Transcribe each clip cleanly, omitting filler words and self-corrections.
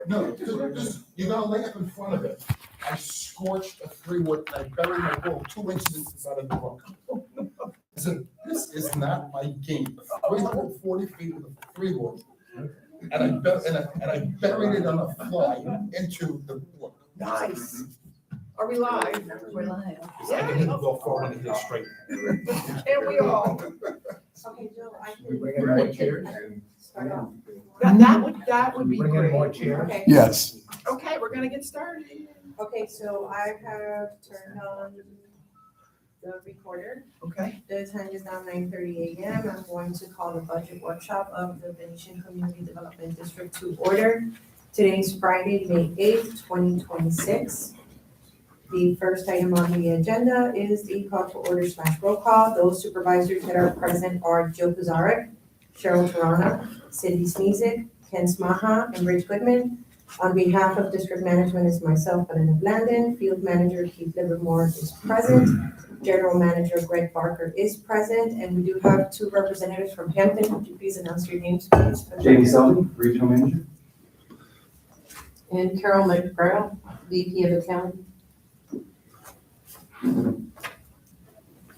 No, just, you gotta lay up in front of it. I scorched a 3-wood, I buried my ball 2 inches inside of the book. Listen, this is not my game. 340 feet with a 3-wood. And I buried it on a fly into the book. Nice. Are we live? We're live. I can hit the ball 400 feet straight. Can't we all? Okay, Jill, I We can bring in more chairs and. start off. That would be Bring in more great. chairs. Okay. Yes. Okay, we're gonna get started. Okay, so I have turned on the recorder. Okay. The time is now 9:30 a.m. I'm going to call the budget workshop of the Venetian Community Development District to order. Today's Friday, May 8th, 2026. The first item on the agenda is the call to order / roll call. Those supervisors that are present are Joe Pizarro, Cheryl Tarana, Cindy Sneezik, Ken Smaha, and Rich Goodman. On behalf of district management is myself, Elena Blandon. Field manager Keith Livermore is present. General manager Greg Barker is present, and we do have 2 representatives from Hampton. Would you please announce your names, please? Jamie Sullivan, Regional Manager. And Carol McGrail, VP of Accounting.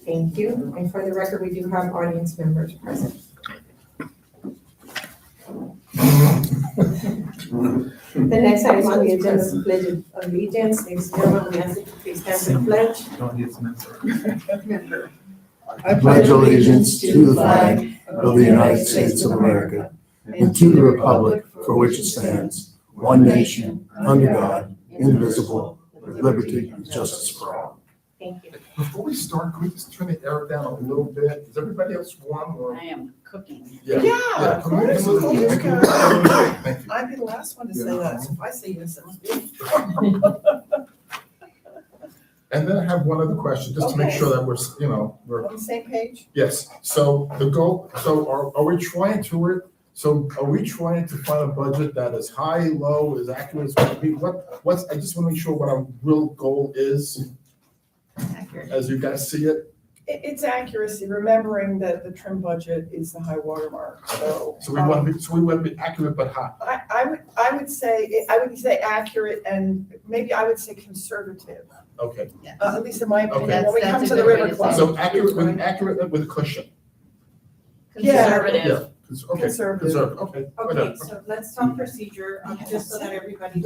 Thank you. And for the record, we do have audience members present. The next item on the agenda is the Pledge of Allegiance. Ladies and gentlemen, we ask that you please stand for the pledge. Don't need some. I pledge allegiance to the flag of the United States of America and to the republic for which it stands, one nation, under God, indivisible, with liberty and justice for all. Thank you. Before we start, can we just turn the air down a little bit? Is everybody else warm or? I am cooking. Yeah, Come on, of course. come on. Yes, Thank you. God. Thank you. I'd be the last one to say that, so if I say yes, it must be. And then I have one other question, just to make Okay. sure that we're, On the same page? yes. So the goal, are we trying to find a budget that is high, low, is accurate? I just want to make sure what our real goal is, Accurate. as you guys see it. It's accuracy, remembering that the trim budget is the high water mark, so. So we want to be accurate but high. I would say accurate, and maybe I would say conservative, Okay. Yes. at least in my opinion, Okay. when we That's come a to the good way river to club. say So accurate with a cushion. Conservative. Yeah. Okay. Conservative. Okay. Okay, Whatever. so let's talk procedure, just so that everybody is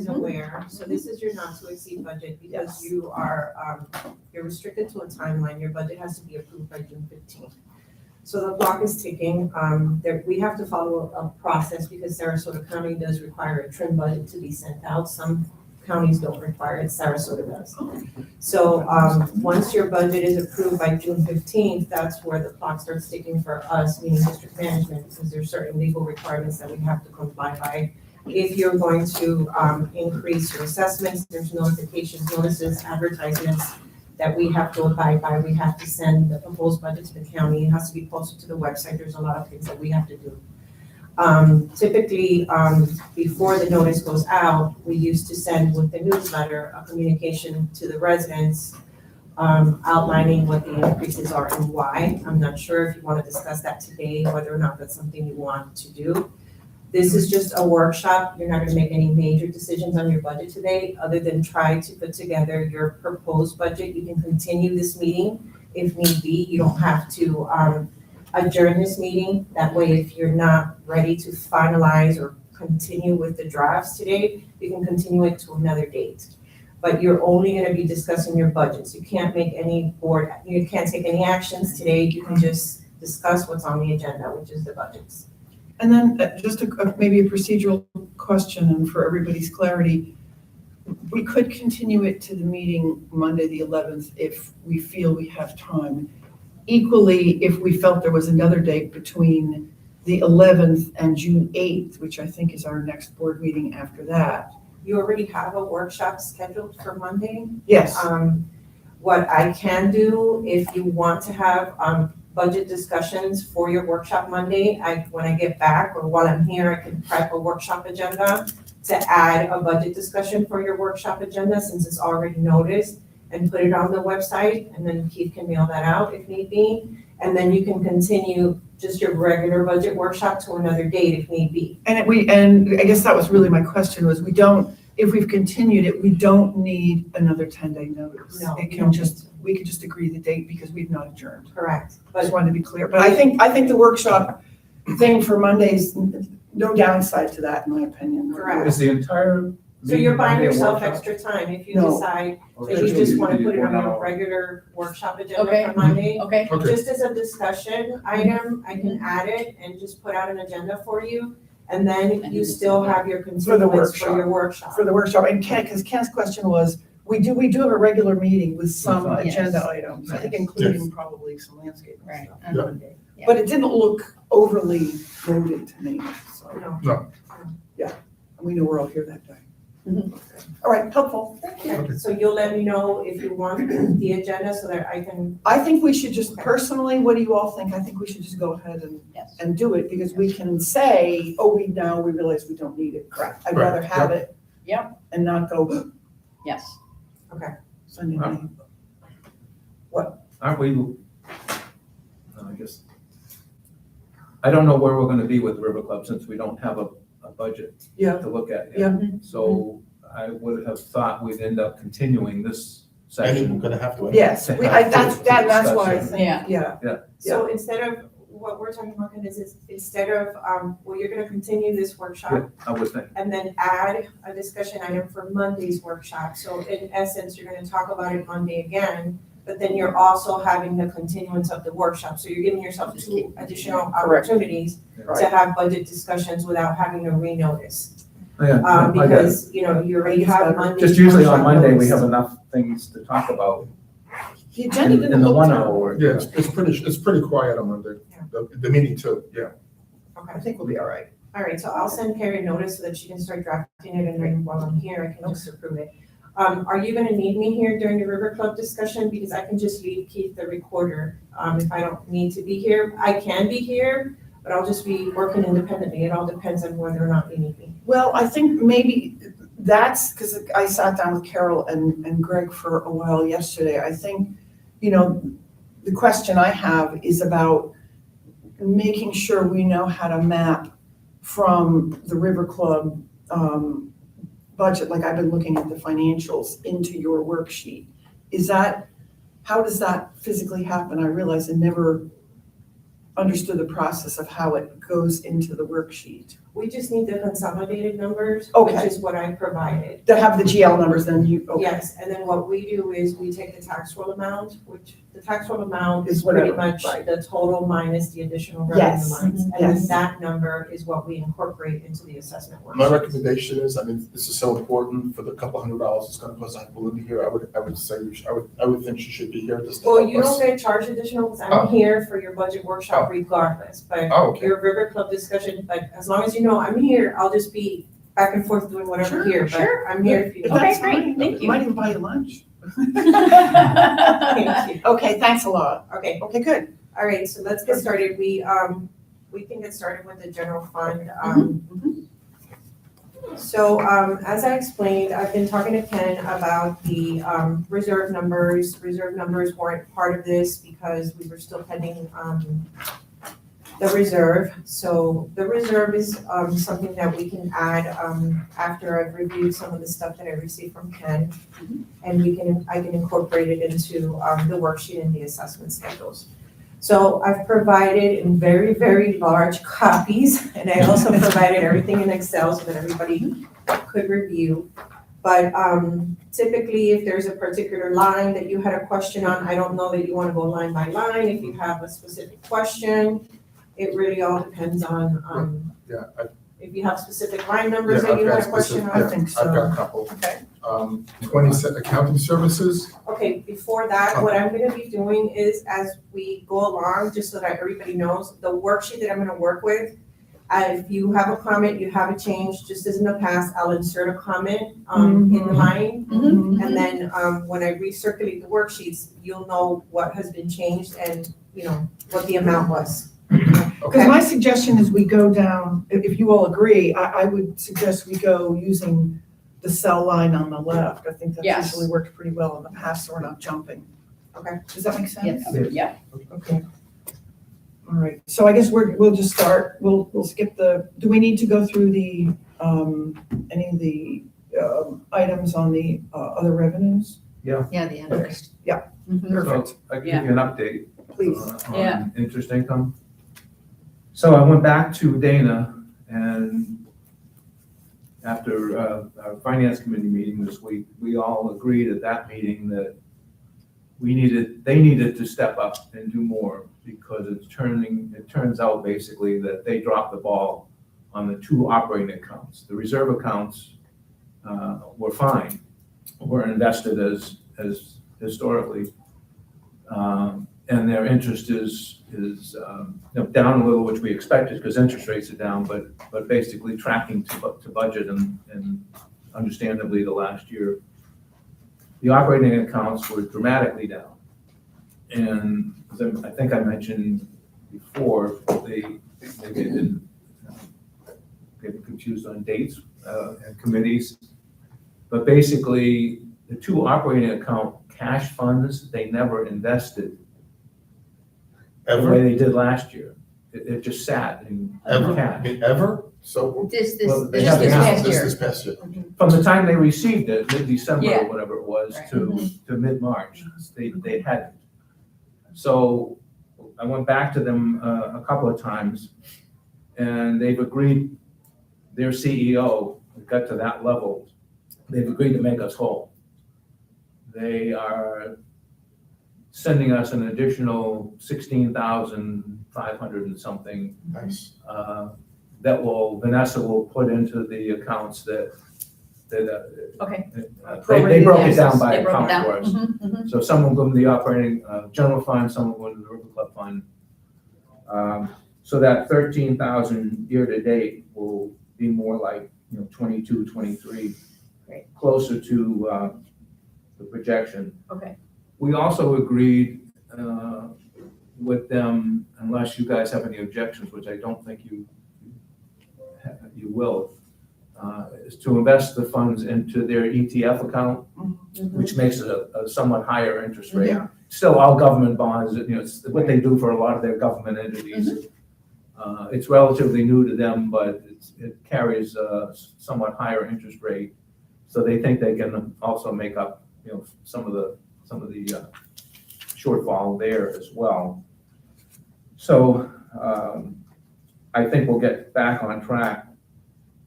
Mhm. aware. So this is your not to exceed budget because Yes. you are, you're restricted to a timeline. Your budget has to be approved by June 15th. So the clock is ticking. We have to follow a process because Sarasota County does require a trim budget to be sent out. Some counties don't require it, Sarasota does. So, once your budget is approved by June 15th, that's where the clock starts ticking for us, meaning district management, because there's certain legal requirements that we have to comply by. If you're going to, increase your assessments, there's notifications, notices, advertisements that we have to abide by. We have to send the proposed budget to the county. It has to be posted to the website. There's a lot of things that we have to do. Typically, before the notice goes out, we used to send with the newsletter a communication to the residents outlining what the increases are and why. I'm not sure if you want to discuss that today, whether or not that's something you want to do. This is just a workshop. You're not going to make any major decisions on your budget today, other than try to put together your proposed budget. You can continue this meeting if need be. You don't have to adjourn this meeting. That way, if you're not ready to finalize or continue with the drafts today, you can continue it to another date. But you're only gonna be discussing your budgets. You can't make you can't take any actions today. You can just discuss what's on the agenda, which is the budgets. And then just maybe a procedural question, and for everybody's clarity, we could continue it to the meeting Monday, the 11th, if we feel we have time. Equally, if we felt there was another date between the 11th and June 8th, which I think is our next board meeting after that. You already have a workshop scheduled for Monday. Yes, What I can do, if you want to have budget discussions for your workshop Monday, when I get back or while I'm here, I can prep a workshop agenda to add a budget discussion for your workshop agenda since it's already noticed, and put it on the website, and then Keith can mail that out if need be. And then you can continue just your regular budget workshop to another date if need be. And and I guess that was really my question was if we've continued it, we don't need another 10-day notice. No, It we can don't. we could just agree the date because we've not adjourned. Correct. Just But wanted to be clear. But I think the workshop thing for Mondays, no downside to that, in my opinion. Correct. Is the entire so you're meeting buying Monday a yourself workshop? extra time if you No. decide Or that you should just we wanna do put it on 1 your hour? regular workshop agenda Okay. for Monday. Okay, Okay, Just as a discussion item, I can add it and just put out an agenda for you. And then you still have your continuance for your workshop. For the workshop, and because Ken's question was, we do have a regular meeting with some Yes. agenda items, I think including probably some landscaping right. stuff. On Yeah. Monday. Yeah. But it didn't look overly loaded to me, so. No. We know we're all here that day. Mhm. All right, helpful. Okay, so you'll let me know if you want the agenda so that I can, I think we should just, personally, what do you all think? I think we should just go ahead Yes. and do it, because we can say, oh, we realize we don't need it. Correct. I'd Right, rather have it. Yep. And not go Yes. Sunday night. Aren't we, no, I guess, I don't know where we're gonna be with River Club since we don't have a budget Yeah. to look at Yeah. yet. So I would have thought we'd end up continuing this and we're session. gonna have to. Yes, that's why I Discussion. think, Yeah. yeah. so instead of, what we're talking about is instead of, well, you're gonna continue this workshop Yeah, I would think. and then add a discussion item for Monday's workshop. So in essence, you're gonna talk about it Monday again, but then you're also having the continuance of the workshop. So you're giving yourself 2 additional Correct. opportunities to Right. have budget discussions without having to renotice. Yeah, I get it. Because, you know, you already have Monday's Just usually on workshop Monday, we noticed. have enough things to talk about The agenda in didn't the look 1 terrible. hour. Yeah, it's pretty quiet on Monday, the meeting too, yeah. Okay. I think we'll be all right. All right, so I'll send Carrie a notice so that she can start drafting it, and then while I'm here, I can just approve it. Are you gonna need me here during the River Club discussion? Because I can just leave Keith the recorder, if I don't need to be here. I can be here, but I'll just be working independently. It all depends on whether or not you need me. Well, I think maybe that's, because I sat down with Carol and Greg for a while yesterday. I think, the question I have is about making sure we know how to map from the River Club budget, like I've been looking at the financials, into your worksheet. How does that physically happen? I realize I never understood the process of how it goes into the worksheet. We just need the consolidated numbers, which Okay. is what I provided. To have the GL numbers, then okay. Yes, and then what we do is we take the tax roll amount, which the tax roll amount Is is pretty whatever, much right. the total minus the additional revenue Yes, lines. And then yes. that number is what we incorporate into the assessment My worksheet. recommendation is, this is so important for the couple $100 it's gonna cost Belinda here, I would say, I would think she should be here just to Well, help you don't us. get charged additional, because Oh. I'm here for your budget workshop regardless, but Oh, okay. your River Club discussion, but as long as you know I'm here, I'll just be back and forth doing whatever Sure, here, but sure. I'm here if you If need. that's Okay, great. fine, Thank you. Might even buy you lunch. Thank you. Okay, thanks a lot. Okay, Okay, good. all right, so let's get started. We can get started with the general fund. So, as I explained, I've been talking to Ken about the, reserve numbers. Reserve numbers weren't part of this because we were still pending, the reserve. So the reserve is, something that we can add, after I've reviewed some of the stuff that I received from Ken. And I can incorporate it into, the worksheet and the assessment schedules. So I've provided in very, very large copies, and I also provided everything in Excel so that everybody could review. But typically, if there's a particular line that you had a question on, I don't know that you want to go line by line. If you have a specific question, it really all depends on, Yeah, if you have specific line numbers that you had a question I on. think so. I've got a couple. Okay. 20 accounting services, Okay, before that, what I'm gonna be doing is, as we go along, just so that everybody knows, the worksheet that I'm gonna work with, if you have a comment, you have a change, just as in the past, I'll insert a comment, in the Mhm. line. Mhm. And then, when I recirculate the worksheets, you'll know what has been changed and, what the amount was. Because Okay, my suggestion is we go down, if you all agree, I would suggest we go using the cell line on the left. I think that's Yes. usually worked pretty well in the past, so we're not jumping. Okay. Does that make sense? Yes, yeah. Okay. All right, so I guess we'll just start, we'll skip do we need to go through any of the items on the other revenues? Yeah, the interest. Yeah. Mhm. Perfect. So I can give you an update. Please. Yeah. On interest income. So I went back to Dana, and after our finance committee meeting this week, we all agreed at that meeting that they needed to step up and do more, because it turns out basically that they dropped the ball on the two operating accounts. The reserve accounts were fine, were invested as historically. And their interest is down a little, which we expected because interest rates are down, but basically tracking to budget and understandably the last year. The operating accounts were dramatically down. And as I think I mentioned before, they didn't get confused on dates and committees. But basically, the two operating account cash funds, they never invested the way Ever? they did last year. It just sat in cash. Ever? So. Well, they Just have this now. past year. This past year. From the time they received it, mid-December Yeah. or whatever it was, Right. to mid-March, they hadn't. So I went back to them a couple of times, and they've agreed, their CEO, it got to that level, they've agreed to make us whole. They are sending us an additional 16,500 and something Nice. that Vanessa will put into the accounts that Okay. they broke it down by They broke it account down. for us. Mhm, mhm. So some will go to the operating general fund, some will go to the River Club fund. So that 13,000 year to date will be more like 22, 23, Great. closer to the projection. Okay. We also agreed with them, unless you guys have any objections, which I don't think you will, is to invest the funds into their ETF account, which makes it a somewhat higher interest rate. Yeah. Still, all government bonds, it's what they do for a lot of their government entities. It's relatively new to them, but it carries a somewhat higher interest rate. So they think they can also make up, some of the shortfall there as well. So I think we'll get back on track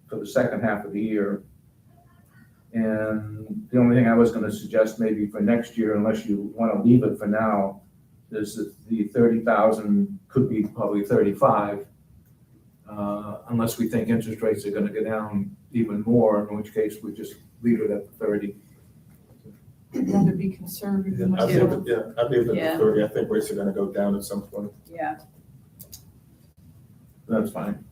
for the second half of the year. And the only thing I was going to suggest maybe for next year, unless you want to leave it for now, is that the 30,000 could be probably 35, unless we think interest rates are going to go down even more, in which case we just leave it at 30. I'd rather be conservative. than I'd leave it, I'd leave it Yeah. at 30. I think rates are gonna go down at some point. Yeah. That's fine.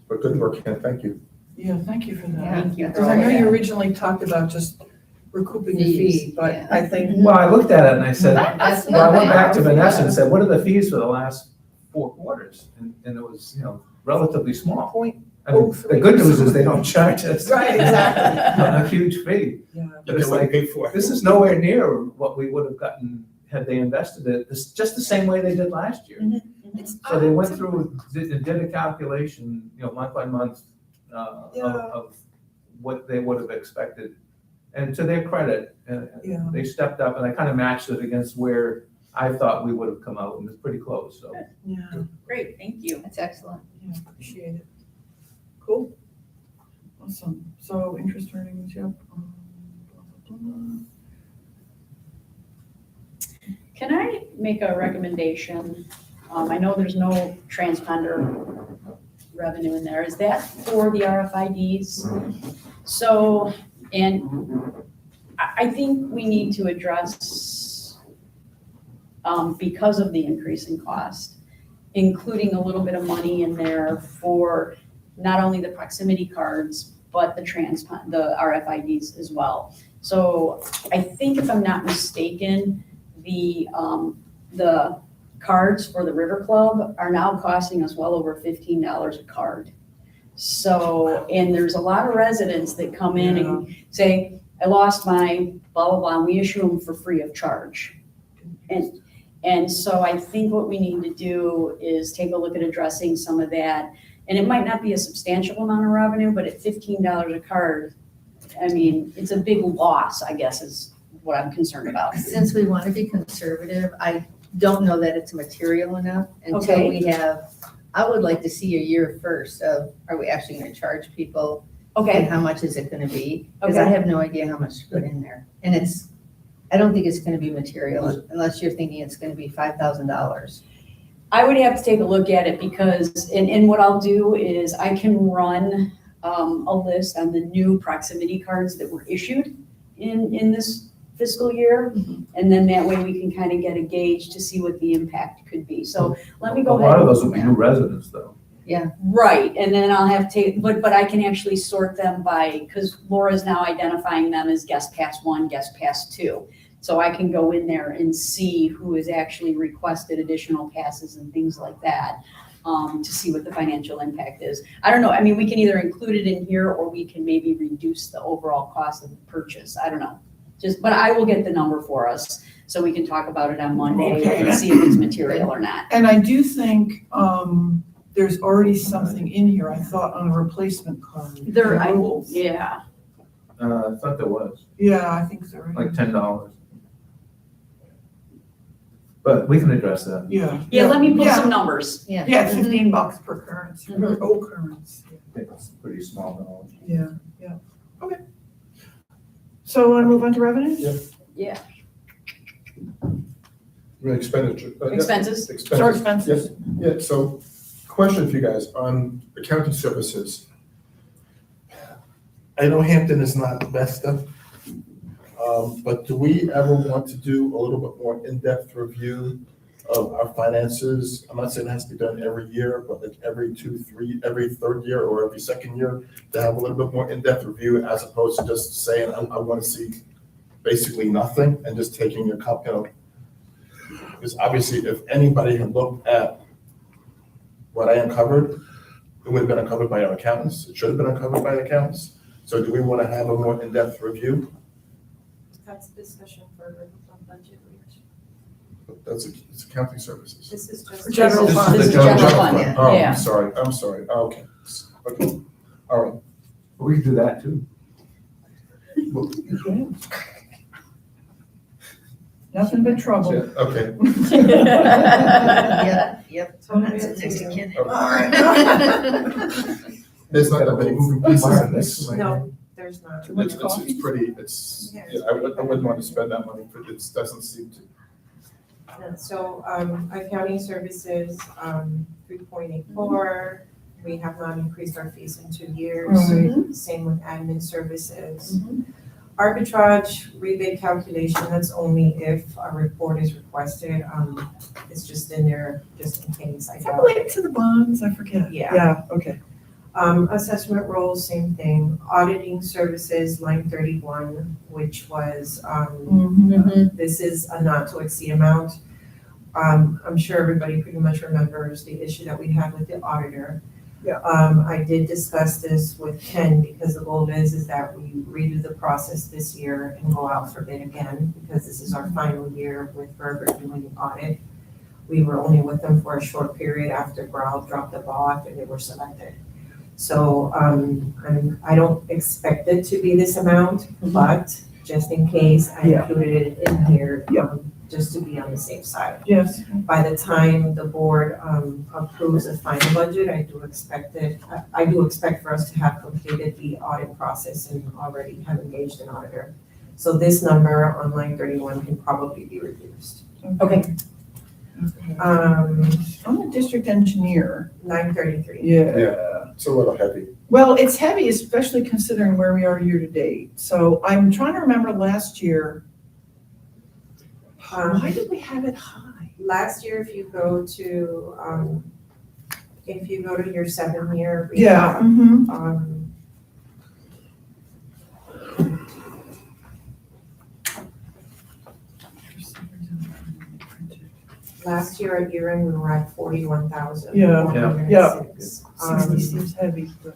But good work, Ken. Thank you. Yeah, thank you for that. Thank you. Because I know you originally talked about just recouping the Fees, fee, but yeah. I think, Well, I looked at it and I said, That's well, I went not back to bad. Vanessa and said, what are the fees for the last 4 quarters? And it was, relatively small. point, I mean, the good news is they don't charge us Right, exactly. a huge fee. yeah. But they wouldn't pay for it. This is nowhere near what we would have gotten had they invested it, just the same way they did last year. So they went through, did a calculation, month by month, Yeah. of what they would have expected. And to their credit, Yeah. they stepped up, and I kind of matched it against where I thought we would have come out, and it's pretty close, so. Yeah, Great, thank you. That's excellent. yeah, appreciate it. Cool. Awesome. So interest earnings, yep. Blah, blah, blah. Can I make a recommendation? I know there's no transponder revenue in there. Is that for the RFIDs? So, and I think we need to address, because of the increase in cost, including a little bit of money in there for not only the proximity cards, but the RFIDs as well. So I think if I'm not mistaken, the cards for the River Club are now costing us well over $15 a card. So, and there's a lot of residents that come in and say, I lost my blah, blah, blah, and we issue them for free of charge. And And so I think what we need to do is take a look at addressing some of that. And it might not be a substantial amount of revenue, but at $15 a card, I mean, it's a big loss, I guess, is what I'm concerned about. Since we want to be conservative, I don't know that it's material enough until Okay. we have, I would like to see a year first of, are we actually going to charge people? And Okay, how much is it going to be? Because I Okay. have no idea how much to put in there. And I don't think it's going to be material unless you're thinking it's going to be $5,000. I would have to take a look at it because, and what I'll do is I can run a list on the new proximity cards that were issued in this fiscal year. And then that way we can kind of get a gauge to see what the impact could be. So let me A go ahead. lot of those will be new residents though. Right, and then I'll have to, but I can actually sort them by, because Laura's now identifying them as guest pass 1, guest pass 2. So I can go in there and see who has actually requested additional passes and things like that, to see what the financial impact is. I don't know, I mean, we can either include it in here or we can maybe reduce the overall cost of the purchase, I don't know. But I will get the number for us, so we can talk about it on Monday and see if it's material or not. And I do think, there's already something in here, I thought, on a replacement card. Removals. Yeah, I thought there was, Yeah, I think so. like $10. But we can address that. Yeah. let me put Yeah. some numbers. Yeah. Yeah, $15 per currency, or occurrence. I think it's pretty small dollars. Yeah, okay. So want to move on to revenues? Yeah. Expenditure. Expenses? Short expenses? Yeah, so question for you guys on accounting services. I know Hampton is not the best stuff, but do we ever want to do a little bit more in-depth review of our finances? I'm not saying it has to be done every year, but like every third year or every second year, to have a little bit more in-depth review as opposed to just saying, I want to see basically nothing and just taking your because obviously if anybody had looked at what I uncovered, it would have been uncovered by our accountants. It should have been uncovered by the accountants. So do we want to have a more in-depth review? That's a discussion for budget. It's accounting services. This is just. General This is fund. the This is general general fund. fund, Oh, yeah. I'm sorry. Oh, okay. Okay, all right. We can do that too. Well, Nothing but trouble. Okay, Yep. okay. There's not that many moving pieces in this. No, there's not. Too much It's coffee? pretty, I wouldn't want to spend that money, but it doesn't seem to. And so, accounting services, 3.84, we have not increased our fees in 2 years. Right. Same with admin services. Arbitrage rebate calculation, that's only if a report is requested. It's just in there just in case. I Is that doubt related to the bonds? I forget. Yeah. Yeah, okay. Assessment roles, same thing. Auditing services, line 31, which was, this is a not to exceed amount. I'm sure everybody pretty much remembers the issue that we had with the auditor. Yeah. I did discuss this with Ken because the goal is that we redo the process this year and go out for bid again because this is our final year with Berger doing the audit. We were only with them for a short period after Growl dropped the ball after they were selected. So, I don't expect it to be this amount, but just in case, I Yeah. included it in here, Yeah. just to be on the safe side. Yes. By the time the board, approves the final budget, I do expect for us to have completed the audit process and already have engaged an auditor. So this number on line 31 can probably be reduced. Okay. I'm a district engineer. 933. Yeah. It's a little heavy. Well, it's heavy, especially considering where we are year to date. So I'm trying to remember last year, why did we have it high? Last year, if you go to your 7-year. Yeah. recap, Last year at year end, we were at 41,000. Yeah. 406. 60 seems heavy. But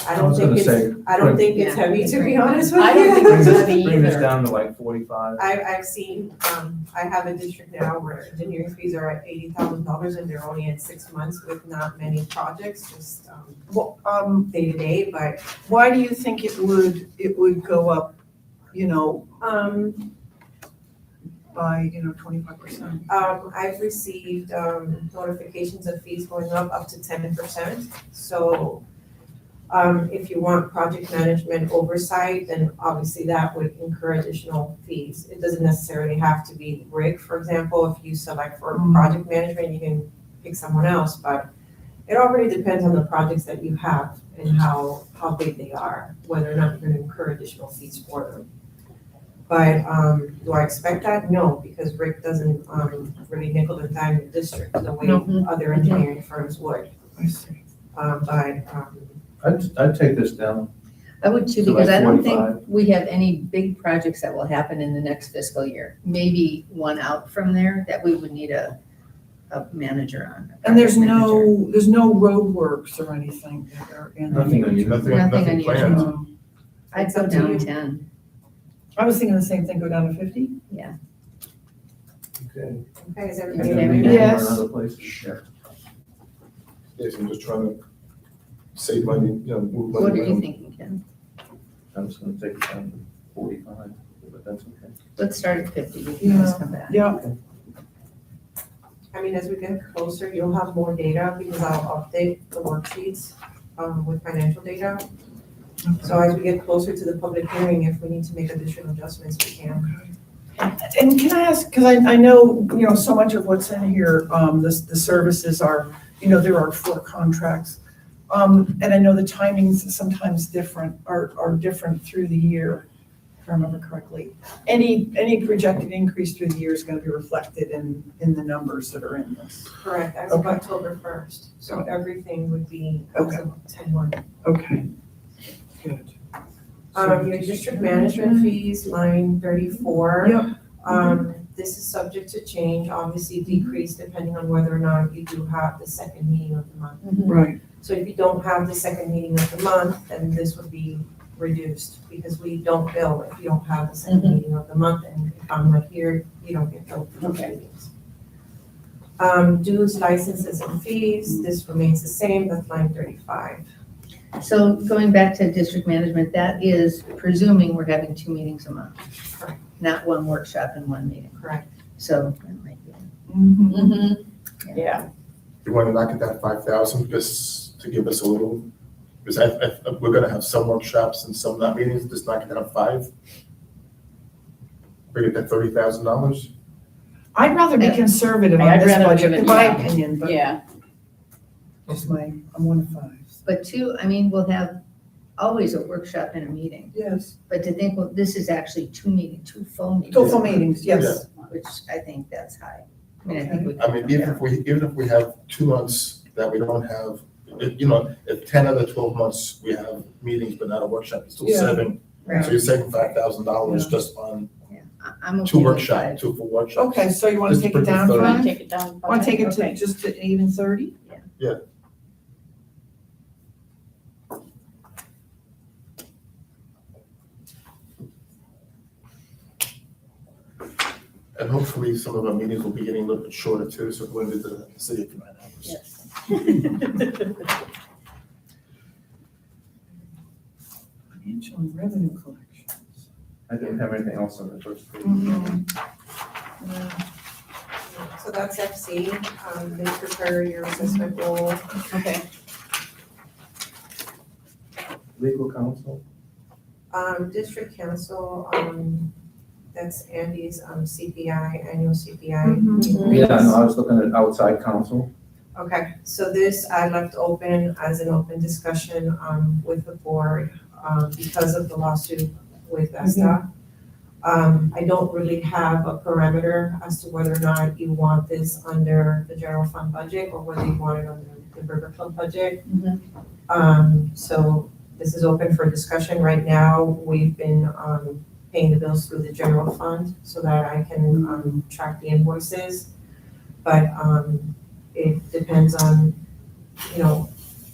I I don't was think gonna it's, say, I don't think it's Yeah. heavy, to be honest with you. I don't think bring it's this, heavy bring this either. down to like 45. I've seen, I have a district now where engineering fees are at $80,000 and they're only at 6 months with not many projects, just, Well, day to day, but, why do you think it would go up, by, 25%? I've received, notifications of fees going up to 10%. So, if you want project management oversight, then obviously that would incur additional fees. It doesn't necessarily have to be Rick, for example, if you select for project management, you can pick someone else, but it already depends on the projects that you have and how big they are, whether or not you're gonna incur additional fees for them. But, do I expect that? No, because Rick doesn't, really nickel and dime the district the way other engineering firms would. I see. I'd take this down. I would too, So because like I don't 45. think we have any big projects that will happen in the next fiscal year. Maybe one out from there that we would need a manager on. a And there's project manager. there's no roadworks or anything that are in. Nothing unusual. Nothing Nothing unusual. planned. I'd It's go up to down you. 10. I was thinking the same thing, go down to 50? Okay. Okay, is And everybody then okay leave with it that? Yes. for another place. Sure. Yes, I'm just trying to save money, move money. What are you around. thinking, Ken? I'm just gonna take it down to 45, but that's okay. Let's start at 50. We can always come back. Yeah, I mean, as we get closer, you'll have more data because I'll update the worksheets, with financial data. So as we get closer to the public hearing, if we need to make additional adjustments, we can. and can I ask, because I know, so much of what's in here, the services are, there are 4 contracts. And I know the timings sometimes are different through the year, if I remember correctly. Any projected increase through the year is gonna be reflected in the numbers that are in this. Correct, as of Okay. October 1st. So everything would be as of 10/1. Okay, good. Your district management fees, line 34. Yep. This is subject to change, obviously decrease depending on whether or not you do have the second meeting of the month. Right. So if you don't have the second meeting of the month, then this would be reduced because we don't bill if you don't have the second meeting of the month. And if I'm not here, you don't get billed for those meetings. Dues, licenses, and fees, this remains the same, that's line 35. So going back to district management, that is presuming we're having 2 meetings a month. Correct. Not 1 workshop and 1 meeting. Correct. So that might be. Mhm. Yeah. You want to knock it down 5,000 just to give us a little, because we're gonna have some workshops and some not meetings, just knock it down 5. Bring it to $30,000. I'd rather be Yeah. conservative on I'd this rather budget, leave it, in my yeah. opinion, but Yeah, I'm 1 of 5. But 2, we'll have always a workshop and a meeting. Yes. But to think, well, this is actually 2 full meetings. 2 full meetings, yes. Which I think that's high. I think we I can mean, come even down. if we have 2 months that we don't have, if 10 of the 12 months we have meetings but not a workshop, it's still Yeah. saving. So Right. you're saving $5,000 Yeah. just on I'm okay 2 with workshops, 5. 2 full workshops. Okay, so you want to Just take bring it the down 30. want to 5? take it down? Want to take it to Okay. just to even 30? And hopefully some of our meetings will be getting a little bit shorter too, so we're going to the city of 9 hours. Yes. Financial and revenue collections. I didn't have anything else on the first page. So that's FC, they prepare your assessment role. Okay. Legal counsel? District council, that's Andy's, CPI, annual CPI. Yeah, no, I was looking at outside counsel. Okay, so this I left open as an open discussion, with the board, because of the lawsuit with ESTA. I don't really have a parameter as to whether or not you want this under the general fund budget or whether you want it under the River Club budget. So this is open for discussion. Right now, we've been, paying the bills through the general fund so that I can, track the invoices. But, it depends on,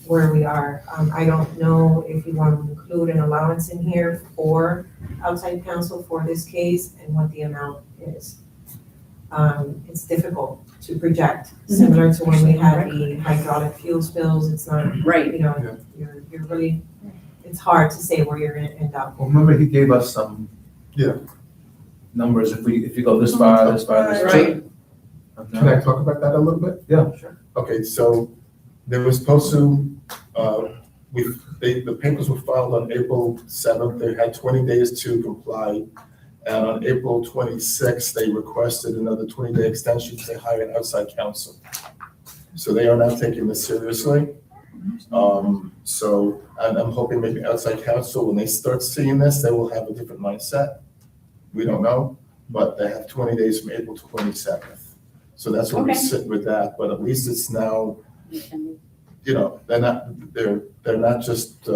where we are. I don't know if you want to include an allowance in here for outside counsel for this case and what the amount is. It's difficult to project, similar to when we had the hydraulic fuel spills. It's not, Right. you know, you're really, it's hard to say where you're gonna end up. Well, remember he gave us some. Yeah. Numbers, if you go this far, this far, this far. Right. Can I talk about that a little bit? Yeah. Sure. Okay, so they were supposed to, the papers were filed on April 7th. They had 20 days to comply. And on April 26th, they requested another 20-day extension because they hired outside counsel. So they are now taking this seriously. So I'm hoping maybe outside counsel, when they start seeing this, they will have a different mindset. We don't know, but they have 20 days from April 27th. So that's where we Okay. sit with that, but at least it's now, And you know, they're not just,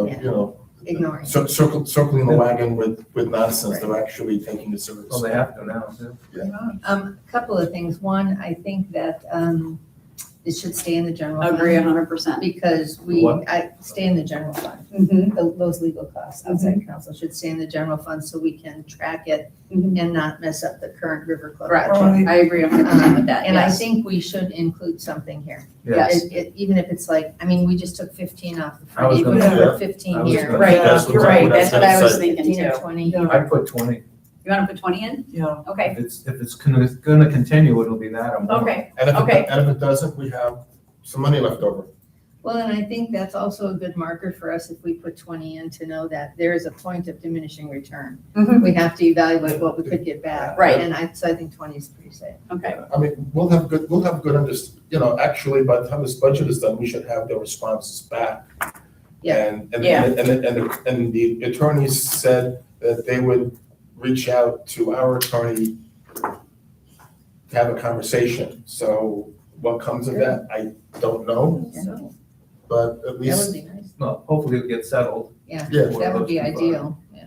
Ignoring. circling the wagon with nonsense. They're actually taking it seriously. Well, they have to now, too. Couple of things. One, I think that, it should stay in the general fund. Agree 100%. Because What? stay in the general fund. Those legal costs, outside counsel should stay in the general fund so we can track it and not mess up the current River Club. Correct. Right. I agree 100% with that, And I yes. think we should include something here. Yes. Even if it's like, I mean, we just took 15 off the I was front, even gonna if say we're that. 15 I was here. gonna- Right, That's you're what right, I that's what I was said. thinking 15 or too. 20. Yeah. I'd put 20. You wanna put 20 in? Yeah. Okay, If it's gonna continue, it'll be that or more. okay, And Okay. if it doesn't, we have some money left over. Well, and I think that's also a good marker for us if we put 20 in to know that there is a point of diminishing return. Mhm. We have to evaluate what we could get back. Right. And so I think 20 is pretty safe. okay. I mean, we'll have good actually, by the time this budget is done, we should have their responses back. Yeah. And Yeah. the attorneys said that they would reach out to our attorney to have a conversation. So what comes of that, I don't know, So but at that would least, be nice. Well, hopefully it'll get settled. yeah. That would be ideal, yeah.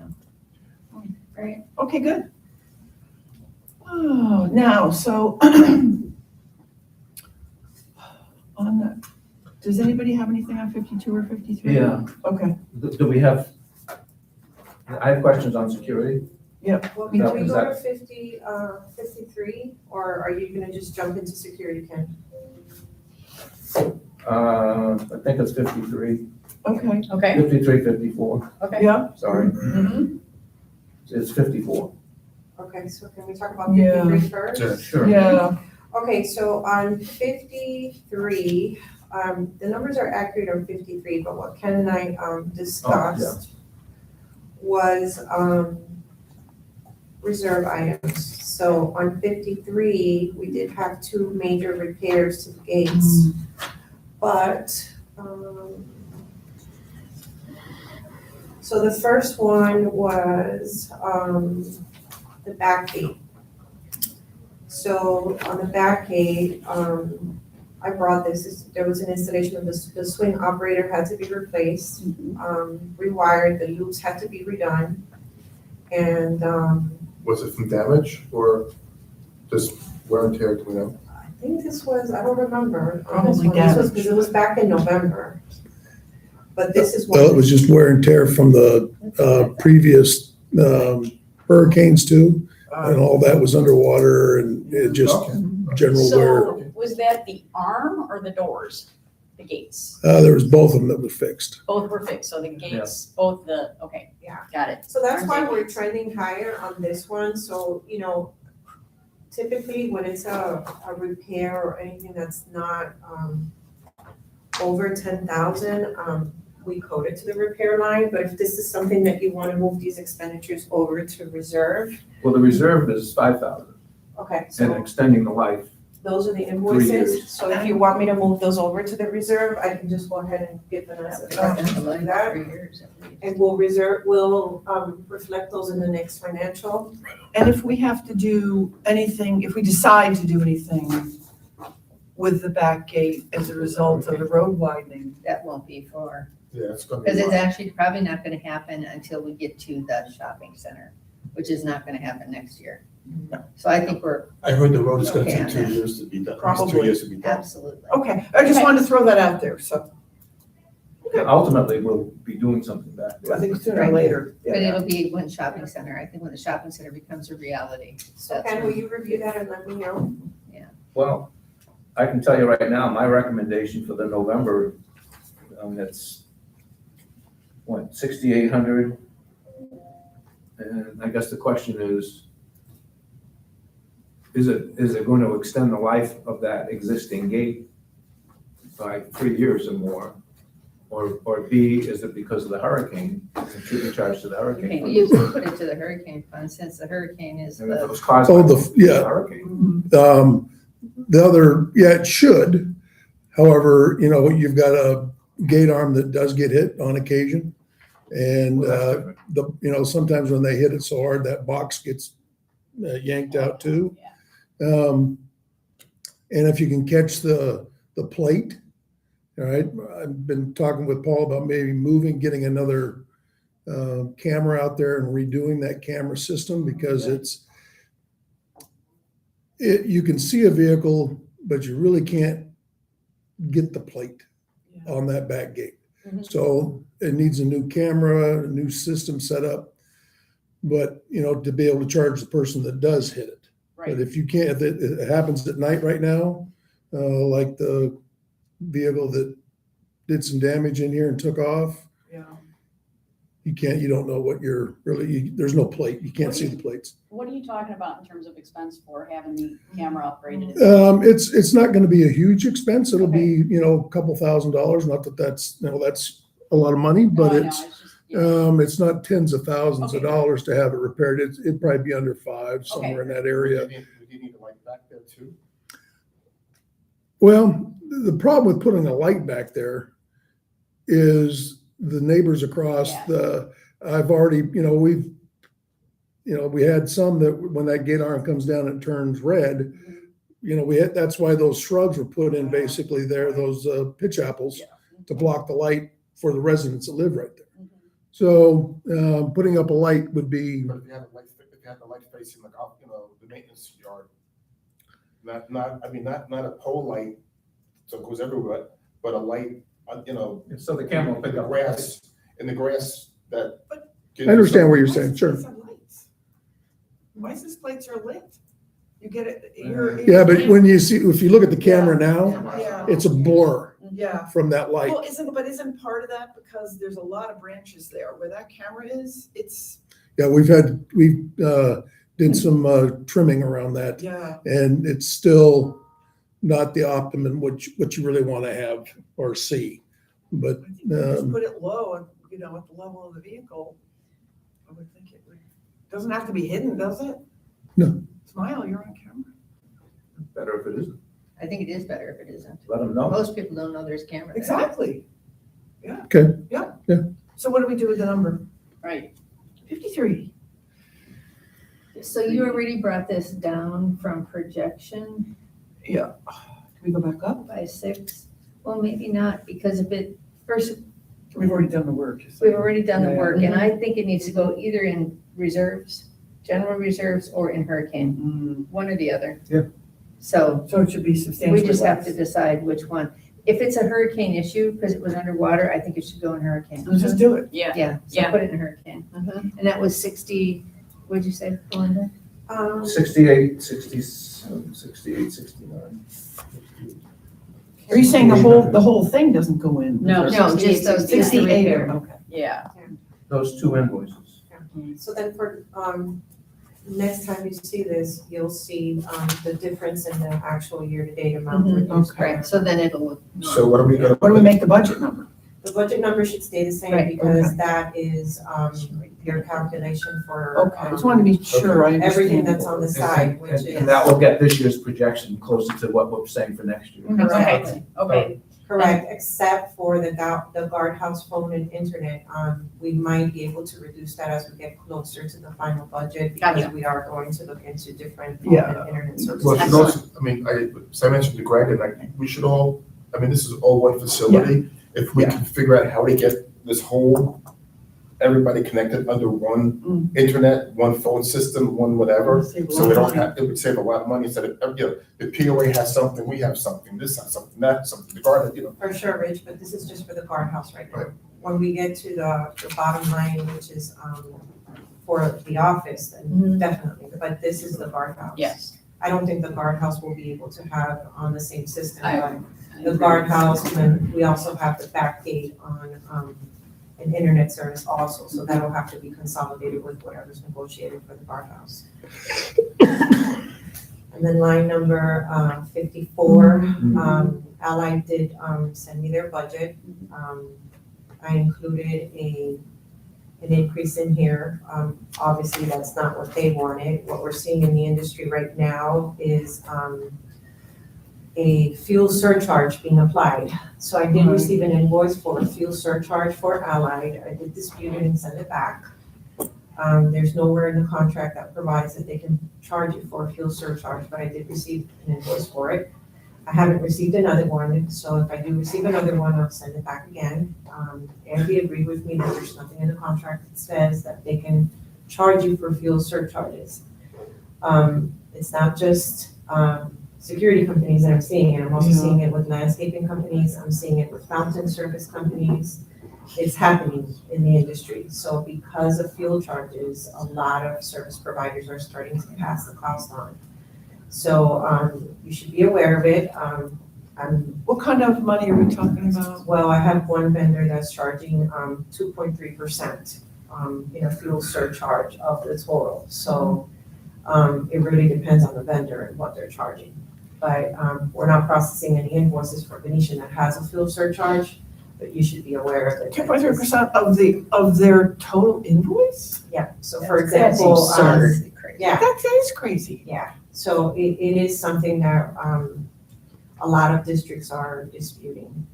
Great. Okay, good. Oh, now, so on that, does anybody have anything on 52 or 53? Yeah. Okay, Do we have, I have questions on security. Well, can That we was go to 53, or are you gonna just jump into security, Ken? I think it's 53, okay, Okay, 53, 54, okay. yeah, sorry. Mhm. It's 54. Okay, so can we talk about Yeah. 53 first? Yeah. Sure. yeah, Okay, so on 53, the numbers are accurate on 53, but what Ken and I discussed was reserve items. So on 53, we did have 2 major repairs to the gates, but, so the first one was the back gate. So on the back gate, I brought this, there was an installation of the swing operator had to be replaced, rewired, the loops had to be redone. And Was it from damage or just wear and tear, do we know? I think this was, I don't remember. on this Probably one. This was, damage. because it was back in November. But this is Well, it what, was just wear and tear from the previous hurricanes too, and all that was underwater and it just general wear. So was that the arm or the doors, the gates? There was both of them that were fixed. Both were fixed, so the gates, both okay, yeah. got it. So that's why we're trending higher on this one. So, typically when it's a repair or anything that's not over 10,000, we code it to the repair line. But if this is something that you want to move these expenditures over to reserve, Well, the reserve is 5,000 okay, and so extending the life. those are the years. invoices. So if you want me to move those over to the reserve, I can just go ahead and give Vanessa the That direction would to be do that. 3 years at least. And we'll reflect those in the next financial. and if we have to do anything, if we decide to do anything with the back gate as a result of the road widening, That won't be for, Yeah, it's gonna be. because it's actually probably not gonna happen until we get to the shopping center, which is not gonna happen next year. So I think we're I heard the road is gonna Okay take on 2 that. years to be done, at least 2 Probably. years to be done. absolutely. okay, I just wanted to throw that out there, so. ultimately, we'll be doing something back I there. think sooner or later. But it'll be one shopping center. I think when the shopping center becomes a reality. So Ken, will you review that and let me know? Well, I can tell you right now, my recommendation for the November, it's, what, 6,800? And I guess the question is it going to extend the life of that existing gate by 3 years or more? Or B, is it because of the hurricane, it should be charged to the hurricane? You can put it to the hurricane fund since the hurricane is And if it the, was caused Oh, by the- yeah. the hurricane. The other, yeah, it should. However, you've got a gate arm that does get hit on occasion. And, Well, that's different. sometimes when they hit it so hard, that box gets yanked out too. And if you can catch the plate, all right, I've been talking with Paul about maybe getting another camera out there and redoing that camera system because you can see a vehicle, but you really can't get the plate on that back gate. Mhm. So it needs a new camera, a new system set up, but, to be able to charge the person that does hit it. But Right, if you can't, if it happens at night right now, like the vehicle that did some damage in here and took off, Yeah. you don't know what there's no plate. You can't see the plates. what are you talking about in terms of expense for having the camera upgraded? It's not gonna be a huge expense. It'll be, a couple $1,000s. Not that that's a lot of money, No, but I know, it's, just, yeah. it's not tens of thousands of Okay. dollars to have it repaired. It'd probably be under $5, somewhere in that area. Do you need a light back there too? Well, the problem with putting a light back there is the neighbors across I've already, we had some that when that gate arm comes down and turns red, that's why those shrubs were put in basically there, those pitch apples to block the light for the residents that live right there. Mhm. So, putting up a light would be, But if you had the light facing the maintenance yard, not a pole light, so it goes everywhere, but a light, So the camera will in pick the up. grass that. I understand what you're saying, sure. License plates are lit. You get it, Yeah, but if you look at the camera now, Yeah. it's a blur Yeah. from that light. Well, isn't part of that because there's a lot of branches there where that camera is, Yeah, we did some trimming around that. yeah. And it's still not the optimum, what you really want to have or see. But, I think if you just put it low and, at the level of the vehicle, I would think it would, doesn't have to be hidden, does it? No. Smile, you're on camera. Better if it isn't. I think it is better if it isn't. Let them know. Most people don't know there's camera there. Exactly. Yeah. Okay. Yeah. Yeah. So what do we do with the number? Right, 53. So you already brought this down from projection Yeah. Can we go back up? by 6? Well, maybe not, because first, We've already done the work. we've already done the Yeah. work, and I think it needs to go either in reserves, general reserves, or in hurricane, one or the other. Yeah. So So it should be substantially we just have to less. decide which one. If it's a hurricane issue, because it was underwater, I think it should go in hurricane. Let's just do it. yeah. Yeah, so Yeah. put it in hurricane. Mhm. And that was 60, what'd you say, Belinda? 68, 67, 68, 69. Are you saying the whole thing doesn't go in? No, No, just 68, those, just the 68, repair. okay. Yeah, Those two invoices. So then for, next time you see this, you'll see, the difference in the actual year-to-date amount. Mhm, reduced. okay. Right, so then it'll look. So what are we gonna? What do we make the budget number? The budget number should stay the same Right, because that is, your calculation for. Okay, I just wanted to be sure I understand. Everything that's on the side, which And is. that will get this year's projection closer to what we're saying for next year. okay, okay, Correct, except for the guardhouse phone and internet, we might be able to reduce that as we get closer to the final budget because Gotcha. we are going to look into different phone Yeah. and internet services. Well, should also, so I mentioned to Greg, and we should all, this is all one facility. If we can figure out how to get this whole everybody connected under one internet, one phone system, one whatever. Save a So lot we of don't money. have, it would save a lot of money instead of, the POA has something, we have something, this has something, that has something, the garden, For sure, Rich, but this is just for the guardhouse right now. Right. When we get to the bottom line, which is, for the office, then Mhm. definitely, but this is the guardhouse. Yes. I don't think the guardhouse will be able to have on the same system, I- but the guardhouse, and we also have the back gate on, an internet service also, so that'll have to be consolidated with whatever's negotiated for the guardhouse. And then line number 54, Allied did send me their budget. I included an increase in here. Obviously, that's not what they wanted. What we're seeing in the industry right now is a fuel surcharge being applied. So I did receive an invoice for a fuel surcharge for Allied. I did dispute it and send it back. There's nowhere in the contract that provides that they can charge you for a fuel surcharge, but I did receive an invoice for it. I haven't received another one, so if I do receive another one, I'll send it back again. Andy agreed with me that there's nothing in the contract that says that they can charge you for fuel surcharges. It's not just, security companies that I'm seeing it, I'm also seeing it with landscaping companies, I'm seeing it with fountain service companies. It's happening in the industry. So because of fuel charges, a lot of service providers are starting to pass the cost on. So, you should be aware of it. What kind of money are we talking about? Well, I have one vendor that's charging, 2.3%, in a fuel surcharge of the total. So, it really depends on the vendor and what they're charging. But, we're not processing any invoices for Venetian that has a fuel surcharge, but you should be aware of it. 2.3% of their total invoice? Yeah, so for That's example, Absurdly crazy. yeah, That is crazy. yeah. So it is something that, a lot of districts are disputing.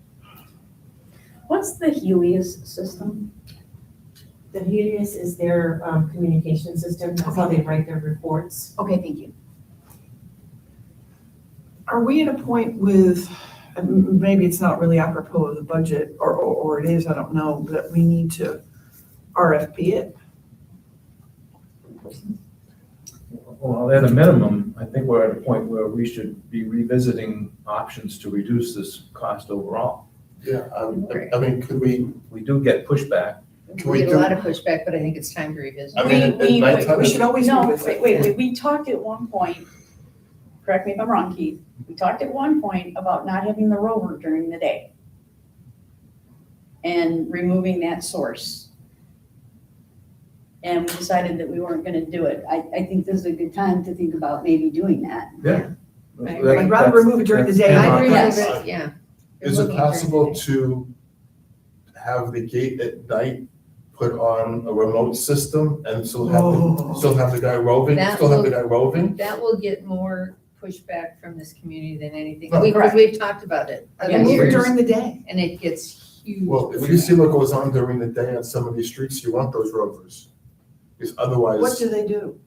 What's the Helios system? The Helios is their, communication system. That's how they write their reports. Okay, thank you. Are we at a point with, and maybe it's not really apropos of the budget, or it is, I don't know, that we need to RFP it? Well, at a minimum, I think we're at a point where we should be revisiting options to reduce this cost overall. Yeah, I mean, could we, We do get pushback. Can We we get a do- lot of pushback, but I think it's time to revisit. I mean, at nighttime, We should always No, revisit. wait, we talked at one point, correct me if I'm wrong, Keith, we talked at one point about not having the rover during the day and removing that source. And we decided that we weren't gonna do it. I think this is a good time to think about maybe doing that. Yeah. Right. I'd rather remove it during the day. I remove Yes. it, yeah. is it Removing during the possible day. to have the gate at night put on a remote system and still have, Oh. still have the guy roving, That still have the will- guy roving? That will get more pushback from this community than anything, No, because correct. we've talked about it other Yeah, Remove it years, during the day. and it gets huge. Well, if you see what goes on during the day on some of these streets, you want those rovers. Because What otherwise, do they do?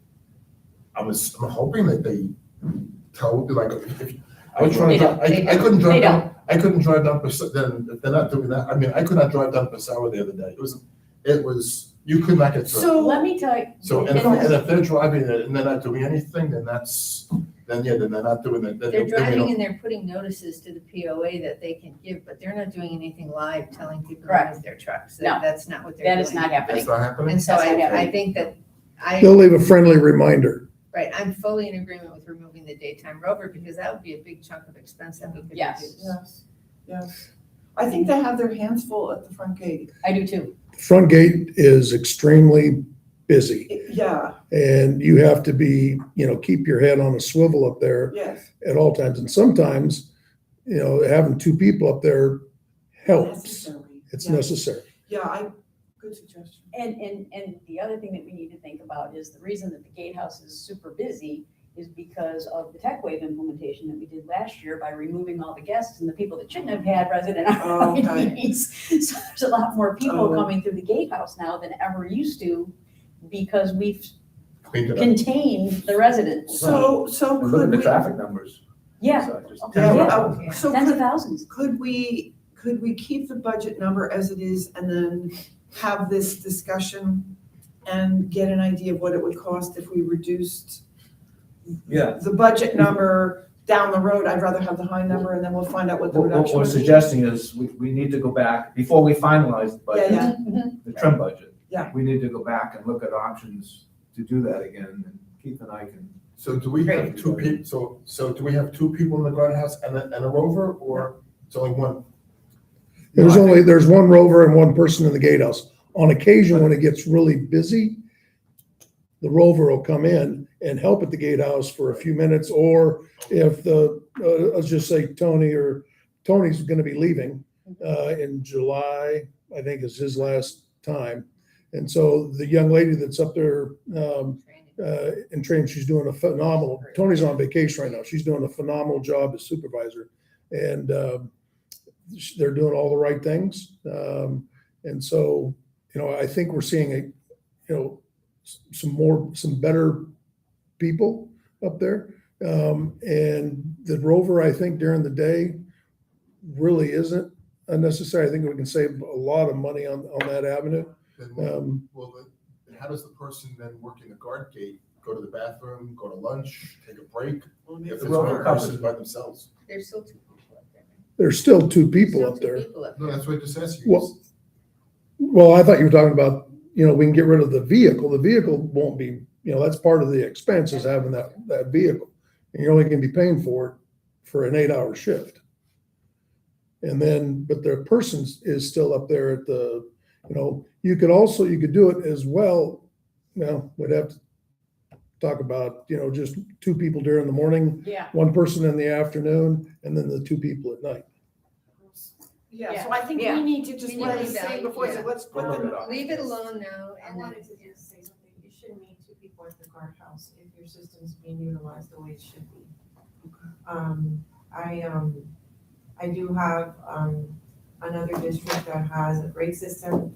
I'm hoping that they tell, like, if, I was trying They to, don't. I couldn't They drive don't. down, I couldn't drive down, then, if they're not doing that, I mean, I could not drive down Passau the other day. It was, you could not get through. So, Let me tell you. So, and if they're driving it and they're not doing anything, then then they're not doing it. Then They're they driving don't- and they're putting notices to the POA that they can give, but they're not doing anything live, telling people to Correct. move their trucks. No. That's not what they're That doing. is not happening. That's not happening? And so That's not I happening. think that, They'll leave a friendly reminder. right, I'm fully in agreement with removing the daytime rover, because that would be a big chunk of expense that we could Yes. reduce. yes, yes. I think they have their hands full at the front gate. I do too. Front gate is extremely busy, Yeah, and you have to be, keep your head on a swivel up there yes. at all times. And sometimes, having two people up there helps. Necessary. It's Yeah. necessary. Yeah, good suggestion. And the other thing that we need to think about is the reason that the gatehouse is super busy is because of the tech wave implementation that we did last year by removing all the guests and the people that shouldn't have had resident Oh, okay. IDs. So there's a lot more people Oh. coming through the gatehouse now than ever used to because we've Cleaned it up. contained the residents. So And look at could the we, traffic numbers. Yeah, So just Okay. tens of Yeah, thousands. Yeah. so tens of could, thousands. could we keep the budget number as it is and then have this discussion and get an idea of what it would cost if we reduced Yeah. the budget number down the road. I'd rather have the high number and then we'll find out what the What reduction we're would be. suggesting is we need to go back, before we finalize the budget, Yeah, the trim budget. Yeah. We need to go back and look at options to do that again, and Keith and I can. So do we have two people, so do we have two people in the guardhouse and a rover, or it's only one? There's one rover and one person in the gatehouse. On occasion, when it gets really busy, the rover will come in and help at the gatehouse for a few minutes, or if let's just say Tony's gonna be leaving, in July, I think is his last time. And so the young lady that's up there, in training, she's doing a phenomenal, Tony's on vacation right now. She's doing a phenomenal job as supervisor. And, they're doing all the right things. And so, I think we're seeing some better people up there. And the rover, I think during the day really isn't unnecessary. I think we can save a lot of money on that avenue. Then, then how does the person then working the guard gate go to the bathroom, go to lunch, take a break? If it's one person by themselves? There's still 2 people up there. There's still two people Still up 2 there. people up No, there. that's what I just asked you. Well, I thought you were talking about, we can get rid of the vehicle. The vehicle won't be, that's part of the expense is having that vehicle. And you're only gonna be paying for it for an 8-hour shift. And then, but the person is still up there at the, you could do it as well. Well, we'd have to talk about, just 2 people during the morning, Yeah. 1 person in the afternoon, and then the 2 people at night. Yeah, so I think Yeah. we need to just We let need it to say before, yeah. say, let's put We'll look them. it up. Leave it alone now I and then. wanted to just say something, you shouldn't need 2 people at the guardhouse if your system's being utilized the way it should be. I do have, another district that has a great system,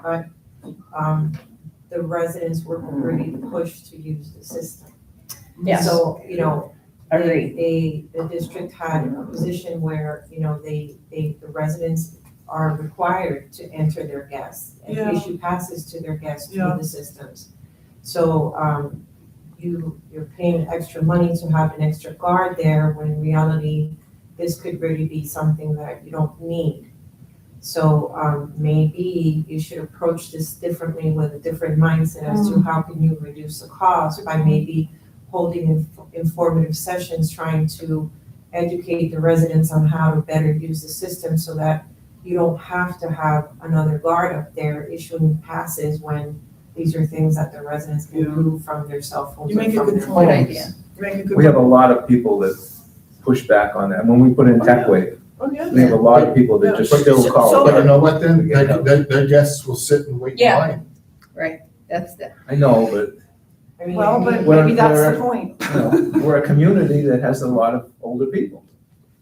but, the residents were really pushed to use the system. Yes. So, Agreed. the district had a position where, the residents are required to enter their guests and Yeah. issue passes to their guests Yeah. through the systems. So, you're paying extra money to have an extra guard there, when in reality, this could really be something that you don't need. So, maybe you should approach this differently with a different mindset as to how can you reduce the cost by maybe holding informative sessions, trying to educate the residents on how to better use the system so that you don't have to have another guard up there issuing passes when these are things that the residents can do from their cell phones. You make or a from good their point. phones. idea. You make a good We have a point. lot of people that push back on that. When we put in TechWave, Oh, yeah. we have a lot of people that just But- still call. But you know what, then, their guests will sit and wait in Yeah. line. Right, that's the, I know, but I mean, Well, but We're- maybe that's we're- the point. we're a community that has a lot of older people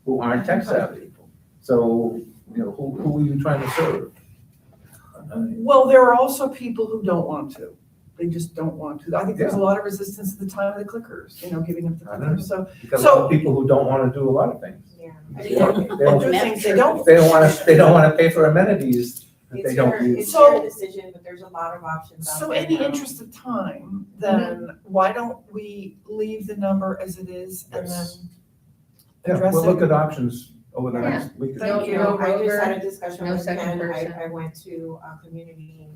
who aren't tech savvy. So, who are you trying to serve? Well, there are also people who don't want to. They just don't want to. I think there's a lot of resistance at the time of the clickers, giving up the I know. clickers. So Because a lot of people who don't want to do a lot of things. Yeah. They don't, do things they don't. they don't want to pay for amenities that they don't use. It's So- your decision, but there's a lot of options out So there in the now. interest of time, then why don't we leave the number as it is and then Yes. Yeah, address we'll look it? at options over the next week. or Thank so. you. No I just had rover, a discussion no with second Ken, person. I went to a community,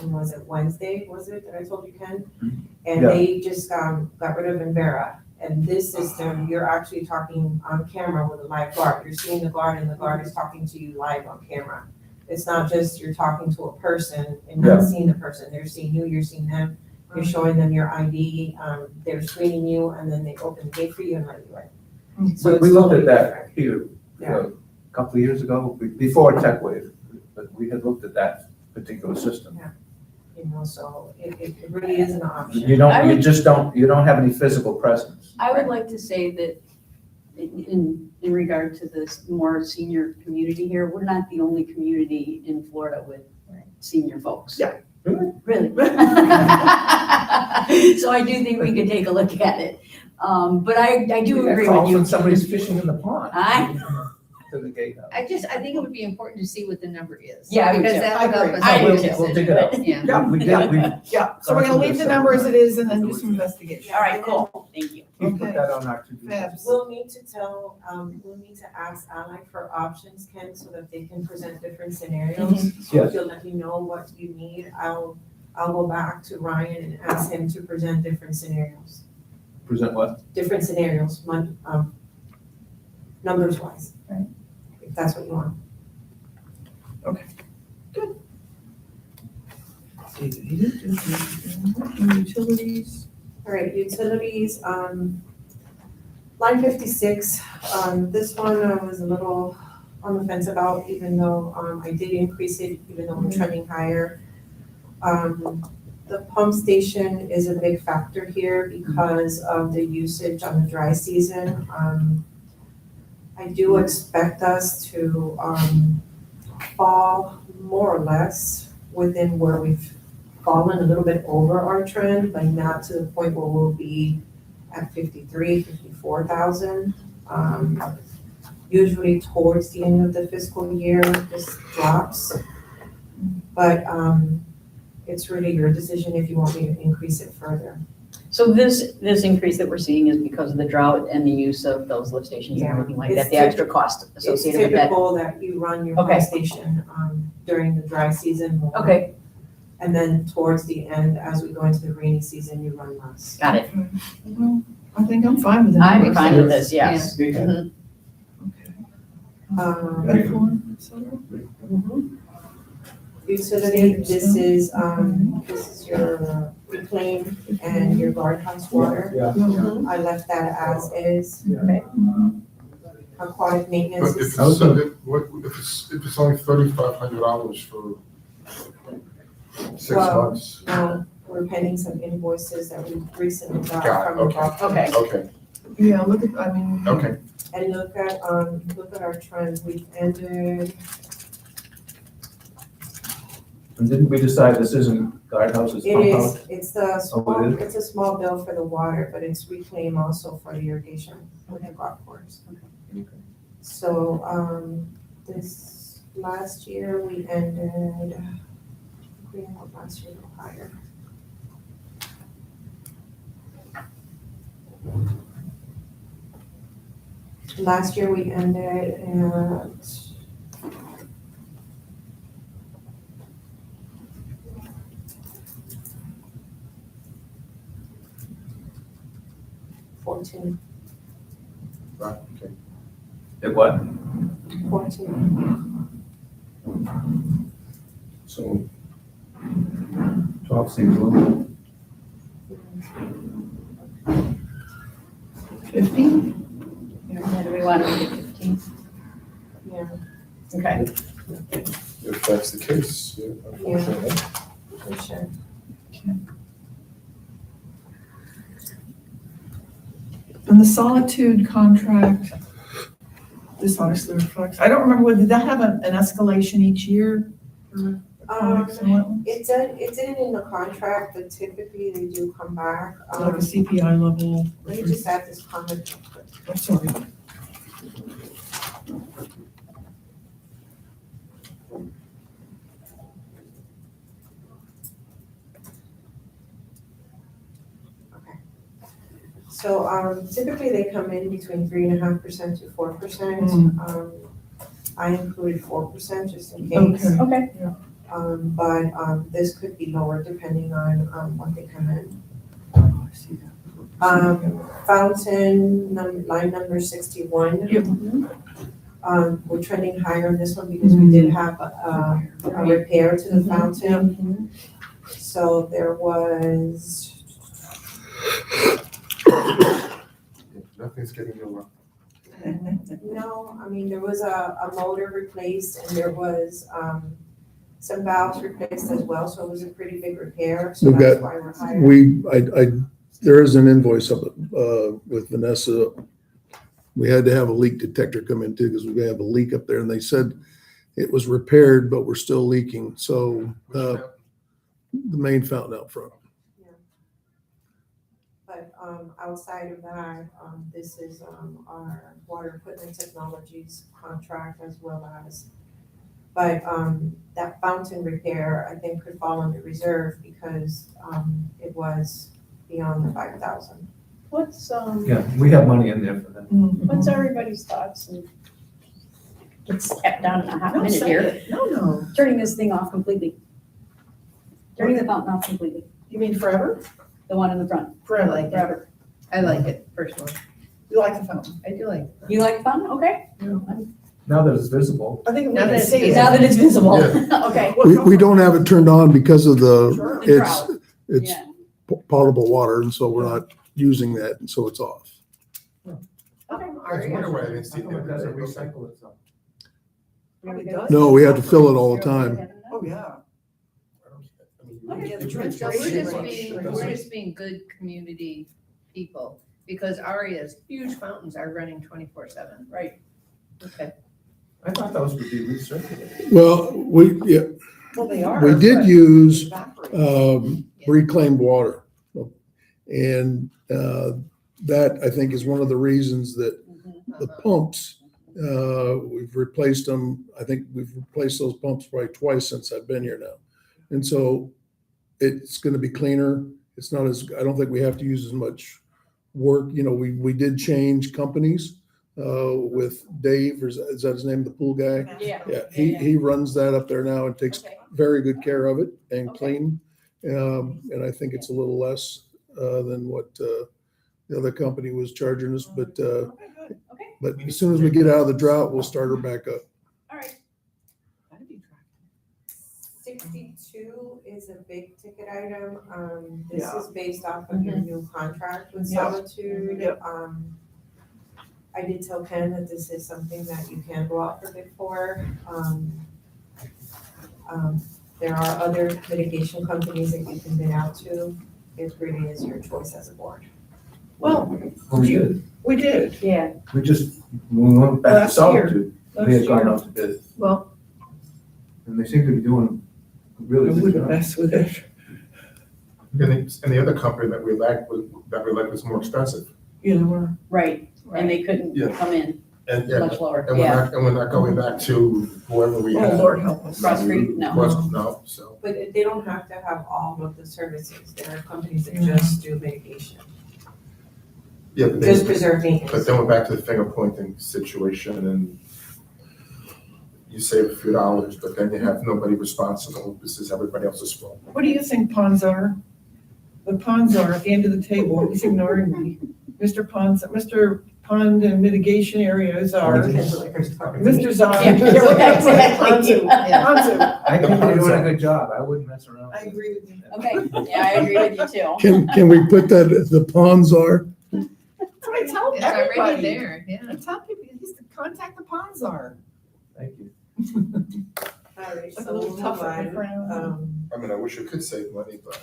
when was it Wednesday, was it, that I told you, Ken? Mhm. And Yeah. they just, got rid of Invera, and this system, you're actually talking on camera with a live guard, you're seeing the guard and the guard is talking to you live on camera. It's not just you're talking to a person and Yeah. not seeing the person, they're seeing you, you're seeing them, you're showing them your ID, they're screening you, and then they open the gate for you and let you in. So it's We looked totally at that different. here, Yeah. a couple of years ago, before TechWave, but we had looked at that particular system. So it really is an option. You don't have any physical presence. I would like to say that in regard to this more senior community here, we're not the only community in Florida with senior folks. Yeah. Really? Really. So I do think we could take a look at it. But I do We got agree calls with you. when somebody's fishing in the pond. to the gatehouse. I think it would be important to see what the number is. Yeah, I do Because too. that'll help us. I do make a too. We'll dig it up. decision. Yeah. Yeah. We did, we, Yeah, so we're gonna leave the number as it is and then do some investigation. All right, cool, thank you. we put Okay. that on our to-do list. Fabs. We'll need to we'll need to ask Ally for options, Ken, so that they can present different scenarios. So Yes. if you'll let me know what you need, I'll go back to Ryan and ask him to present different scenarios. Present what? Different scenarios, numbers wise. Right. If that's what you want. Utilities. All right, utilities, line 56, this one I was a little on the fence about, even though, I did increase it, even though we're trending higher. The pump station is a big factor here because of the usage on the dry season. I do expect us to, fall more or less within where we've fallen, a little bit over our trend, but not to the point where we'll be at 54,000. Usually towards the end of the fiscal year, this drops. But it's really your decision if you want me to increase it further. So this increase that we're seeing is because of the drought and the use of those lift stations and Yeah, everything like it's that, the extra cost It's associated with that? typical that you run your Okay. pump station during the dry season more. Okay, And then towards the end, as we go into the rainy season, you run less. got it. Well, I think I'm fine with it. I'm fine with this, yes. Yeah. Mhm. F1, et cetera. Utility, this is your reclaim and your guardhouse water. Yeah. I left that as is. Okay. Aquatic maintenance But if is, it's only $3,500 for 6 Well, months. we're pending some invoices that we recently got Got it, from okay. Buck. Okay. Okay, Yeah, look at, I mean. okay. And look at our trends, we've ended, And didn't we decide this isn't guardhouse, it's it pump is, house? it's the Oh, small, it is? it's a small bill for the water, but it's reclaim also for the irrigation with the golf course. Okay. So, this last year we ended, we ended last year a little higher. Last year we ended at $14. Right, okay. It what? 14. So 12 seems low. 50? Yeah, do we want to make it 15? Yeah. Okay. if that's the case, yeah, unfortunately. For sure. And the Solitude contract, this honestly reflects, I don't remember, did that have an escalation each year? for aquatics and wetlands? It's in the contract, but typically they do come back. Like a CPI level? Let me just add this comment real quick. I'm sorry. So typically they come in between 3.5% to 4%. Mm. I included 4% just in case. Okay. Okay. But this could be lower depending on what they come in. Oh, I see that. Fountain, line number 61. Yep. We're trending higher on this one because we did have a repair to the fountain. So there was, Nothing's getting lower. no, I mean, there was a motor replaced and there was some valves replaced as well, so it was a pretty big repair, so We've that's got- why we're higher. There is an invoice up with Vanessa. We had to have a leak detector come in too, because we have a leak up there, and they said it was repaired, but we're still leaking. So the main fountain out front. But But, outside of that, this is, our water equipment technologies contract as well as. But, that fountain repair, I think could fall under reserve because, it was beyond the 5,000. What's, Yeah, we have money in there for that. what's everybody's thoughts and get stepped down in a hot minute here, No. turning this thing off completely. Turning the fountain off completely, You mean forever? the one in the front, Forever. like it. forever. I like it personally. You like the fountain? I do like it. You like the fountain? Okay. Now that it's visible, I think we Now can that see it's- it. Now that it's visible, okay. We don't have it turned on because of Sure. The it's, drought. it's Yeah. potable water, and so we're not using that, and so it's off. Okay. I was wondering why I didn't see how come it doesn't it. recycle itself? Probably does. No, we have to fill it all the time. Oh, yeah. Okay. Yeah, the So we're just transfer being, we're just being good community people, because Aria's huge fountains are running 24/7. Right. Okay. I thought those would be recirculated. Well, Well, they are. we did but use evaporate. reclaimed water. And that, I think, is one of the reasons that Mhm. the pumps, we've replaced them. I think we've replaced those pumps probably twice since I've been here now. And so it's going to be cleaner. It's not as, I don't think we have to use as much work. You know, we did change companies with Dave, or is that his name, the pool guy? Yeah. Yeah, he runs that up there now and takes Okay. very good care of it and Okay. clean. And I think it's a little less than what the other company was charging us, but Okay, good. Okay, but as soon as we get out of the drought, we'll start her back up. all right. That'd be 62 is a big ticket item. This Yeah. is based off of your new contract with Yep. Solitude. Yep. I did tell Ken that this is something that you can go out for bid for. There are other mitigation companies that you can bid out to. It really is your choice as a board. Well, Well, we did. we did. Yeah. We just, when we went back to Last year. Solitude, we Last had gone year. out to bid, Well, and they seem to be doing a really I good wouldn't job. mess with it. And the other company that we liked was more expensive. You know, we're. Right, and they couldn't Yeah. come in And, much lower, and we're yeah. not, and we're not going back to whoever we Oh, had. Lord help us. Cross Street, no. No, so. But they don't have to have all of the services. There are companies that just do mitigation, Yeah, but just then, preserve but maintenance. then we're back to the finger pointing situation, and you save a few dollars, but then you have nobody responsible. This is everybody else's fault. What do you think ponds are? The ponds are at the end of the table. He's ignoring me. Mr. Pond and mitigation areas are. Mr. Zahn. Yeah, exactly. Ponzu. Ponzu. I think they're doing a good job, I wouldn't mess around. I agree with you. Okay, yeah, I agree with you too. Can we put that as the ponds are? That's what I tell it's already everybody. there, yeah. I tell people, he's to contact the ponds are. Thank you. All right, It's like a so little we'll tougher move to pronounce. on. I mean, I wish we could save money, but.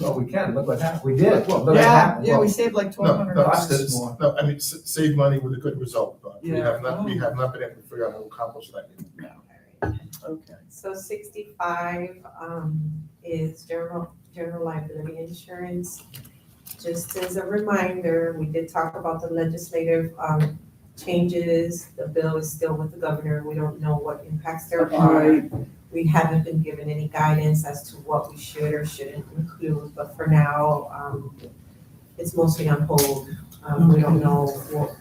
Oh, we can, look what happened, we did. Look what Yeah, happened. yeah, we saved like No, $1,200. no, Cost us it's- more. no, I mean, save money with a good result, but we Yeah. have not been able to figure out how to accomplish that. Okay. So 65 is general liability insurance. Just as a reminder, we did talk about the legislative changes. The bill is still with the governor. We don't know what impacts there are. We haven't been given any guidance as to what we should or shouldn't include, but for now, it's mostly on hold. We don't know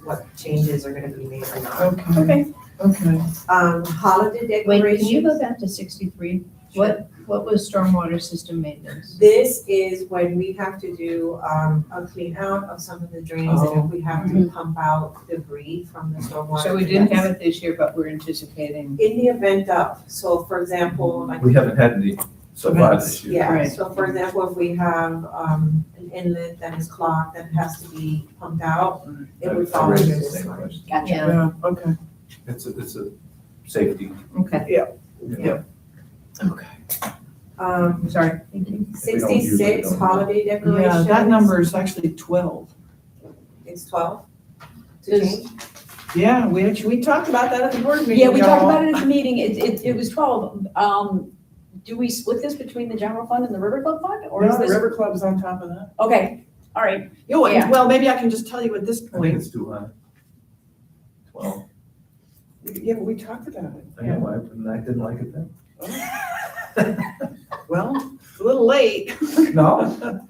what changes are gonna be made or not. Okay, okay. Holiday Wait, can you go decorations. back to 63? What was stormwater system maintenance? This is when we have to do a clean out of some of the drains and if we have to pump out debris from the stormwater. So we didn't have it this year, but we're anticipating. In the event of, so for example, like. We haven't had any so far this year. Yeah, Right. so for example, if we have an inlet that is clogged that has to be pumped out, it would fall I under raised the this same one. question. Gotcha. Yeah, Okay. It's a safety. okay, Okay. sorry, thank you. If we don't use it, we 66 don't. holiday decorations. Yeah, that number is actually 12. It's 12 to Does- change. Yeah, we talked about that at the board meeting. Yeah, we talked y'all. about it at the meeting, it was 12. Do we split this between the general fund and the River Club fund, or is No, the this? River Club's on top of that. Okay, All right, You know what, Yeah. well, maybe I can just tell you at this I think point, it's too high. 12. yeah, but we talked about it. I know, I didn't like it then. Well, a little late. No,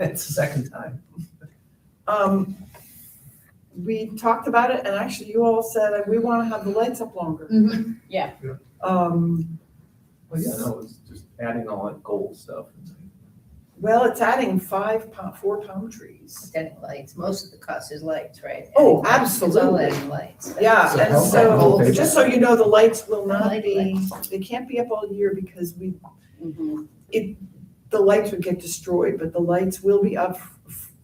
it's the second time. We talked about it, and actually you all said we want to have the lights up longer. Mhm. Well, yeah, no, it's just adding all that gold stuff. Well, it's adding 4 palm trees. Adding lights, most of the cost is lights, right? Oh, Adding lights, It's all absolutely. adding lights. Yeah, So and how- so, how- just so you know, the lights will I not like be, they can't be up all year because mhm. the lights would get destroyed, but the lights will be up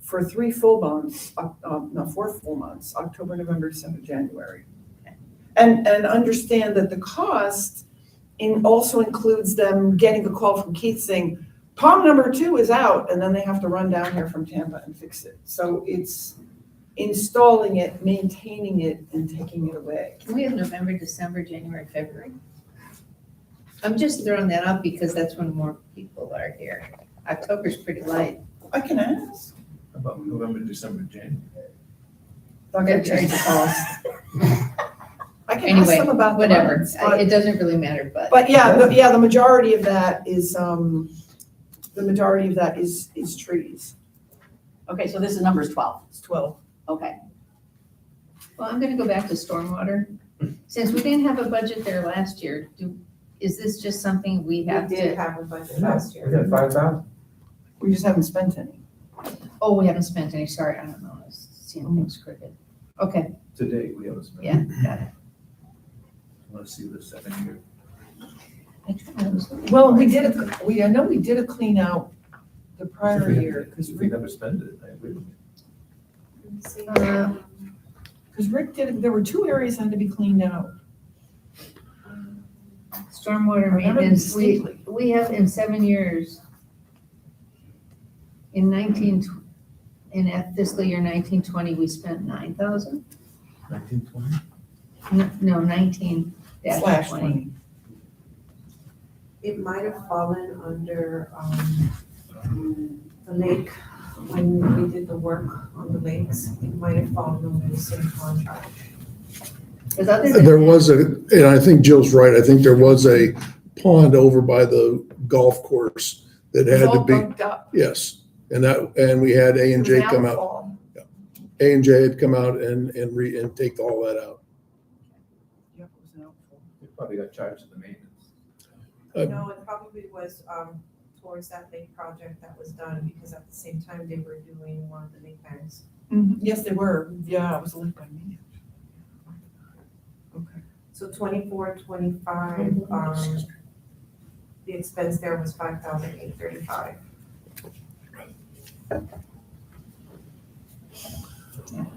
for 3 full months, no, 4 full months, October, November, December, January. And understand that the cost also includes them getting a call from Keith saying, palm number 2 is out, and then they have to run down here from Tampa and fix it. So it's installing it, maintaining it, and taking it away. Can we have November, December, January, February? I'm just throwing that out because that's when more people are here. October's pretty light. I can ask. About November, December, January. Not gonna change the cost. I can ask Anyway, them about the whatever. months, but- It doesn't really matter, but. But yeah, the majority of that is, is trees. Okay, so this is numbers 12. It's 12. Okay. Well, I'm gonna go back to stormwater. Since we didn't have a budget there last year, is this just something we We have did to? have a budget last We year. got 5,000. We just haven't spent any. Oh, we haven't spent any, sorry, I don't know, I was seeing things crooked. Okay, To date, we haven't spent. yeah, got it. Want to see the 7 year. I was looking Well, for we it. did I know we did a clean out the prior year, because If we never spend it, I agree with you. Rick did, there were 2 areas that had to be cleaned out. Stormwater I remember maintenance, distinctly. we have in 7 years, in fiscal year 1920, we spent 9,000? 1920? No, 19 Slash 20. 20. It might have fallen under, the lake, when we did the work on the lakes, it might have fallen under the same contract. Because other than There was and I think Jill's right, I think there was a pond over by the golf course that It's had to all be, bugged up. yes. And we had A and It was J come out, outfall. A and J had come out and take all that out. Yep, it was an outfall. We probably got charged for the maintenance. No, it probably was, towards that lake project that was done, because at the same time, they were doing one of the lake banks. Yes, they were. Yeah, it was a late by me. Okay. So 24, 25, the expense there was 5,835. Okay.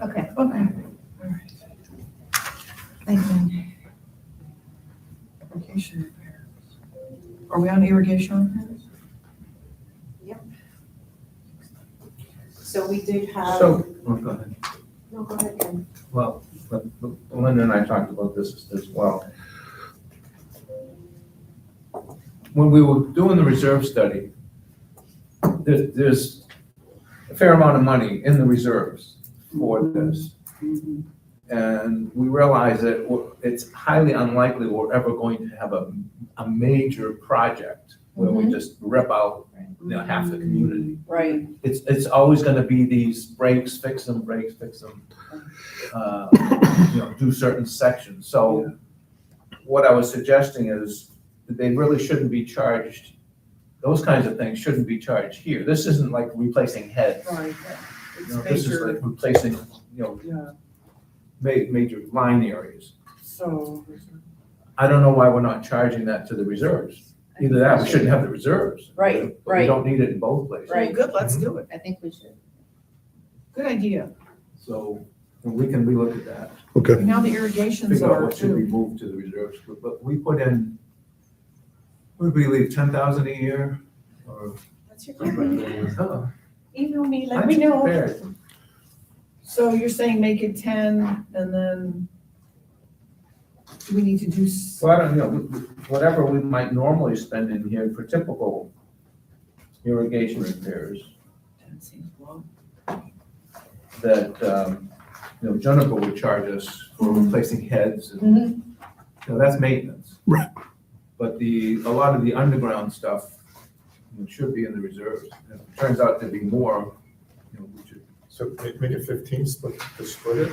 Okay. All right. Thank you. Irrigation repairs. Are we on irrigation repairs? So we did have, So, go ahead. no, go ahead, Ken. Well, but Linda and I talked about this as well. When we were doing the reserve study, there's a fair amount of money in the reserves for this. And we realize that it's highly unlikely we're ever going to have a major project where we just rip out, half the community. Right. It's always gonna be these breaks, fix them, do certain sections. So what I was suggesting is that they really shouldn't be charged, those kinds of things shouldn't be charged here. This isn't like replacing heads. Right. This is like replacing, Yeah, major line areas. so. I don't know why we're not charging that to the reserves. Either that, we shouldn't have the reserves. Right, But we right. don't need it in both places. Right. Good, let's do it. I think we should. Good idea. So we can relook at that. Okay. Now the irrigations Figure out are what should be too. moved to the reserves, but we put in, what did we leave, 10,000 a year? Or That's your Oh, Email me, let I'm me know. prepared. So you're saying make it 10 and then do we need to do? So I don't know, whatever we might normally spend in here for typical irrigation repairs, 10 seems low. that, Jennifer would charge us for replacing heads and, that's maintenance. Right. But a lot of the underground stuff should be in the reserves. If it turns out to be more, we should. So make it 15, split it.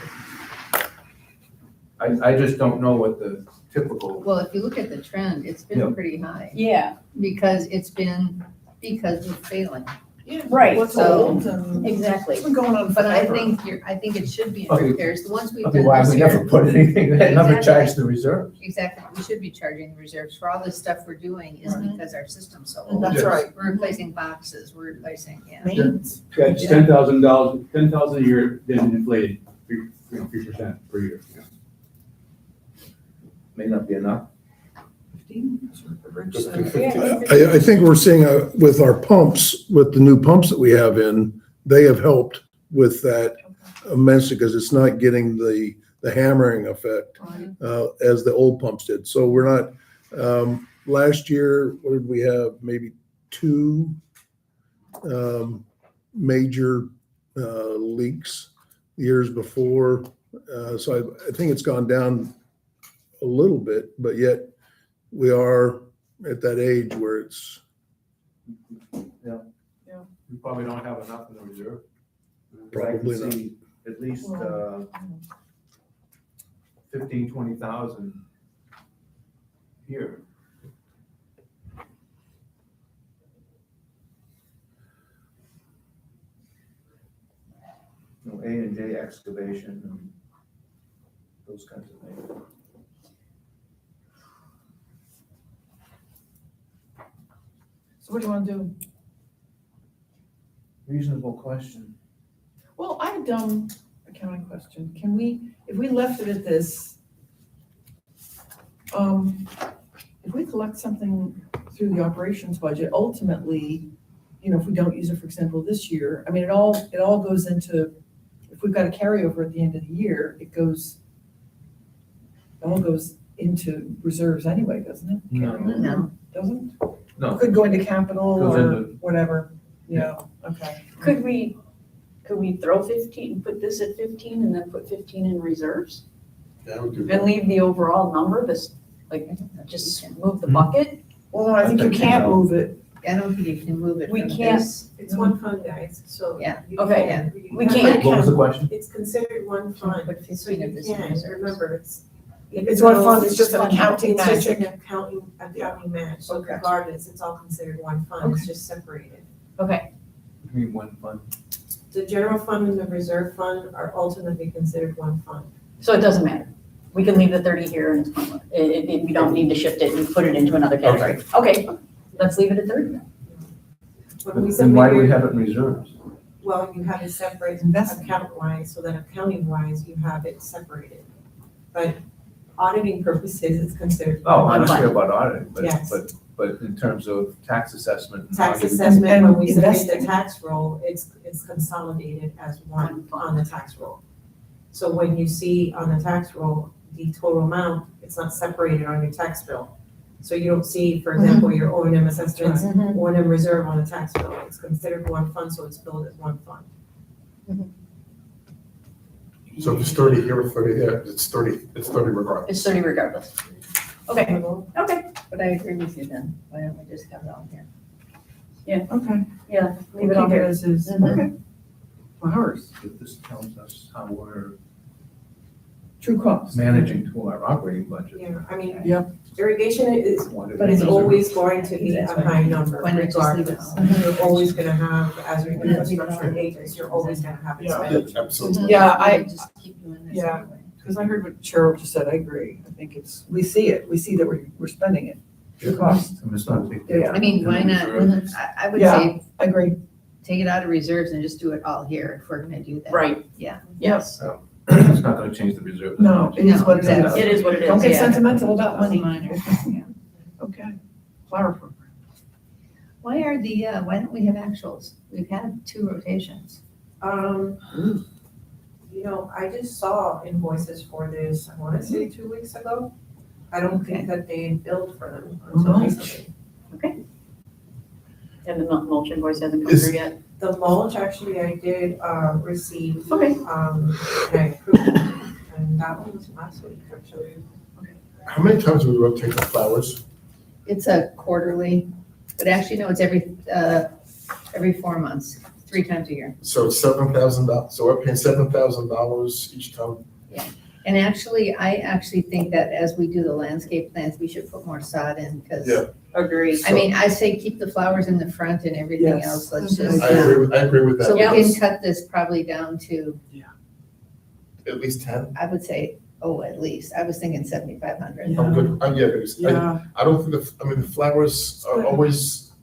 I just don't know what the typical, Well, if you look at the trend, it's Yeah. been pretty high Yeah, because we're failing. right, What's so- old and exactly. it's been going on But I forever. think I think it should be in Okay. repairs. The ones we've done otherwise this we never year. put anything, they never Exactly. charge the reserve. Exactly. We should be charging the reserves for all this stuff we're doing is Mhm. because our system's so old. That's Yes. right. We're replacing boxes, we're replacing, Maintenance. Yeah, it's $10,000, $10,000 a year, then inflated, 3% per year. May not be enough. 15, that's what the Rich Just said. do 15. I think we're seeing with our pumps, with the new pumps that we have in, they have helped with that immensely because it's not getting the hammering effect as the old pumps did. So we're not, last year, what did we have? Maybe 2 major leaks years before. So I think it's gone down a little bit, but yet we are at that age where it's, We probably don't have enough in the reserve. 'Cause Probably I not. can see at least 15, 20,000 here. A and J excavation and those kinds of things. So what do you want to do? Reasonable question. Well, I have a dumb accounting question. Can we, if we left it at this, if we collect something through the operations budget, ultimately, if we don't use it, for example, this year, I mean, it all goes into, if we've got a carryover at the end of the year, it all goes into reserves anyway, doesn't it? No. Carryover? No. Doesn't? No. Could go into capital Goes or into- whatever, okay. Could we throw 15, put this at 15 and then put 15 in reserves? Yeah, I would do And that. leave the overall number, just move the bucket? Well, I think you can't move it. I don't think you can move it We from can't- this. It's one fund, guys, so. Yeah. you Okay, can- we can't. What was the question? It's considered one fund, Put so 15 you of this in can, reserves. remember, it's. It's one fund, it's just an accounting It's just magic. an accounting match, so Okay. regardless, it's all considered one fund, it's just separated. Okay, I mean, one fund. The general fund and the reserve fund are ultimately considered one fund. so it doesn't matter. We can leave the 30 here and it's fine. We don't need to shift it and put it into another category. Okay, let's leave it at 30 then. When we Then why do we submit your, have it in reserves? well, you have it separate Investment. account-wise, so that accounting-wise, you have it separated. But auditing purposes, it's considered. Oh, I One understand fund. about auditing, Yes. but in terms of tax assessment. and Tax how you- assessment, And when we submit the investing. tax roll, it's consolidated as one One fund. on the tax roll. So when you see on the tax roll, the total amount, it's not separated on your tax bill. So you don't see, for example, your O and M assessments, Mhm. O and M reserve on the tax bill. It's considered one fund, so it's billed as one fund. So if it's 30 here or 30 there, it's 30 regardless. It's 30 regardless. Okay, okay, But I agree with you then. Why don't we just have it all here? Okay. yeah, leave it Keep on here. as is. Mhm. Okay. Flowers, If this tells us how we're true cost. managing to our operating budget. Yeah, I mean, Yep. irrigation is, But it's always going to be a That's why- high number why not just leave it regardless. all? You're always gonna have, as we Why not do leave it all? construction agents, you're always gonna have Yeah. expenses. Absolutely. Yeah, I- Just keep doing this Yeah. anyway. Because I heard what Cheryl just said, I agree. I think we see that we're spending it, true cost. I mean, it's not a big Yeah, deal. yeah. I mean, why not, Reserves. I would Yeah. say, I agree. take it out of reserves and just do it all here if we're gonna do that. Right. Yeah. Yes, It's not gonna change the reserve. No, it is No, what it exactly. is. it is what it is. Don't get yeah. sentimental about money. Minor, yeah. Okay. Flower program. Why don't we have actuals? We've had 2 rotations. I just saw invoices for this, I wanna say 2 weeks ago. I don't think that they billed for them until Mulch. recently. And the mulch invoice hasn't come Is- through yet. The mulch, actually, I did, receive, Okay. and I approved, and that one was last week, actually. How many times do we rotate the flowers? It's a quarterly, but actually, no, it's every 4 months, 3 times a year. So it's $7,000, so we're paying $7,000 each time. And actually, I actually think that as we do the landscape plans, we should put more sod in, because, Yeah. Agreed. I mean, I say keep the flowers in the front and everything Yes. else, let's just. I agree with So that. we can cut this probably down to, At least 10? I would say, at least, I was thinking 7,500. I'm good, yeah, because Yeah, I don't think the flowers are always,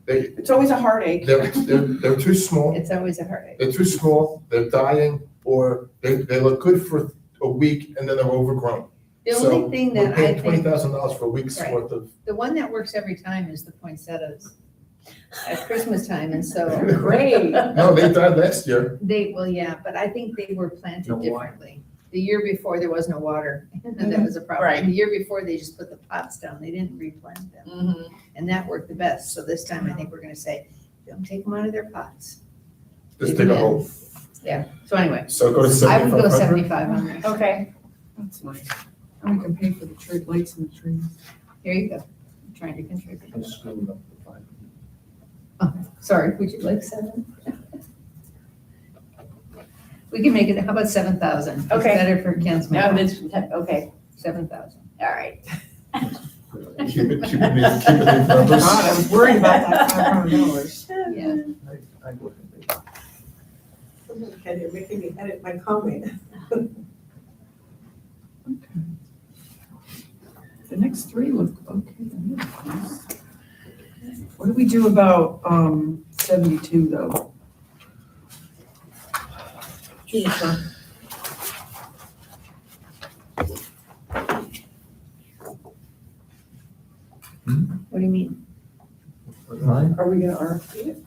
it's always a heartache. they're too small. It's always a heartache. They're too small, they're dying, or they look good for a week and then they're overgrown. The only thing We're that I paying think, $20,000 for a week's Right. worth of. the one that works every time is the poinsettias at Christmas time, and so Great. No, they died last year. yeah, but I think they were planted No water. differently. The year before, there was no water, and that was a problem. Right. The year before, they just put the pots down, they didn't replant them, Mhm. and that worked the best. So this time, I think we're gonna say, don't take them out of their pots. Just dig a hole. Yeah, so anyway, So go to I would go 7,500. 7,500. Okay, That's nice. And we can pay for the tree lights in the trees. Here you go. I'm trying to contribute. I screwed up the 5. Sorry, would you like 7? We can make it, how about 7,000? It's Okay. better for Ken's now math. this, okay, 7,000. all right. Keep it in numbers. God, I was worried about that $500. Yeah. I wouldn't be. Okay, you're making me edit my comment. The next 3 look okay. What do we do about 72 though? Jennifer. What do you mean? Mine? Are we gonna RFP it?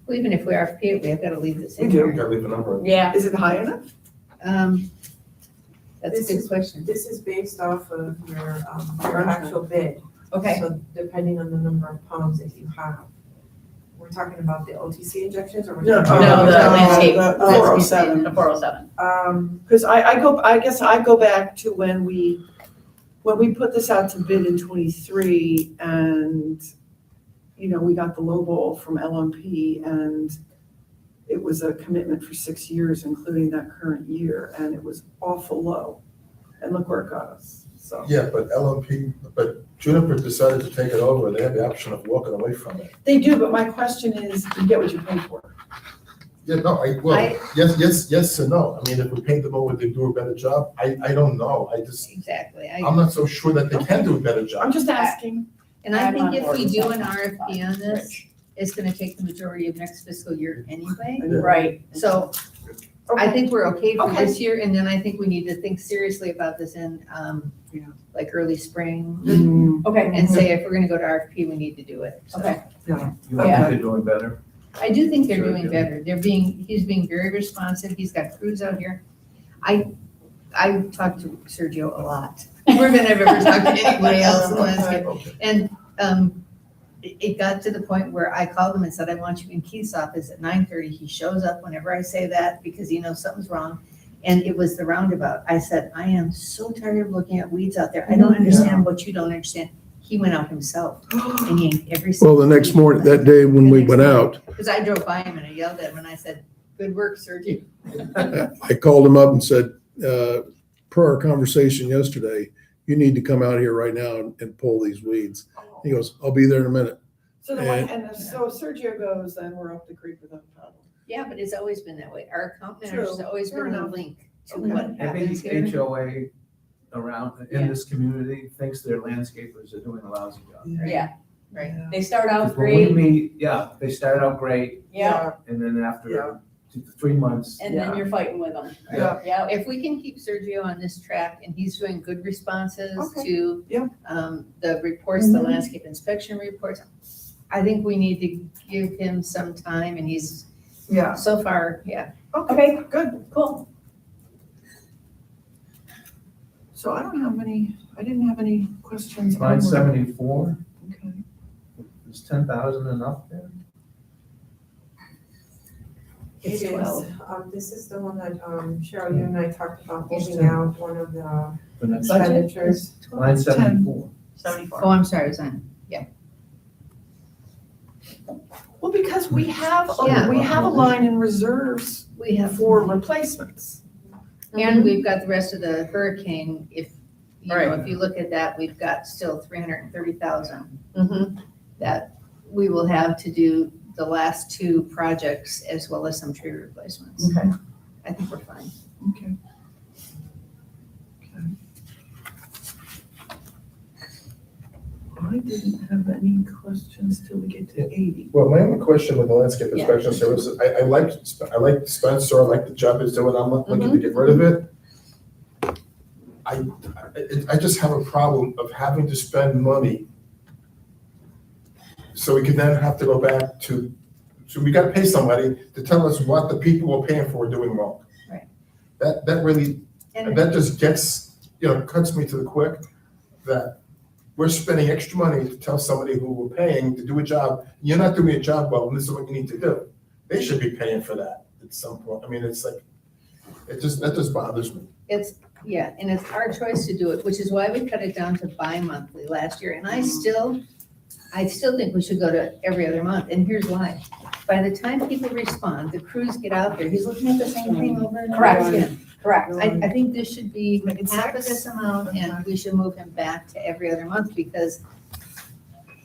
Well, even if we RFP it, we have got to leave this in We do. here. Gotta leave a number. Yeah, Is it high enough? That's a This good is- question. This is based off of your actual bid. Okay, So depending on the number of palms that you have. We're talking about the OTC injections, or we're No, talking No, the about? landscape. The 407. the 407. Because I guess I go back to when we put this out to bid in '23 and, we got the low ball from LMP and it was a commitment for 6 years, including that current year, and it was awful low. And look where it got us, so. Yeah, but Juniper decided to take it over. They have the option of walking away from it. They do, but my question is, you get what you pay for. Yeah, no, yes and no. I mean, if we paint them over, they do a better job. I don't know. exactly. I'm not so sure that they can do a better I'm job. just asking. And I I'm think on if board we with do that. an RFP on this, it's going to take the majority of next fiscal year anyway. Yeah. Right. So I think we're okay for Okay. this year, and then I think we need to think seriously about this in, like early spring, Okay, and say if we're gonna go to RFP, we need to do it. So okay, You think Yeah. they're doing better? I do think they're Sure, doing yeah. better. He's being very responsive. He's got crews out here. I talked to Sergio a lot, more than I've ever talked to anybody else in the landscape. Okay. And, it got to the point where I called him and said, I want you in Keith's office at 9:30. He shows up whenever I say that because he knows something's wrong. And it was the roundabout. I said, I am so tired of looking at weeds out there. I don't understand what you don't understand. He went out himself and yanked every single. Well, the next morning, that day when we went out, Because I drove by him and I yelled at him and I said, good work, Sergio. I called him up and said, per our conversation yesterday, you need to come out here right now and pull these weeds. He goes, I'll be there in a minute. So so Sergio goes, then we're up the creek without a paddle. Yeah, but it's always been that way. Our account manager's True. always Fair been the enough. link to Okay. what Every happens here. HOA around, in this community thinks their landscapers are doing a lousy job. yeah, Right. they start out 'Cause when we great, meet, they start out great, yeah, and then Yeah. after 2 to 3 months, and then you're fighting with them. Yeah. Yeah, If we can keep Sergio on this track and he's doing good responses Okay. to Yeah. the reports, the Mhm. landscape inspection reports, I think we need to give him some time and he's, Yeah, so far, yeah. okay, good. cool. So I didn't have any questions. line onward. 74, Okay. is 10,000 enough there? It It's is, 12. this is the one that, Cheryl, you and I talked about It's moving 10. out one of the The next Budget expenditures. line 74. 74. Oh, I'm sorry, it was on. Well, because we have, Yeah. we have a line in reserves We have, for replacements. and we've got the rest of the hurricane, if, you know, Right. if you look at that, we've got still 330,000 Mm-hmm. that we will have to do the last two projects as well as some tree replacements. Okay. I think we're fine. Okay. I didn't have any questions till we get to 80. Well, my only question with the landscape Yeah. inspection services, I like Spencer, I like the job he's doing, I'm not looking to get rid of it. I just have a problem of having to spend money. So we can then have to go back to, so we gotta pay somebody to tell us what the people we're paying for are doing wrong. Right. That really, And that just gets, cuts me to the quick, that we're spending extra money to tell somebody who we're paying to do a job, you're not doing a job well, and this is what you need to do. They should be paying for that at some point. I mean, it's like, that just bothers me. yeah, and it's our choice to do it, which is why we cut it down to bi-monthly last year. And I still think we should go to every other month, and here's why. By the time people respond, the crews get out there, he's looking at the same thing over and over Correct. again. Correct. I think this should be It's half of six. this amount, and we should move him back to every other month, because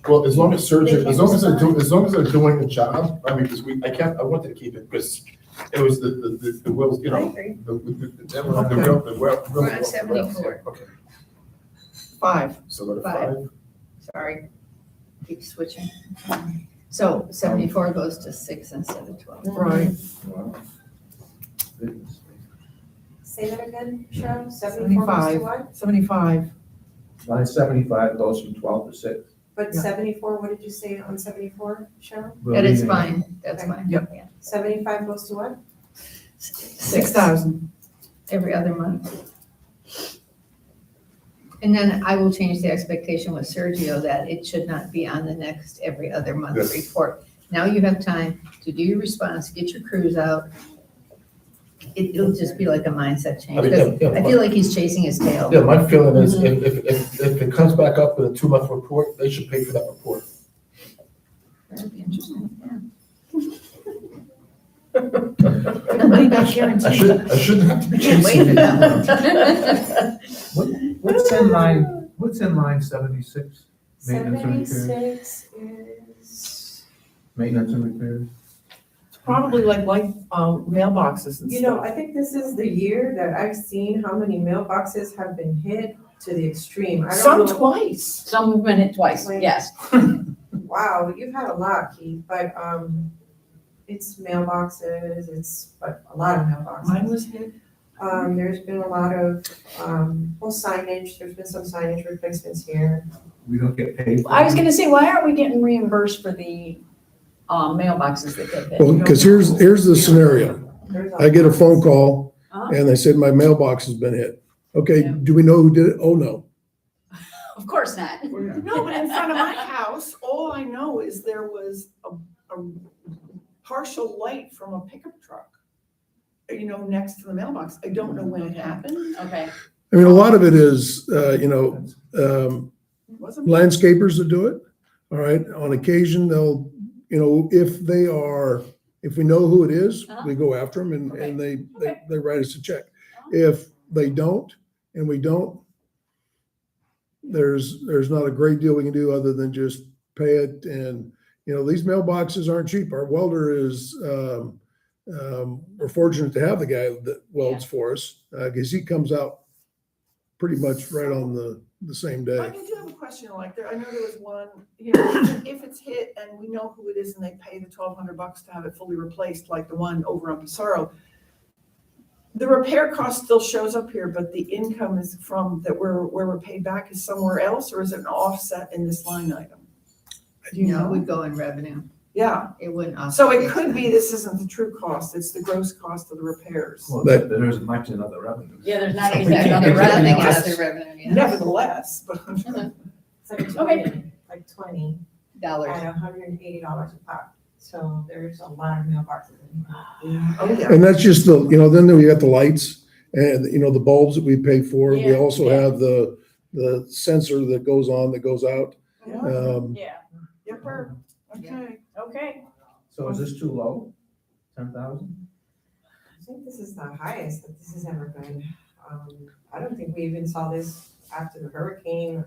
Well, as long as surgery, They as long as they're can't doing, as long as they're doing the job, I mean, because I wanted to keep it, because it was the wills, I agree. We're on 74. Okay, 5. so go to 5. 5. Sorry, keep switching. So 74 goes to 6 instead of 12. Right. Say that again, Cheryl, 74 goes to what? 75. Line 75 goes from 12 to 6. But Yeah. 74, what did you say on 74, Cheryl? We're That is leaving- fine, that's Okay. fine. Yep. Yeah. 75 goes to what? 6,000. Every other month. And then I will change the expectation with Sergio that it should not be on the next every other month Yes. report. Now you have time to do your response, get your crews out. It'll just be like a mindset change, I mean, because yeah, I feel like he's chasing his tail. Yeah, my feeling is if it comes back up in a 2-month report, they should pay for that report. That'd be interesting, yeah. Money back I guaranteed. shouldn't have to be Can't wait chasing for it. that one. What's in line 76? Maintenance and repairs? 76 is, Maintenance and repairs? Probably like mailboxes and you know, stuff. I think this is the year that I've seen how many mailboxes have been hit to the extreme. I Some don't know. twice. Some movement it twice, yes. Wow, you've had a lot, Keith, but, it's mailboxes, it's, but a lot of mailboxes. Mine was hit. There's been a lot of, signage, there's been some signage replacements here. We don't get paid. for I was them? gonna say, why aren't we getting reimbursed for the mailboxes that get Well, hit? because here's the scenario. There's I get a phone call Uh-huh. and they said my mailbox has been hit. Okay, Yeah. do we know who did it? Oh, no. Of course not. No, but in front of my house, all I know is there was a partial light from a pickup truck, next to the mailbox. I don't know when it happened. Okay, I mean, a lot of it is, It wasn't. landscapers that do it. All right, on occasion, they'll, if we know who it is, we go after them and they write us a check. If they don't, and we don't, there's not a great deal we can do other than just pay it. And, these mailboxes aren't cheap. Our welder is, we're fortunate to have the guy that welds for us, because he comes out pretty much right on the same day. I do have a question like there. I know there was one, if it's hit and we know who it is and they pay the $1,200 to have it fully replaced, like the one over on Passaro, the repair cost still shows up here, but the income is from that where we're paid back is somewhere else, or is it an offset in this line item? Do you No, it know? would go in revenue. Yeah. It wouldn't. So it could be this isn't the true cost, it's the gross cost of the repairs. Well, But- there isn't much in other revenues. yeah, there's not We even can't another get revenue. anything else. Other revenue, yeah. Nevertheless, but It's like Okay. 20, like 20 Dollars. at $180 a pop. So there's a lot of mailboxes in here. Yeah. Oh, yeah. And that's just the, then we got the lights and, the bulbs that we pay for. We Yeah, also yeah. have the sensor that goes on, that goes out. Yeah. Yeah, Yep. Okay. okay. So is this too low? 10,000? I think this is the highest that this has ever been. I don't think we even saw this after the hurricane.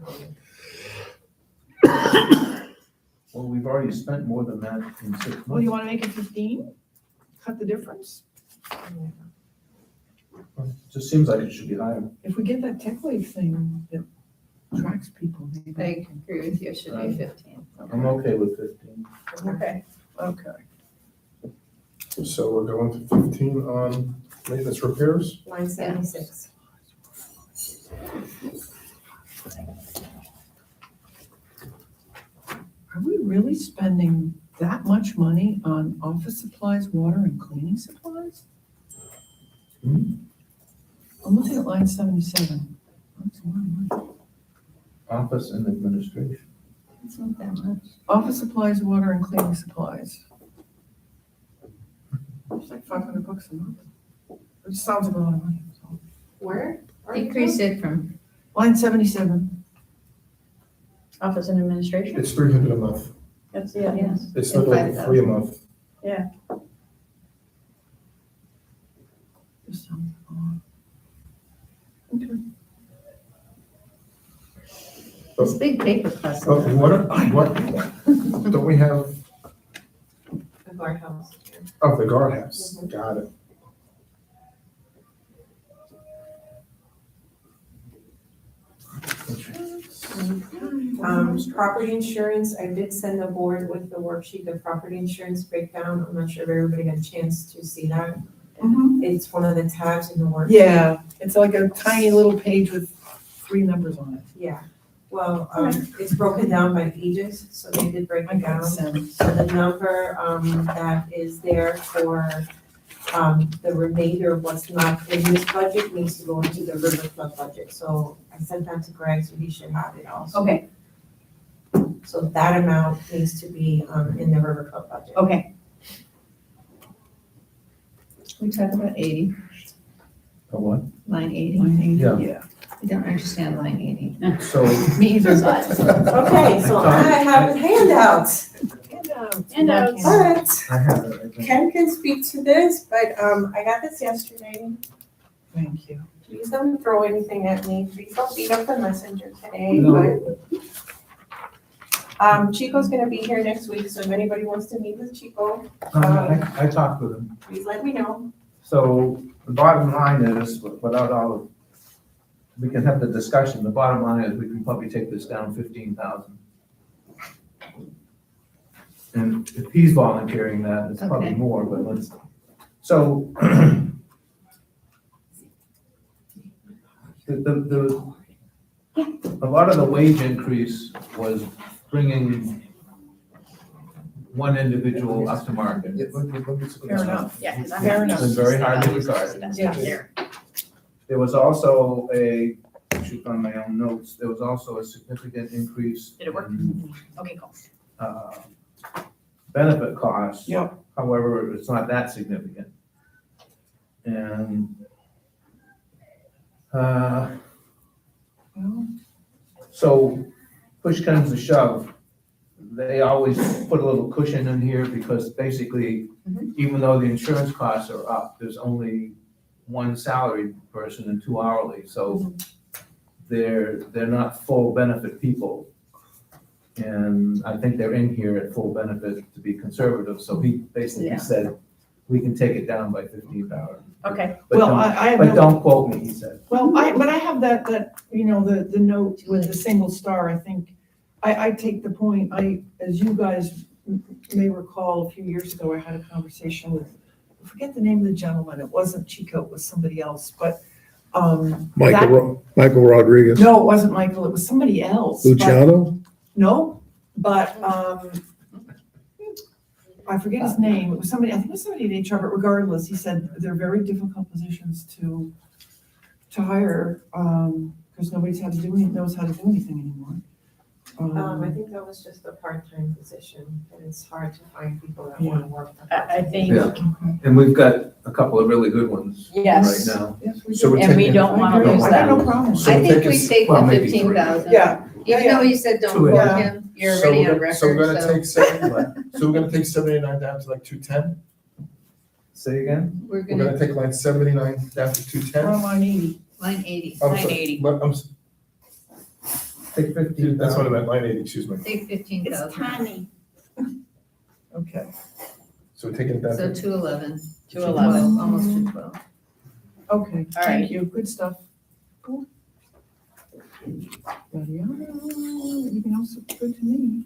Well, we've already spent more than that in 6 months. Well, you want to make it 15? Cut the difference? It just seems like it should be higher. If we get that tech wave thing that tracks people, maybe. I agree with you, it should be 15. I'm okay with 15. Okay. Okay. So we're going to 15 on maintenance repairs? Line 76. Are we really spending that much money on office supplies, water, and cleaning supplies? Hmm. I'm looking at line 77. That's a lot of money. Office and administration. It's not that much. Office supplies, water, and cleaning supplies. It's like $500 a month. It just sounds like a lot of money. So. Where? Decrease it from, Line 77. Office and administration, It's 300 a month. that's, yeah. yes. It's And not over 3 a month. Just sounds like a lot. Okay. It's big paper costs. Oh, what, don't we have, The guardhouse. oh, the guardhouse, got it. Property insurance, I did send the board with the worksheet, the property insurance breakdown. I'm not sure if everybody got a chance to see that. It's one of the tabs in the worksheet. Yeah, it's like a tiny little page with 3 numbers on it. Yeah, well, it's broken down by ages, so they did break I it got down. some. So the number, that is there for, the remainder of what's not in this budget needs to go into the River Club budget. So I sent that to Greg, so he should have it also. Okay, So that amount needs to be, in the River Club budget. okay. We talked about 80, A what? line 80. Line 80, Yeah. yeah. I don't understand line 80. So, Me either. Okay, so I have handouts. Handouts. All right, I have it, I think. Ken can speak to this, but, I got this yesterday. Thank you. Please don't throw anything at me. Please don't beat up the messenger today, No. but. Chico's gonna be here next week, so if anybody wants to meet with Chico, I talked with him. please let me know. So the bottom line is, without all, we can have the discussion, the bottom line is we can probably take this down 15,000. And if he's volunteering that, it's probably Okay. more, but let's, so. A lot of the wage increase was bringing one individual up to market. Yeah, let me Fair enough. Yeah, because I'm. Fair It's been very hard to decide. That's Yeah. not there. There was also a, shoot on my own notes, there was also a significant increase. Did it work? in, Okay, cool. Benefit costs. Yep. However, it's not that significant. And, Well, so push comes to shove, they always put a little cushion in here because basically, even though the insurance costs are up, there's only one salaried person and 2 hourly, so they're not full benefit people. And I think they're in here at full benefit to be conservative, so he basically Yeah. said, we can take it down by 15,000. Okay, But Well, don't- I have But no, don't quote me, he said. well, but I have that, the note with the single star, I think, I take the point, as you guys may recall, a few years ago, I had a conversation with, I forget the name of the gentleman, it wasn't Chico, it was somebody else, but, that- Michael Rodriguez. no, it wasn't Michael, it was somebody else. but- Luciano? No, but, I forget his name, it was somebody, I think it was somebody in HR, but regardless, he said they're very difficult positions to hire, because nobody's knows how to do anything anymore. I think that was just a part-time position, and it's hard to find people that wanna work. I think, Yeah. And we've got a couple of really good ones right yes, now. Yes, we So do. we're and we taking- don't wanna lose I got no them. problem. So I we're think taking we take well, the maybe three. 15,000. Yeah, Even though you said don't Two and a quote half. him, you're So already we're on gonna- So we're record, gonna so take 70, so we're gonna take 79 down to like 210? Say again? we're We're gonna, gonna take line 79 down to we're 210? on line 80. line 80, I'm Line sorry, 80. but Take 15. that's what I meant, line 80, excuse me. take 15,000. tiny. Okay. So we're taking it down So to, 211. 211. Almost 212. Okay, All thank right. you, good stuff. Cool. Yada, yada. Everything else looks good to me.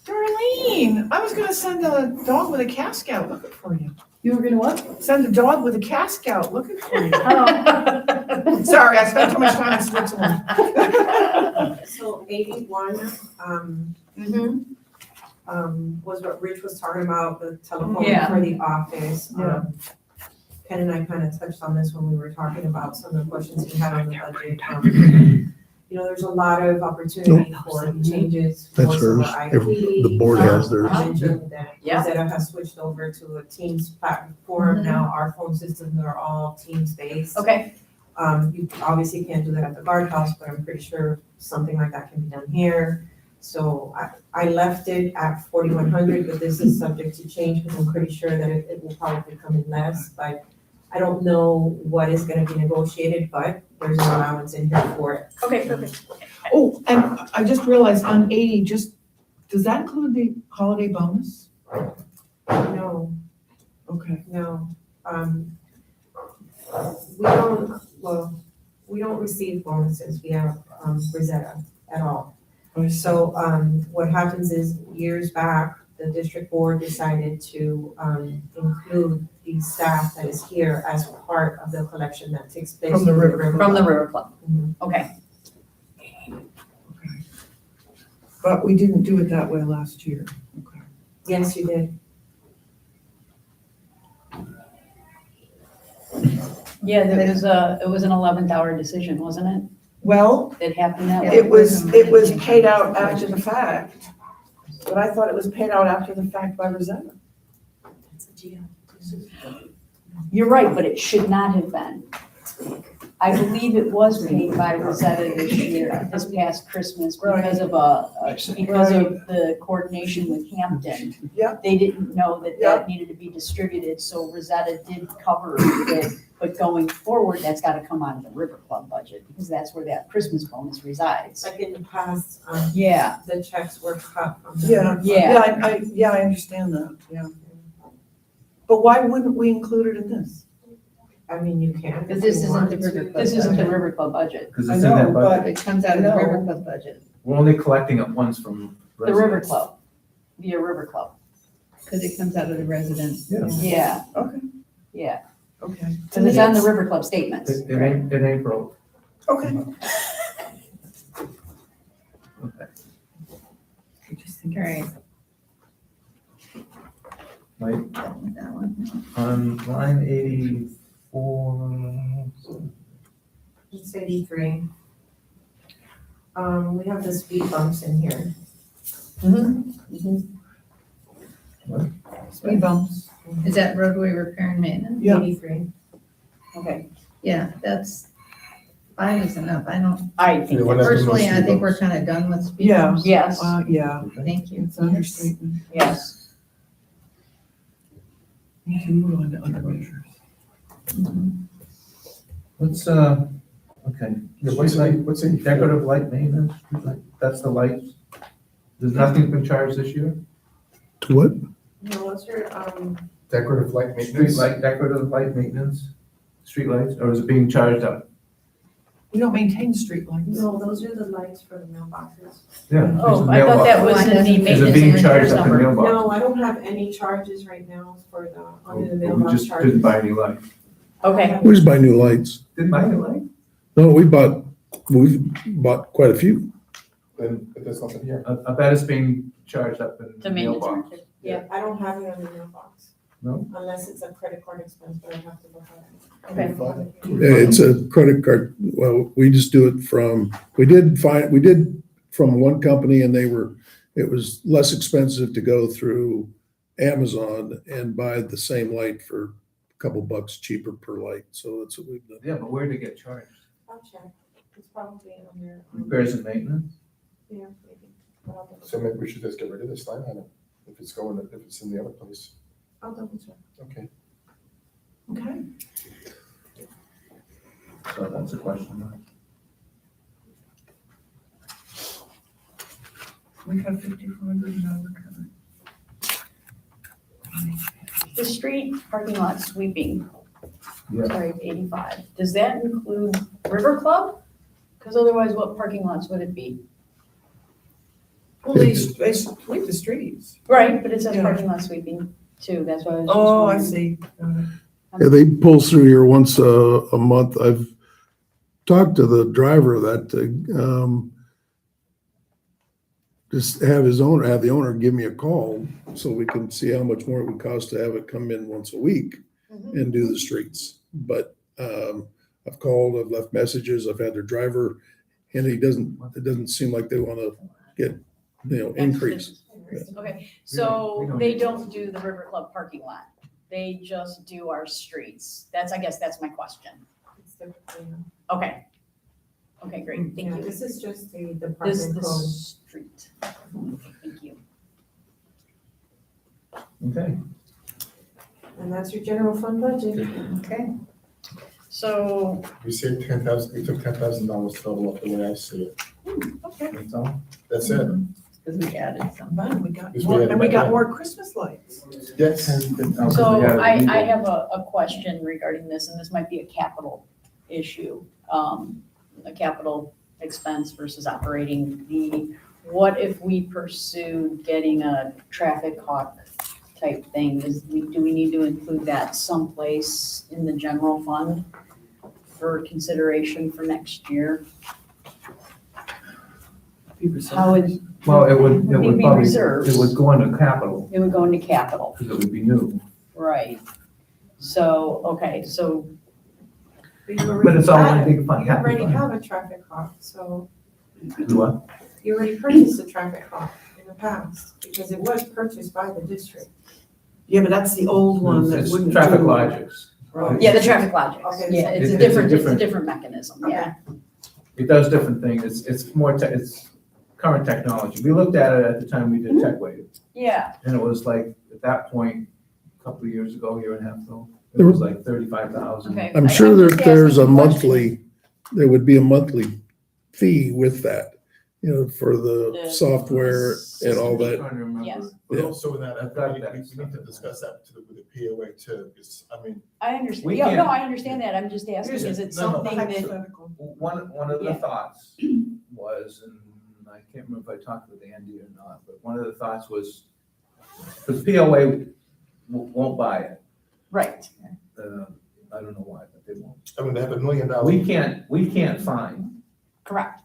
Darlene, I was gonna send a dog with a cask out looking for you. You were gonna what? Send a dog with a cask out looking for you. Oh. Sorry, I spent too much time in Switzerland. So 81, was what Rich was talking about, the telephone Yeah. for the office. Yeah. Ken and I kind of touched on this when we were talking about some of the questions we had on the budget. You know, there's a lot of opportunity for changes. That's voice over hers. Every- IP. the board has theirs. I mentioned that Yeah. Rosetta has switched over to a Teams platform. Now our phone systems are all Teams-based. Okay, You obviously can't do that at the guardhouse, but I'm pretty sure something like that can be done here. So I left it at 4,100, but this is subject to change because I'm pretty sure that it will probably come in less. But I don't know what is gonna be negotiated, but there's an allowance in here for it. okay, perfect. Oh, and I just realized on 80, does that include the holiday bonus? No, Okay. no, we don't receive bonuses via, Rosetta at all. So, what happens is, years back, the district board decided to, include the staff that is here as part of the collection that takes place. From the through river. From the River Club. Mhm. Okay, But we didn't do it that way last year. Okay. Yes, you did. yeah, it was an 11th hour decision, wasn't it? Well, That happened that way? it was paid out after the fact, but I thought it was paid out after the fact by Rosetta. That's a GL. You're right, but it should not have been. I believe it was paid by Rosetta this year, this past Christmas, because of the coordination with Hampton. Yeah. They didn't know that Yeah. that needed to be distributed, so Rosetta did cover it. But going forward, that's gotta come out of the River Club budget, because that's where that Christmas bonus resides. Like in the past, Yeah, the checks were cut from. the- Yeah. yeah. I understand that, yeah. But why wouldn't we include it in this? I mean, you can. But if this you isn't want the to. River Club. This isn't the River Club budget, Because I it's in that know, budget. It comes out of the I know. River Club budget, We're only collecting it once from the River residents. Club, via River Club. because it comes out of the resident. Yeah. Yeah, Okay, yeah, okay. because it's on the River Club statements. It ain't broke. Okay. Okay. I just think- All right, Like, done with that one. on line 84, It's 83. We have the speed bumps in here. Speed bumps. Is that roadway repair and maintenance? Yeah. 83. Okay, Yeah, that's, 5 is enough, I don't, I think, Yeah, what else? personally, I think we're kind of done with speed Yeah. bumps. yes, Yeah, Thank you. it's an understatement. yes. Me too, move on to other measures. what's, okay. Yeah, what's in? Decorative light maintenance, street light, that's the lights. There's nothing been charged this year? To what? No, what's your, Decorative light Street maintenance? light, decorative light maintenance, street lights, or is it being charged up? We don't maintain streetlights. no, those are the lights for the mailboxes. Yeah. Oh, I thought that was in the Is it maintenance being and charged repairs up in number. mailbox? No, I don't have any charges right now for the, under the We mailbox just charges. didn't buy any lights. Okay, We just buy new lights. Didn't buy any lights? No, we bought quite a few. Then there's nothing here. I bet it's being charged up in the the maintenance. mailbox. and- Yeah, I don't have it on the mailbox. No? Unless it's a credit card expense, but I have to look at Okay. Yeah, it's a credit card, well, we just do it from, we did from one company and it was less expensive to go through Amazon and buy the same light for a couple bucks cheaper per light, so that's what we've done. Yeah, but where did it get charged? I'll check. It's probably on your. Repairs and maintenance? Yeah, maybe. But I'll double So check. maybe we should just get rid of this line item, if it's in the other place. I'll double check. Okay. Okay. So that's a question mark. We have 5,400 now recovered. The street parking lot sweeping, Yeah. sorry, 85, does that include River Club? Because otherwise, what parking lots would it be? Well, they sweep the streets. Right, but it says Yeah. parking lot sweeping too, that's why I was just Oh, I wondering. see. Yeah, they pull through here once a month. I've talked to the driver of that, just have the owner give me a call so we can see how much more it would cost to have it come in once a week Mhm. and do the streets. But, I've called, I've left messages, I've had their driver, and it doesn't seem like they want to get, increase. Okay, We so don't they need don't do the River Club parking lot, they just do our streets, I guess that's my question. It's the, Okay. Okay, great, thank yeah, you. this is just the This, department the code. street. Thank you. Okay. And that's your general fund budget. Okay. So, We saved we took $10,000 total off the way I see it. okay, That's all? That's it. Because we added some. Wow, we got Yes, we more, had and we got that. more Christmas lights. Yes. so I have a question regarding this, and this might be a capital issue. A capital expense versus operating. What if we pursued getting a traffic hawk type thing? Do we need to include that someplace in the general fund for consideration for next year? How is, Well, it would Maybe probably, reserves. it would go into capital, it would go into capital, because it would be new. right? So, okay, so, But it's all one big fund, You already happy have a traffic hawk, so fund. Do what? you already purchased a traffic hawk in the past, because it was purchased by the district. Yeah, but that's the old one that It's wouldn't. traffic do- logics. yeah, the traffic logics, Okay, yeah, so it's a it's a different different- mechanism, yeah. It does different things. It's more, it's current technology. We looked at it at the time we did Tech Wave. Yeah, And it was like, at that point, a couple of years ago, year and a half ago, it was like 35,000. okay. I'm I- sure I'm that just there's a asking questions. there would be a monthly fee with that, for the The software and all I'm that. trying to remember. Yes. But Yeah. also with that, I've got we that need stuff. to discuss that with the POA too, because, I mean, I understand, We yeah, no, can't- I understand that, I'm just asking, is it No, no. something that, Hypothetical. One of the Yeah. thoughts was, and I can't remember if I talked with Andy or not, but one of the thoughts was, because POA won't buy it. right, I don't know why, but they won't. I mean, they have $1 million. We can't find. correct,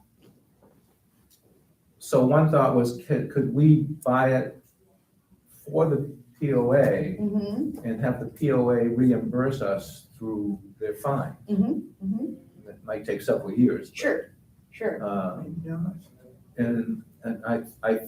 So one thought was, could we buy it for the POA mm-hmm, and have the POA reimburse us through their fine? mm-hmm, It might take several years. but, sure, And I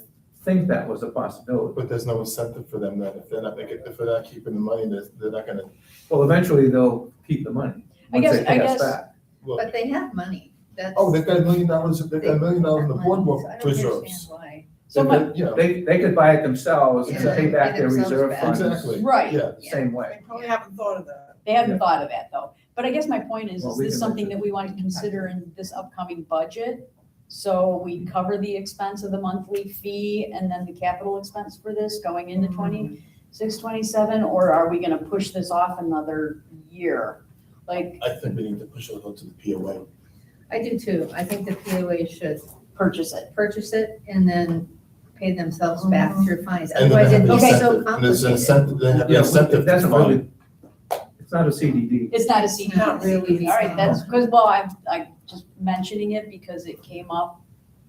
think that was a possibility. But there's no incentive for them that if they're not keeping the money, they're not gonna, Well, eventually they'll keep the money. I once they guess- pay I us guess- back. well, But they have money. That's. oh, they've got $1 million, they've got $1 million in the Money, boardwalk so I don't understand reserves. why. so They've my, got, you know, They could buy it themselves and Yeah, pay back pay their themselves reserve back. funds. Exactly. Right. Yeah. Same way. They probably haven't thought of that. they haven't Yeah. thought of that though, but I guess my point is Well, this we can something look that we want to consider in this upcoming budget? So we cover the expense of the monthly fee and then the capital expense for this going into 26, 27, or are we gonna push this off another year? Like, I think we need to push it onto the POA. I do too. I think the POA should purchase it, purchase it and then pay themselves back through fines. And then Otherwise, they have it'd the be so incentive, and there's an complicated. incentive, they have the Yeah, incentive it to doesn't fund. really, it's not a CDD. it's not a CD. Not really, All right, no. that's, because, well, I'm just mentioning it because it came up.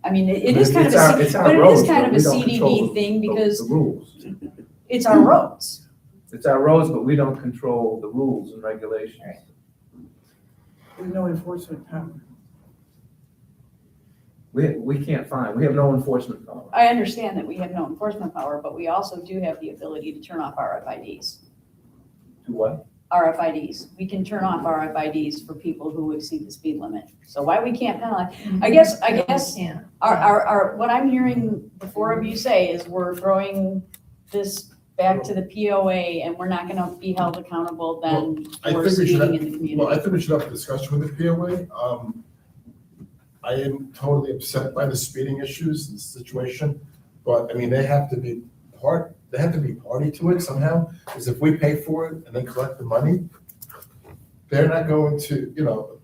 I mean, it is kind of It's a, our but it roads, is kind but of a we don't control CDD thing the because rules. it's our roads. It's our roads, but we don't control the rules and regulations. There's no enforcement power. We can't find, we have no enforcement power. I understand that we have no enforcement power, but we also do have the ability to turn off RFIDs. To what? RFIDs. We can turn off RFIDs for people who exceed the speed limit. So why we can't penalize? I guess Yeah. what I'm hearing the four of you say is we're throwing this back to the POA and we're not gonna be held accountable then I for think we should speeding have- in the community. Well, I think we should have a discussion with the POA. I am totally upset by the speeding issues and situation, but I mean, they have to be party to it somehow, because if we pay for it and they collect the money, they're not going to, you know.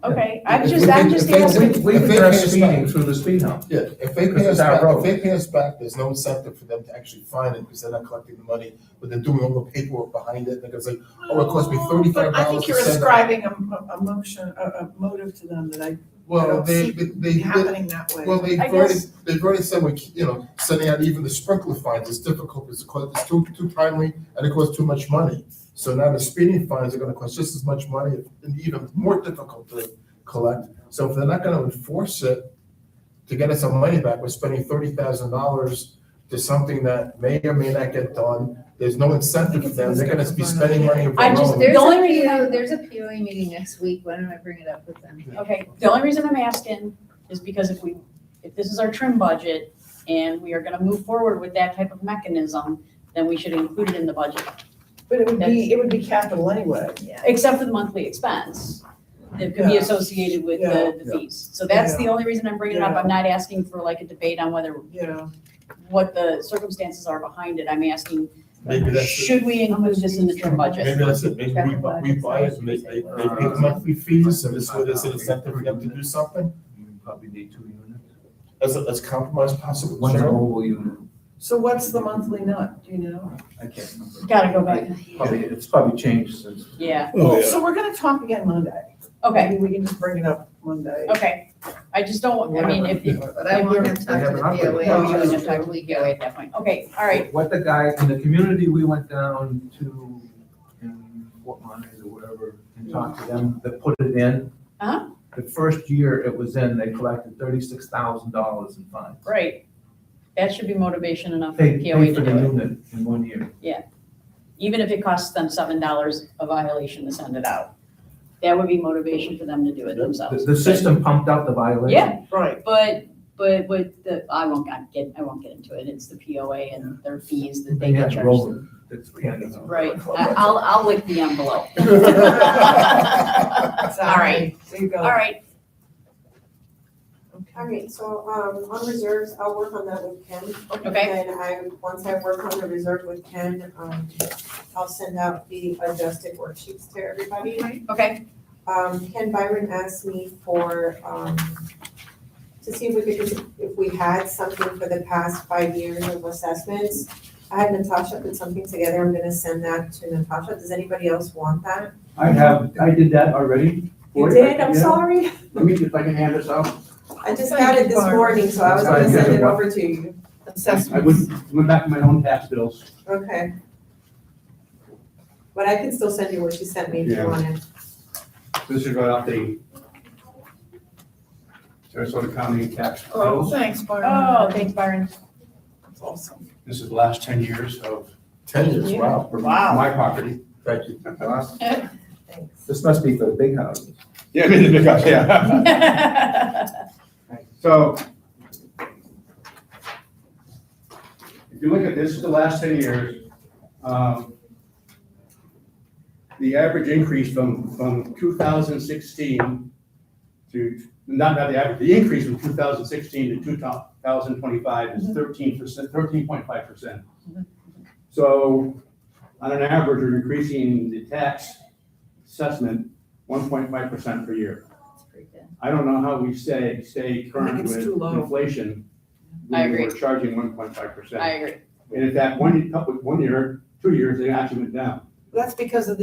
Okay, I'm If just we asking. We If they address pay us speeding back- through the speed hump. Yeah, if they Because pay us it's our back, road. if they pay us back, there's no incentive for them to actually fine it, because they're not collecting the money, but they're doing all the paperwork behind it, they're gonna say, oh, it cost me $35 But I think to you're send it. ascribing a motion, a motive to them that I Well, don't they see happening that way. Well, I guess- they've already said, sending out even the sprinkler fines is difficult because it's too timely and it costs too much money. So now the speeding fines are gonna cost just as much money and even more difficult to collect. So if they're not gonna enforce it to get us our money back, we're spending $30,000 to something that may or may not get done. There's no incentive for them. They're gonna be spending money of I their just- own. There's The only a reason I- there's a POA meeting next week. Why don't I bring it up with them? Okay, the only reason I'm asking is because if this is our trim budget and we are gonna move forward with that type of mechanism, then we should include it in the budget, But it would be capital anyway. Yeah. except for the monthly expense that could be Yeah. associated with Yeah. the fees. So that's the only reason I'm bringing it up. Yeah. I'm not asking for like a debate on what the circumstances are behind it. I'm asking, Maybe that's it. should we include this in the trim budget? Maybe that's it, maybe we buy it and they pay the monthly fees and this way there's an incentive for them to do something. We probably need 2 units. Let's compromise possible. One's an Sharon? oval unit. So what's the monthly nut, do you know? I can't remember. Gotta go back. It's probably changed since. Yeah, So we're gonna talk again Monday. okay, Maybe we can just bring it up Monday. okay. I just don't, I mean, if. But I want to talk to the have an update. POA. Oh, you wouldn't have for talked a to the week POA at that point. Okay, all right. What the guy, in the community we went down to in Fort Myers or whatever and talked to them that put it in. Uh-huh. The first year it was in, they collected $36,000 in fines. Great. That should be motivation enough for They the POA paid for to the do it. unit in 1 year. Even if it costs them $7 a violation to send it out. That would be motivation for them to do it themselves. The system pumped out the violation. Yeah, Right. but with I won't get into it. It's the POA and their fees that they They get had to charged. roll them. That's $300. Right. I'll lick the envelope. All right. There you go. All right. All right, so, on reserves, I'll work on that with Ken. Okay. And once I work on the reserve with Ken, I'll send out the adjusted worksheets to everybody. Okay. Ken Byron asked me to see if we had something for the past 5 years of assessments. I had Natasha put something together, I'm gonna send that to Natasha, does anybody else want that? I did that already. You did, I'm sorry, Let me see if I can hand this out. I just got it this morning, so I was gonna send it over to you. I went back to my own tax bills. Okay. But I can still send you what she sent me if you Yeah. want it. This is right off the Sarasota County tax Oh, bills. thanks, Byron. Oh, thanks, Byron. That's awesome. This is the last 10 years of 10 years, wow. for Wow. my property. Thank you. Thanks. This must be for the big houses. Yeah, I mean, the big house, yeah. So if you look at this, the last 10 years, the average increase from 2016 to, not the average, the increase from 2016 to 2025 is 13.5%. So on an average, we're increasing the tax assessment 1.5% per year. I don't know how we stay current it's with too low. inflation. I when agree. We're charging 1.5%. I agree. And in fact, 1 year, 2 years, they actually went down. That's because of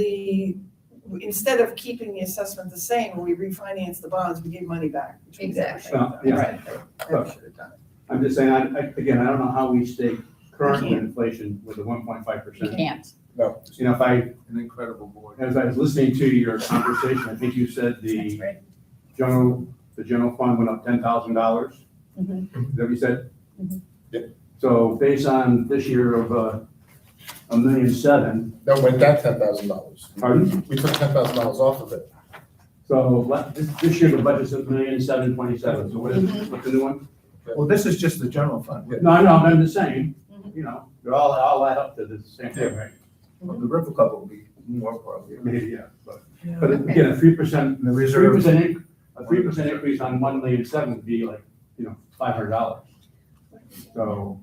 instead of keeping the assessment the same, when we refinanced the bonds, we gave money back. which we never Exactly. should have done. Yeah. Never should have done it. I'm just saying, again, I don't know how we stay current can't. inflation with the 1.5%. You can't. You know, if I, An incredible board. as I was listening to your conversation, I think you said That's the right. general fund went up $10,000. Mhm. Is that what you said? Mhm. Yep. So based on this year of $1.7 million, No, went down $10,000. pardon? We took $10,000 off of it. So this year the budget's $1,727,000. So what's the new one? Well, this is just the general fund. No, I know, I'm just saying, you know, they're all add up to the same thing, right? Well, the River Club will be more probably. Maybe, yeah, but again, a 3%, The reserve, 3% increase on 1,700,000 would be like, you know, $500. So,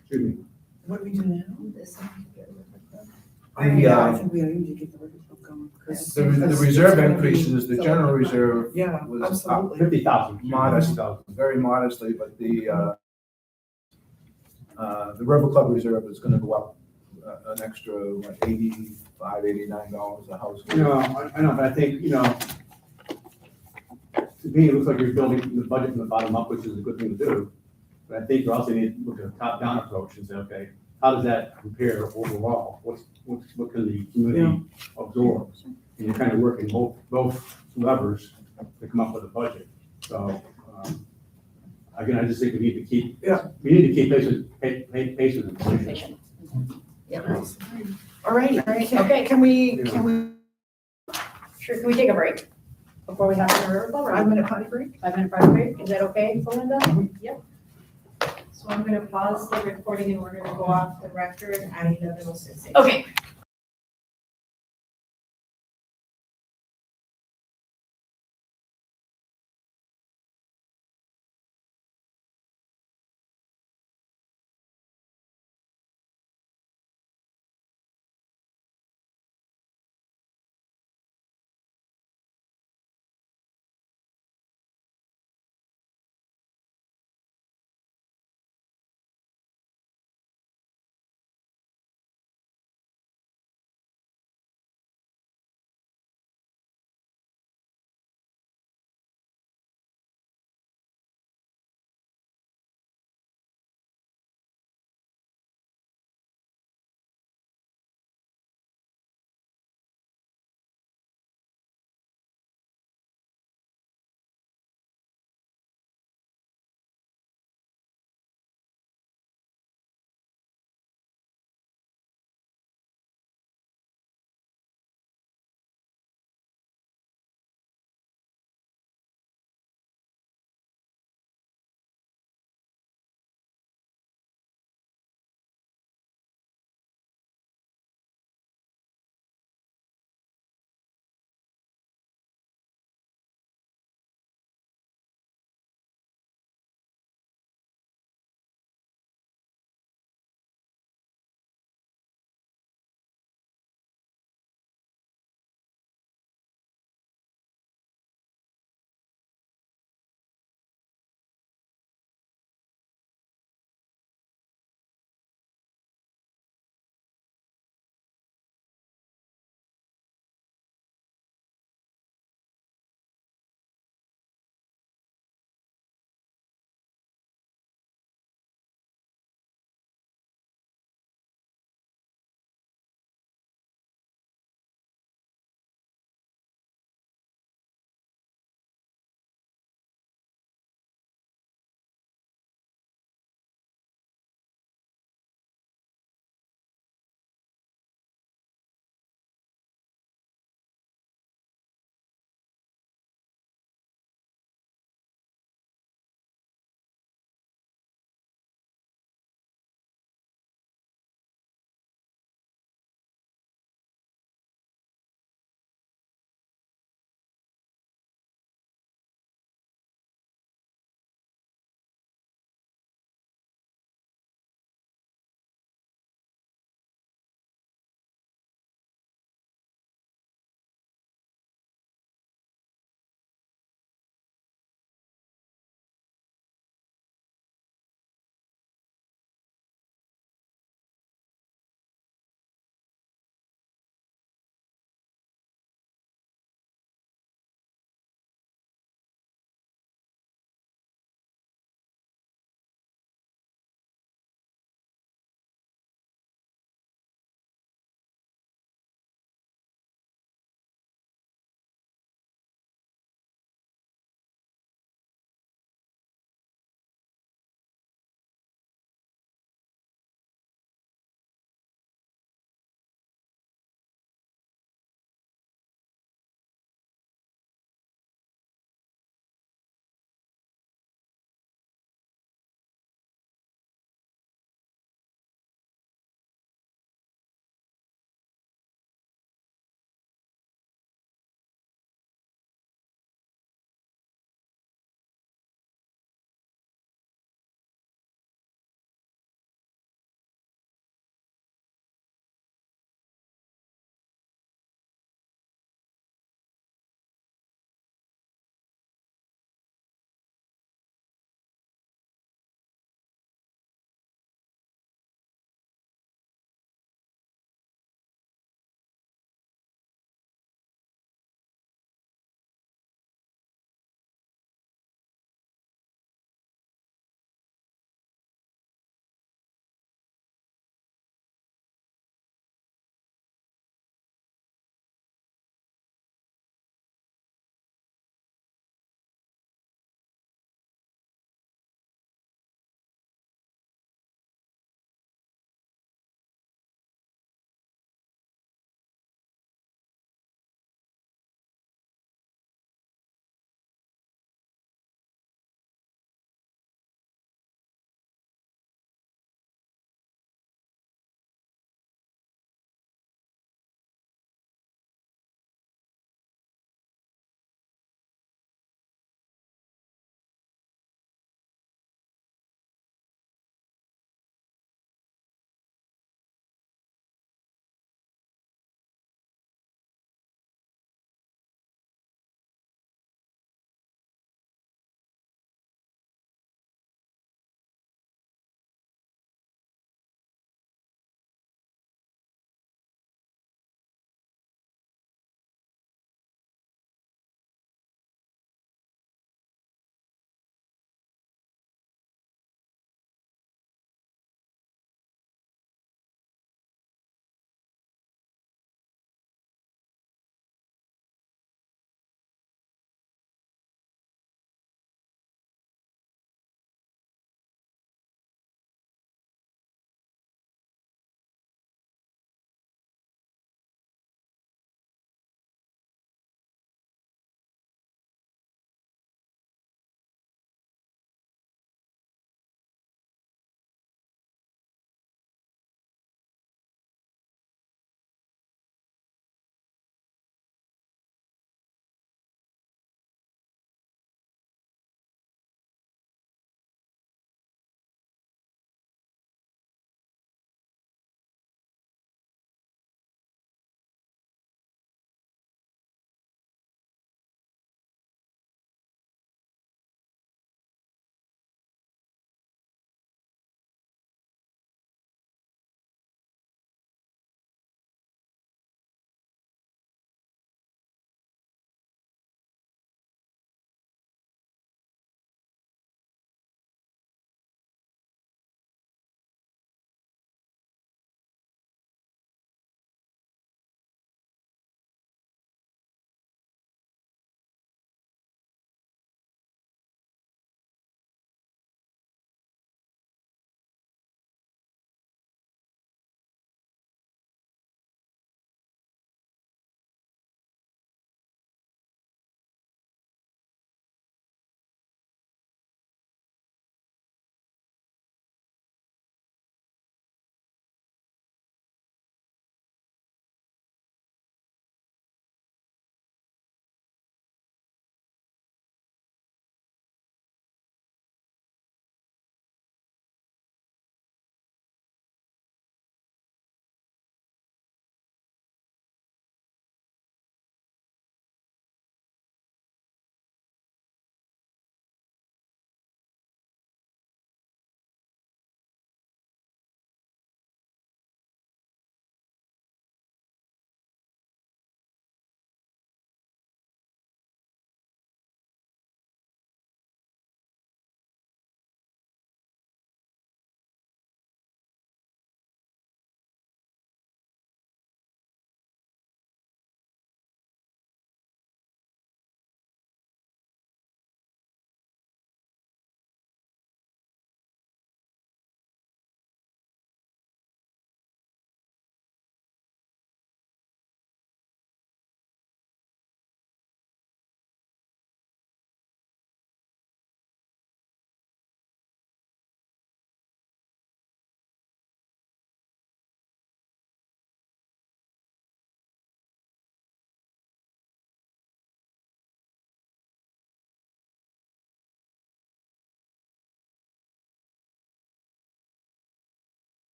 excuse me. What do we do now? the, Yeah, I think we need to get the record book going. the reserve increases, the general reserve Yeah, was up absolutely. 50,000. Modest. very modestly, but the River Club reserve is gonna go up an extra, like $85, $89 a house. You know, I know, but I think, you know, to me, it looks like you're building the budget from the bottom up, which is a good thing to do. But I think you also need to look at a top-down approach and say, okay, how does that compare overall? What can the community absorb? And you're kind of working both levers to come up with a budget. So, again, I just think we need to keep, we need to keep pace with inflation. Yeah. All right, Okay. can we, Sure, can we take a break before we have to River Club? 5-minute potty break? 5-minute party break, is that okay, Belinda? Yep. So I'm gonna pause the recording and we're gonna go off the record at 11:06. Okay.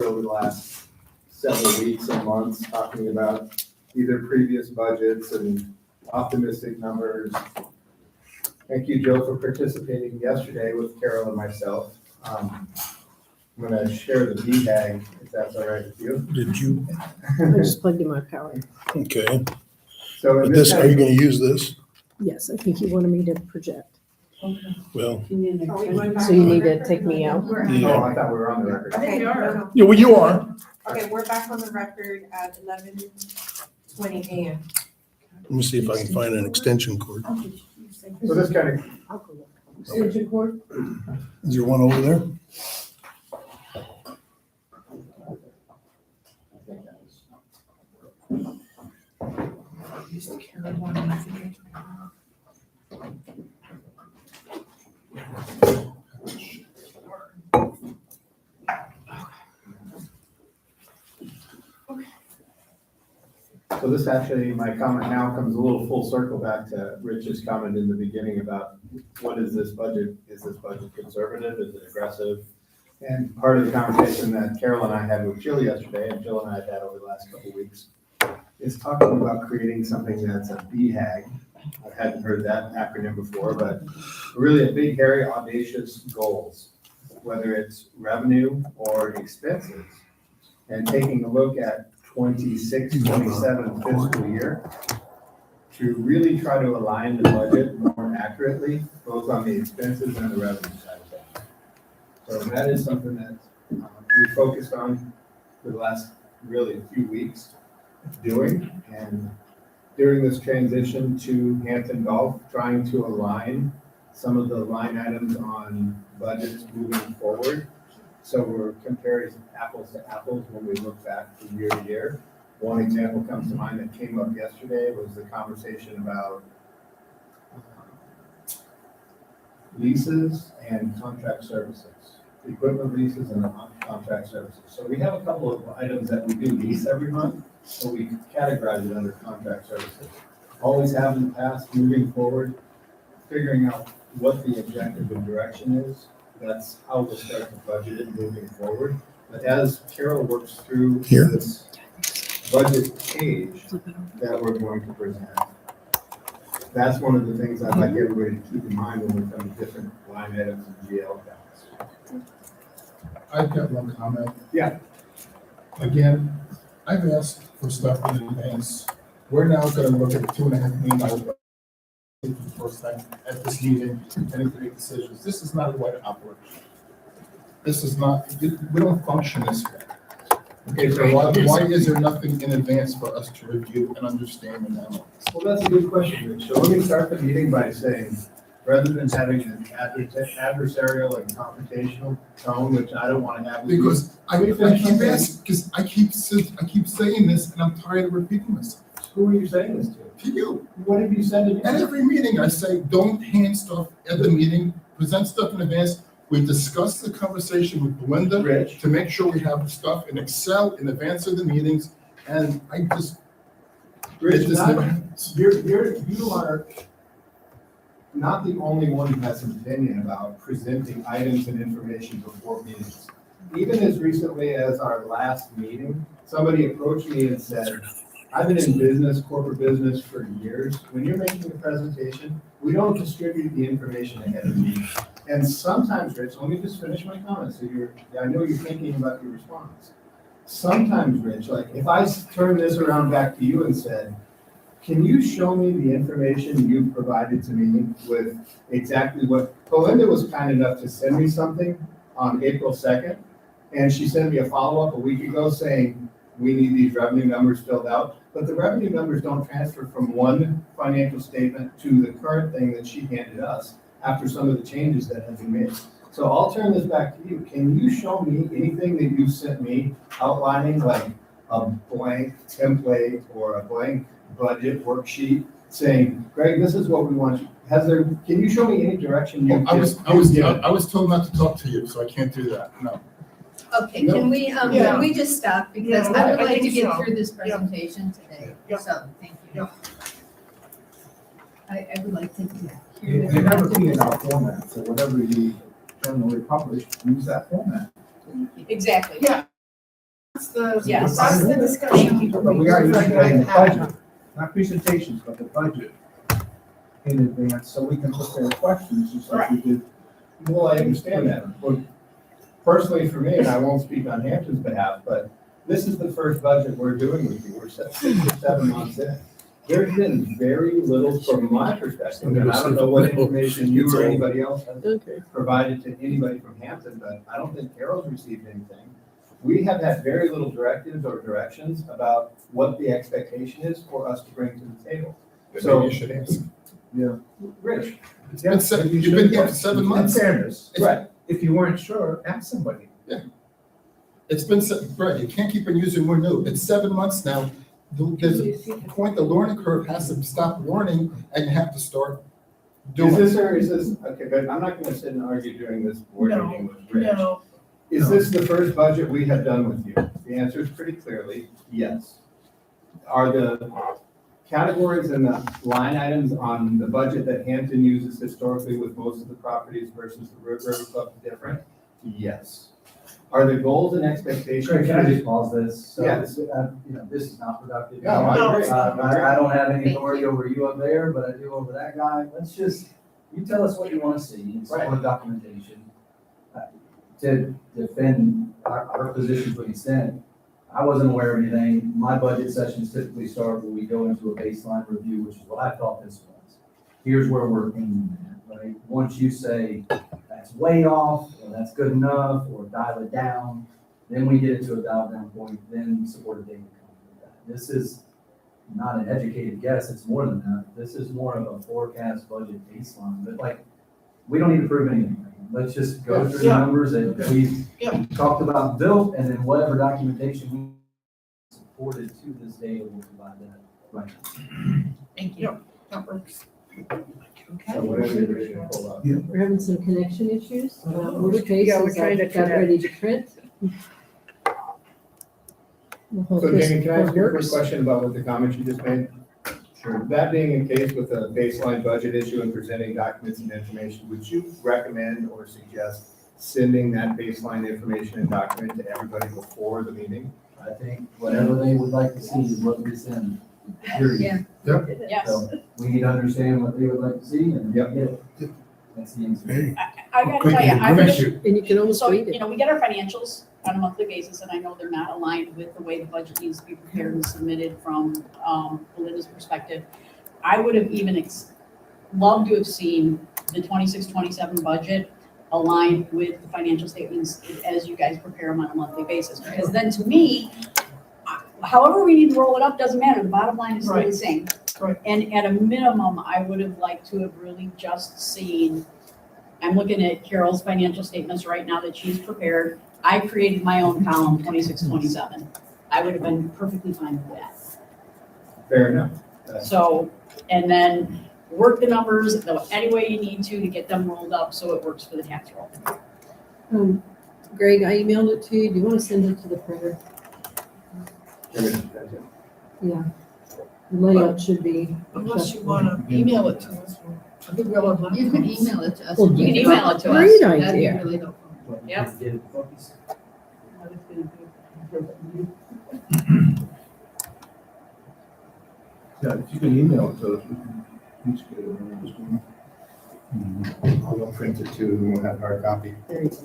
over the last several weeks and months, talking about either previous budgets and optimistic numbers. Thank you, Joe, for participating yesterday with Carol and myself. I'm gonna share the VBAG, if that's all right with you. Did you? I just plugged in my power. Okay. So in But this, kind are you of- gonna use this? Yes, I think he wanted me to project. Well, Are we going back So you on need the to record? take me out? Oh, yeah. I thought we were on the record. Okay, no, no. Yeah, well, you are. Okay, we're back on the record at 11:20 a.m. Let me see if I can find an extension cord. So this kind of, I'll go look. Extension cord? Is there one over there? so this actually, my comment now comes a little full circle back to Rich's comment in the beginning about what is this budget? Is this budget conservative? Is it aggressive? And part of the conversation that Carol and I had with Jill yesterday, and Jill and I have had over the last couple of weeks, is talking about creating something that's a BHAG. I hadn't heard that acronym before, but really a big, hairy, audacious goals, whether it's revenue or expenses. And taking a look at 26, 27 fiscal year to really try to align the budget more accurately, both on the expenses and the revenue side of things. So that is something that we focused on for the last really few weeks doing. And during this transition to Hampton Golf, trying to align some of the line items on budgets moving forward. So we're comparing apples to apples when we look back from year to year. One example comes to mind that came up yesterday was the conversation about leases and contract services, equipment leases and contract services. So we have a couple of items that we do lease every month, so we categorize it under contract services. Always have in the past, moving forward, figuring out what the objective and direction is. That's how we'll start to budget it moving forward. But as Carol works through Here. this budget page that we're going to present, that's one of the things I'd like everybody to keep in mind when we come to different line items and GL accounts. I've got one comment. Yeah. Again, I've asked for stuff in advance. We're now gonna look at the $2.5 million budget for the first time at this meeting and to make decisions. This is not a way to operate. This is not, we don't function this way. Okay, so why is there nothing in advance for us to review and understand and analyze? Well, that's a good question, Rich. So let me start the meeting by saying, rather than having an adversarial and confrontational tone, which I don't want to have. with you, Because I keep asking, because I keep saying this and I'm tired of repeating myself. Who are you saying this to? To you. What have you said to me? At every meeting, I say, don't hand stuff at the meeting, present stuff in advance. We discuss the conversation with Belinda Rich, to make sure we have the stuff in Excel in advance of the meetings, and I just, Rich, it just not- never happens. you are not the only one who has an opinion about presenting items and information before meetings. Even as recently as our last meeting, somebody approached me and said, I've been in business, corporate business for years. When you're making a presentation, we don't distribute the information ahead of the meeting. And sometimes, Rich, let me just finish my comment, so I know you're thinking about your response. Sometimes, Rich, like if I turn this around back to you and said, can you show me the information you provided to me with exactly what, Belinda was kind enough to send me something on April 2nd, and she sent me a follow-up a week ago saying, we need these revenue numbers filled out, but the revenue numbers don't transfer from one financial statement to the current thing that she handed us after some of the changes that have been made. So I'll turn this back to you. Can you show me anything that you sent me outlining like a blank template or a blank budget worksheet saying, Greg, this is what we want you, can you show me any direction you? I was told not to talk to you, so I can't do that, no. Okay, can we just stop, because Yeah, I would I like to think get so. through this presentation today, Yeah. so, thank you. Yeah. I would like to hear You this. have a key in our format, so whatever you generally publish, use that format. Exactly. Yeah. That's the, Yes. that's the discussion. But we are usually the budget, not presentations, but the budget in advance, so we can prepare questions, just like we did. Well, I understand that. Well, personally for me, and I won't speak on Hampton's behalf, but this is the first budget we're doing with you. We're 6 or 7 months in. There's been very little from my perspective, and I don't know what information you or anybody else has Okay. provided to anybody from Hampton, but I don't think Carol's received anything. We have had very little directives or directions about what the expectation is for us to bring to the table. So you should ask. Rich, It's been you've been here for 7 months. In fairness, right, if you weren't sure, ask somebody. It's been, Brett, you can't keep on using we're new. It's 7 months now. There's a point, the learning curve has to stop learning and you have to start doing. is this, okay, but I'm not gonna sit and argue during this board No, meeting with Rich. No, Is this the first budget we have done with you? The answer is pretty clearly yes. Are the categories and the line items on the budget that Hampton uses historically with most of the properties versus the River Club different? Yes. Are the goals and expectations? Craig, can I just pause this? So, Yes. This is not productive. No, I agree. I don't have any Thank authority you. over you up there, but I do over that guy. Let's just, you tell us what you want to see and some more documentation. To defend our position to an extent, I wasn't aware of anything. My budget sessions typically start when we go into a baseline review, which is what I thought this was. Here's where we're aiming at, right? Once you say that's way off, or that's good enough, or dial it down, then we get it to a dial down point, then supported data comes with that. This is not an educated guess, it's more than that. This is more of a forecast budget baseline, but like, we don't need to prove anything. Let's just go through the Yeah. numbers that we've Yeah. talked about, built, and then whatever documentation we supported to this data will provide that. Right. Thank you. that works. So whatever you're ready to pull up. We're having some connection issues. Motor case Yeah, we're is trying to got connect. ready to print. We'll hope So this Jamie, can I ask you a quick works. question about what the comments you just made? Sure. That being the case with a baseline budget issue and presenting documents and information, would you recommend or suggest sending that baseline information and document to everybody before the meeting? I think whatever they would like to see is what we send, period. Yeah. Yes. So we need to understand what they would like to see and Yep. get it. That's the answer. I gotta tell you, I would have, And you can almost so, read you it. know, we get our financials on a monthly basis, and I know they're not aligned with the way the budget needs to be prepared and submitted from, Belinda's perspective. I would have even loved to have seen the 26-27 budget aligned with the financial statements as you guys prepare them on a monthly basis, because then to me, however we need to roll it up, doesn't matter, the bottom line is still the Right. same. Right. And at a minimum, I would have liked to have really just seen, I'm looking at Carol's financial statements right now that she's prepared. I created my own column, 26-27. I would have been perfectly fine with that. Fair enough. So, and then work the numbers any way you need to get them rolled up so it works for the tax roll. Greg, I emailed it to you. Do you want to send it to the printer? Yeah. The layout should be. Unless you wanna email it to us. I think we'll have. You can email it to us. Well, and you can can email it to us. Great That'd be idea. really helpful. Yep. Get it focused. Yeah, if you can email it to us, we can each get it on this one. I'll go print it too, and we'll have hard copy. There you go.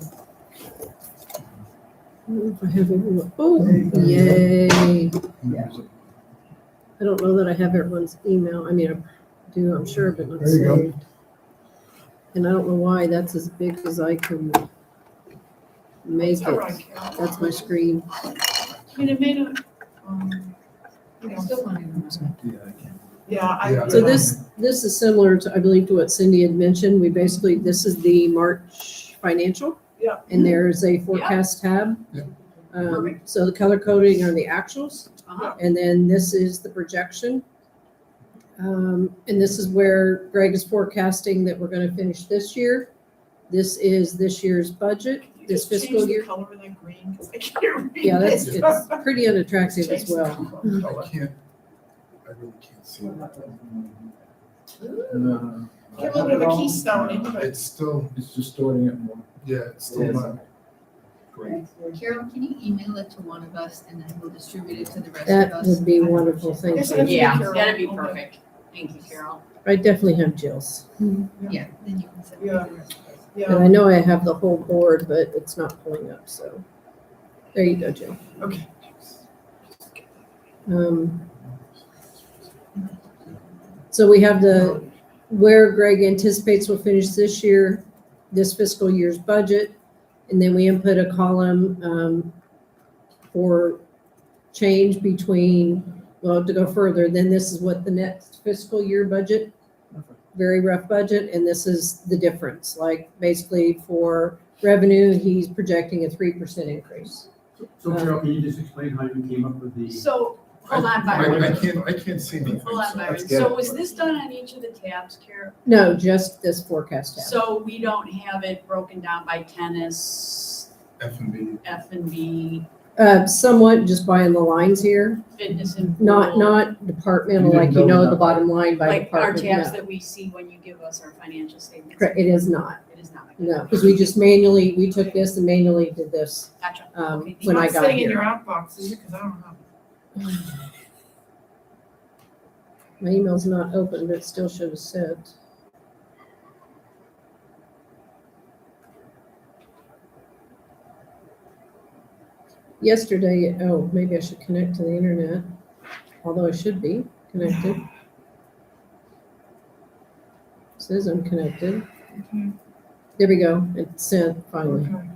I don't know if I have everyone. Oh, yay. I don't know that I have everyone's email. I mean, I do, I'm sure, but not There you go. saved. And I don't know why that's as big as I can make It's all right, it. Carol. That's my screen. I mean, it made a, I still want to remember. Yeah, I can. yeah, I. So this is similar to, I believe, to what Cindy had mentioned. We basically, this is the March financial. Yeah. And there's a forecast tab. Yeah. So the color coding are the actuals. Uh-huh. And then this is the projection. And this is where Greg is forecasting that we're gonna finish this year. This is this year's budget, Can you this just change fiscal the year. color of that green? 'Cause I can't read Yeah, that's, it. it's pretty unattractive as Change the well. color. I can't, I really can't see it. No, Get a little bit of a keystone into it. It's still, it's distorting it more. yeah, it's It still is. not. Great. Carol, can you email it to one of us and then we'll distribute it to the rest of That us? would be wonderful, thank Yes, you. that's Yeah, Carol. that'd be Okay. perfect. Thank you, Carol. I definitely have Jill's. Yeah, then you can send it to the rest of us. And I know I have the whole board, but it's not pulling up, so. There you go, Jill. Okay. So we have where Greg anticipates will finish this year, this fiscal year's budget. And then we input a column for change between, well, to go further, then this is what the next fiscal year budget, very rough budget, and this is the difference. Like basically for revenue, he's projecting a 3% increase. So Carol, can you just explain how you came up with the? So, hold on, I Byron. can't see anything. Hold on, so Byron. let's get So it. was this done on each of the tabs, Carol? No, just this forecast tab. So we don't have it broken down by tennis, F&B. F&B, Somewhat just buying the lines here, fitness and pool? not departmental, You like didn't you build it know the up by- bottom line by Like our department, tabs no. that we see when you give us our financial statements? Correct, it is not, It is not. no, because we just manually, we took this and manually did this, Gotcha. Okay, when I It's not got sitting in your here. outbox, is it? Because I don't have it. My email's not open, but it still should have said. Yesterday, oh, maybe I should connect to the internet, although I should be connected. Says I'm connected. Okay. There we go, it sent finally. Okay.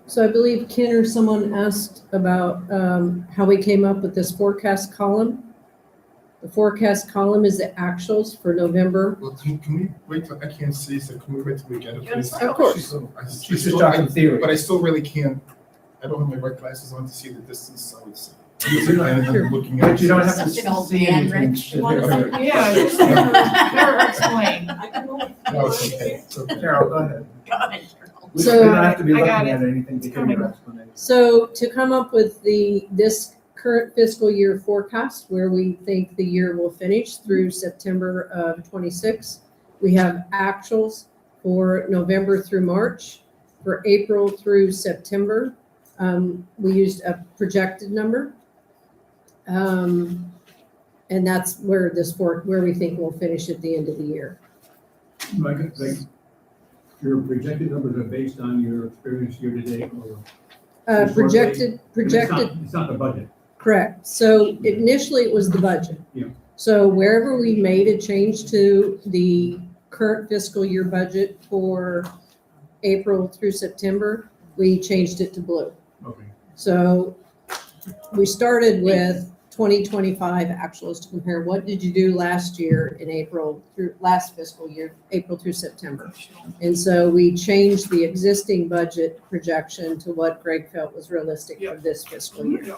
So I believe Ken or someone asked about how we came up with this forecast column. The forecast column is the actuals for November. Well, can we wait till, I can't see, so can we wait till we get it, please? Of course. She's just talking theory. But I still really can't, I don't have my right glasses on to see the distance, I would say. And then looking at. But you don't have to Such an old see man, anything. Rich. Okay. Yeah, just never explain. No, it's okay. It's okay. Carol, go ahead. Go ahead, Carol. We So- don't have to be I looking got at anything to hear your explanation. So to come up with this current fiscal year forecast, where we think the year will finish through September of 26, we have actuals for November through March. For April through September, we used a projected number. And that's where where we think we'll finish at the end of the year. Your projected numbers are based on your experience year to date or? Projected. It's not the budget. Correct. So initially it was the budget. Yeah. So wherever we made a change to the current fiscal year budget for April through September, we changed it to blue. Okay. So we started with 2025 actuals to compare what did you do last year in April through last fiscal year, April through September. And so we changed the existing budget projection to what Greg felt was realistic for this fiscal year.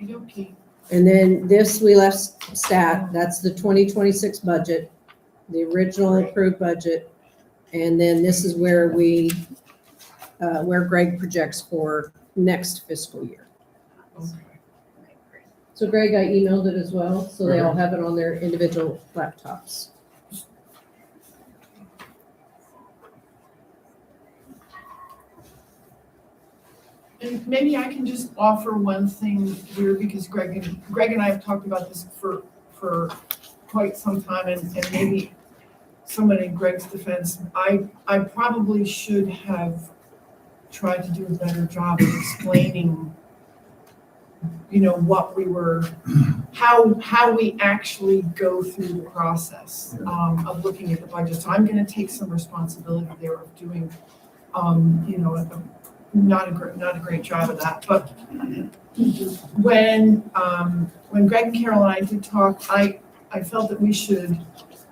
Okay. And then this we left stat, that's the 2026 budget, the original approved budget. And then this is where where Greg projects for next fiscal year. So Greg, I emailed it as well, so they all have it on their individual laptops. And maybe I can just offer one thing here, because Greg and I have talked about this for quite some time, and maybe someone in Greg's defense, I probably should have tried to do a better job of explaining, what we were, how we actually go through the process of looking at the budget. So I'm gonna take some responsibility there of doing, not a great job of that. But when Greg and Carol and I did talk, I felt that we should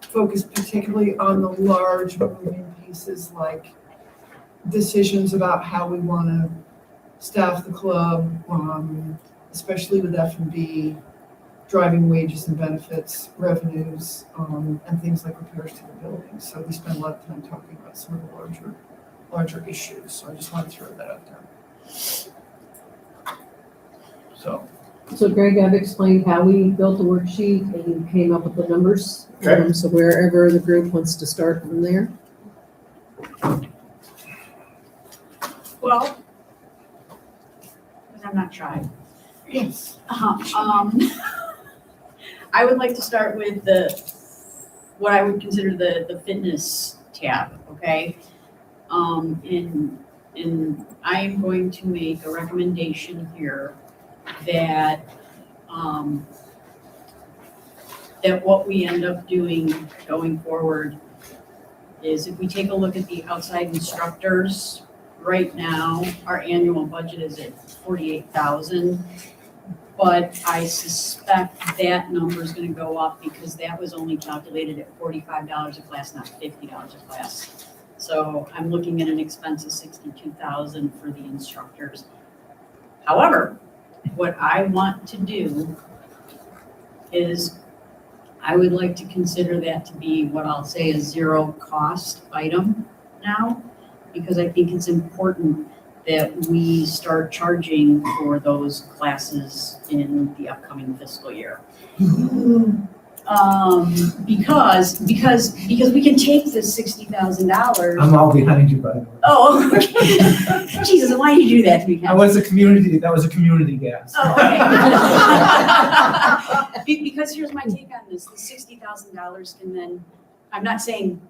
focus particularly on the large moving pieces, like decisions about how we want to staff the club, especially with F&B, driving wages and benefits, revenues, and things like repairs to the building. So we spent a lot of time talking about some of the larger issues. So I just want to throw that out there. So, So Greg, I've explained how we built the worksheet and came up with the numbers. Okay. So wherever the group wants to start from there. Well, because I'm not shy. Yes. I would like to start with what I would consider the fitness tab, okay? And I am going to make a recommendation here that, that what we end up doing going forward is if we take a look at the outside instructors, right now, our annual budget is at 48,000. But I suspect that number is gonna go up because that was only calculated at $45 a class, not $50 a class. So I'm looking at an expense of 62,000 for the instructors. However, what I want to do is I would like to consider that to be what I'll say a zero cost item now, because I think it's important that we start charging for those classes in the upcoming fiscal year. Because we can take the $60,000. I'm all behind you, by the way. Oh, okay. Jesus, why did you do that to me, Ken? That was a community gas. Oh, okay. Because here's my take on this, the $60,000 can then, I'm not saying,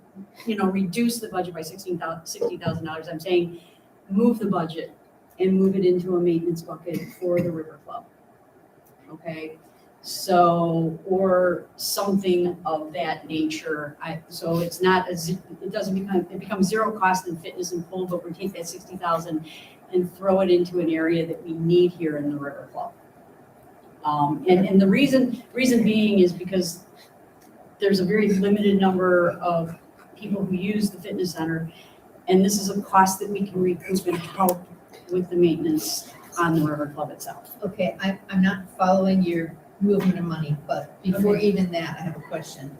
reduce the budget by $60,000, I'm saying move the budget and move it into a maintenance bucket for the River Club. Okay, so, or something of that nature. So it's not, it becomes zero cost in fitness and pool, but we take that 60,000 and throw it into an area that we need here in the River Club. And the reason being is because there's a very limited number of people who use the fitness center, and this is a cost that we can recoup and help with the maintenance on the River Club itself. Okay, I'm not following your movement of money, but before even that, I have a question.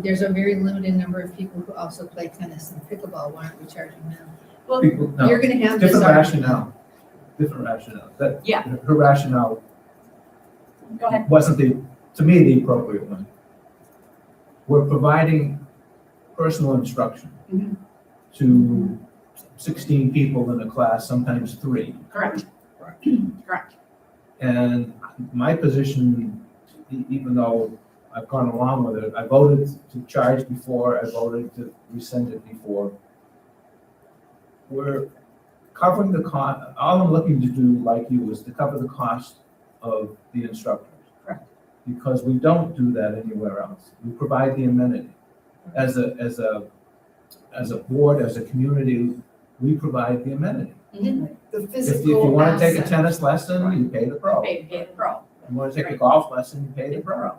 There's a very limited number of people who also play tennis and pickleball. Why aren't we charging them? Well, People, no, You're gonna have this. different rationale. Yeah. Her rationale go ahead. wasn't to me, the appropriate one. We're providing personal instruction Mhm. to 16 people in a class, sometimes 3. Correct. Correct. And my position, even though I've gone along with it, I voted to charge before, I voted to rescind it before. We're covering the cost, all I'm looking to do, like you, is to cover the cost of the instructors. Correct. Because we don't do that anywhere else. We provide the amenity. As a board, as a community, we provide the amenity. The If physical you want to take a asset. tennis lesson, you pay the pro. Pay the pro. You want to take a Right. golf lesson, you pay the pro.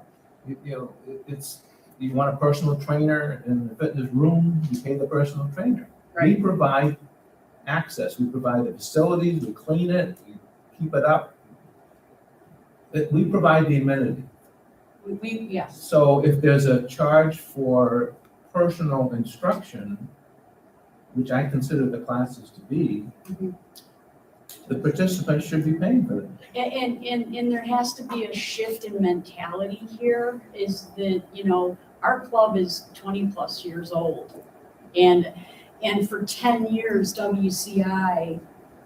You want a personal trainer in the fitness room, you pay the personal trainer. We Right. provide access, we provide the facilities, we clean it, we keep it up. We provide the amenity. Yes. So if there's a charge for personal instruction, which I consider the classes to be, Mhm. the participants should be paying for it. And there has to be a shift in mentality here, is that, our club is 20+ years old. And for 10 years, WCI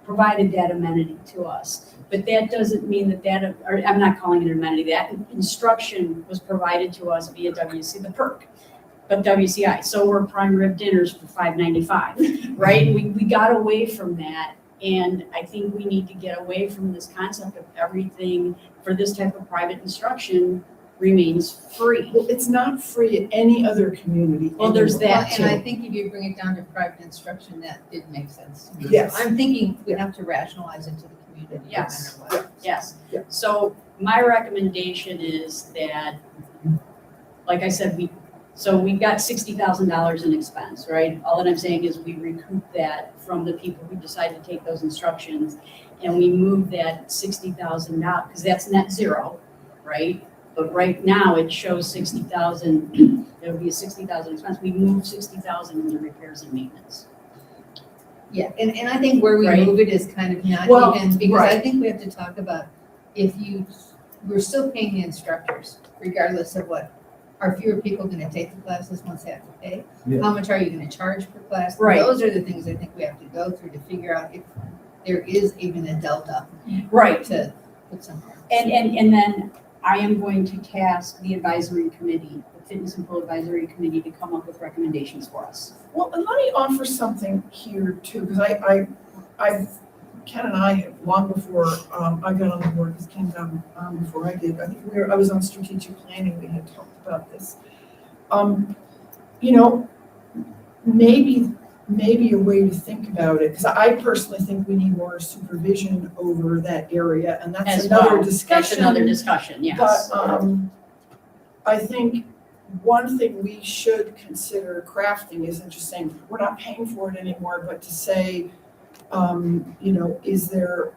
provided that amenity to us. But that doesn't mean or I'm not calling it an amenity, that instruction was provided to us via the perk, but WCI. So were prime rib dinners for $5.95, right? We got away from that. And I think we need to get away from this concept of everything for this type of private instruction remains free. Well, it's not free at any other community. Well, there's anywhere. that And I too. think if you bring it down to private instruction, that did make sense. Yes. I'm thinking we have to rationalize it to the community, no Yes. matter what. Yes. Yeah. So my recommendation is that, like I said, we've got $60,000 in expense, right? All that I'm saying is we recoup that from the people who decide to take those instructions, and we move that $60,000 because that's net zero, right? But right now it shows 60,000. There would be a 60,000 expense. We move 60,000 into repairs and maintenance. Yeah, and I think where we Right. move it is kind of not Well, even, because I right. think we have to talk about if you we're still paying the instructors regardless of what. Are fewer people gonna take the classes once they have to pay? Yeah. How much are you gonna charge per class? Right. Those are the things I think we have to go through to figure out if there is even a delta Right, to put somewhere. and then I am going to task the advisory committee, the Fitness and Flow Advisory Committee, to come up with recommendations for us. Well, and let me offer something here too, because Ken and I, long before I got on the board, because Ken got on before I did, I think I was on strategic planning, we had talked about this. You know, maybe a way to think about it, because I personally think we need more supervision over that area, and that's As another well. discussion. That's another discussion, yes. But I think one thing we should consider crafting isn't just saying, we're not paying for it anymore, but to say, you know, is there,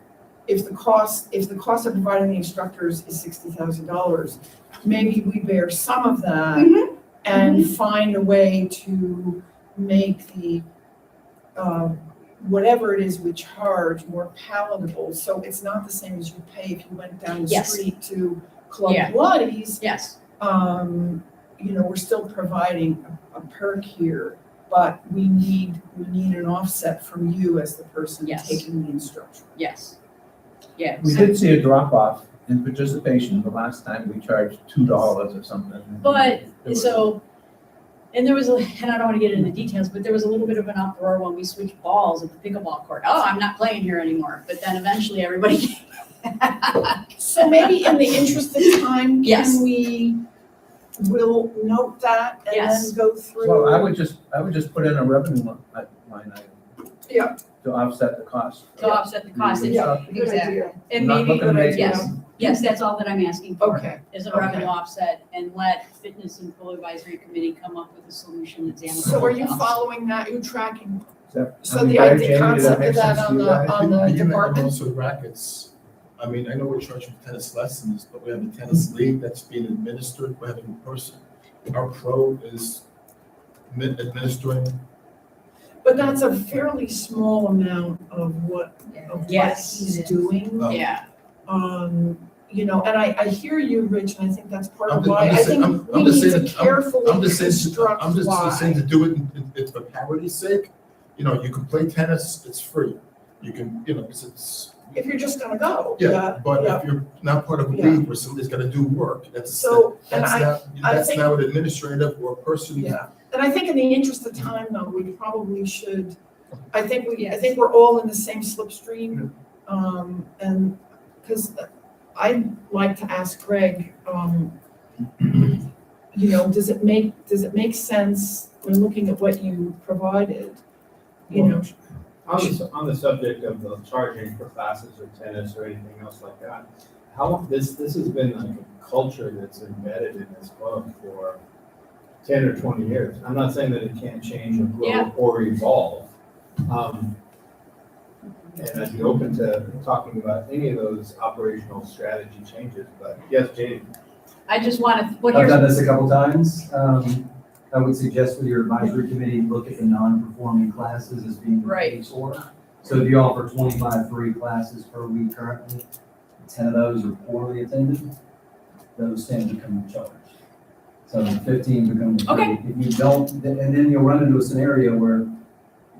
if the cost of providing the instructors is $60,000, maybe we bear some of that and find a way to make the, whatever it is we charge more palatable. So it's not the same as you pay if you went down the Yes. street to Club Yeah. Pilates. Yes, You know, we're still providing a perk here, but we need an offset from you as the person Yes. taking the instruction. yes, yeah. We did see a drop off in participation the last time we charged $2 or something. But, It was- so, and there was, and I don't want to get into details, but there was a little bit of an uproar when we switched balls at the pickleball court. Oh, I'm not playing here anymore. But then eventually everybody. So maybe in the interest of time, Yes. we'll note that and Yes. then go through. Well, I would just put in a revenue line item. Yeah. To offset the cost. To offset the cost. Yeah, good Exactly. idea. And Not maybe, looking to make yes, yes, that's all that I'm asking for. Okay. Is a Okay. revenue offset, and let Fitness and Flow Advisory Committee come up with a solution that's amicable. So are you to us. following that? You're tracking? So, So I mean, the Jamie, idea, did concept make of that sense to on you the, guys? on the You mentioned department? also rackets. I mean, I know we're charging for tennis lessons, but we have a tennis league that's being administered. We're having a person, our pro is administering. But that's a fairly small amount of what Yes. he's doing. Yeah, You know, and I hear you, Rich, and I think that's part I'm of just- why, I'm I just saying- think I'm we just need to saying- carefully I'm just saying, construct I'm just saying why. to do it for parity's sake. You know, you can play tennis, it's free. You can, you know, it's, If you're just gonna go, yeah, but yeah. if you're not part of a Yeah. league where somebody's gotta do work, So, and I that's think- now an administrative or a person. Yeah, and I think in the interest of time, though, we probably should, I think we're all in the same slipstream. And, because I'd like to ask Greg, you know, does it make sense when looking at what you provided? You know, On the subject of the charging for classes or tennis or anything else like that, this has been like a culture that's embedded in this club for 10 or 20 years. I'm not saying that it can't change or grow Yeah. or evolve. And I'd be open to talking about any of those operational strategy changes, but yes, Jane. I just want to, what I've here's, done this a couple times. I would suggest with your advisory committee, look at the non-performing classes as being Right. paid for. So if you offer 25 free classes per week currently, 10 of those are poorly attended, those tend to become charged. So 15 become free. Okay. If you don't, and then you'll run into a scenario where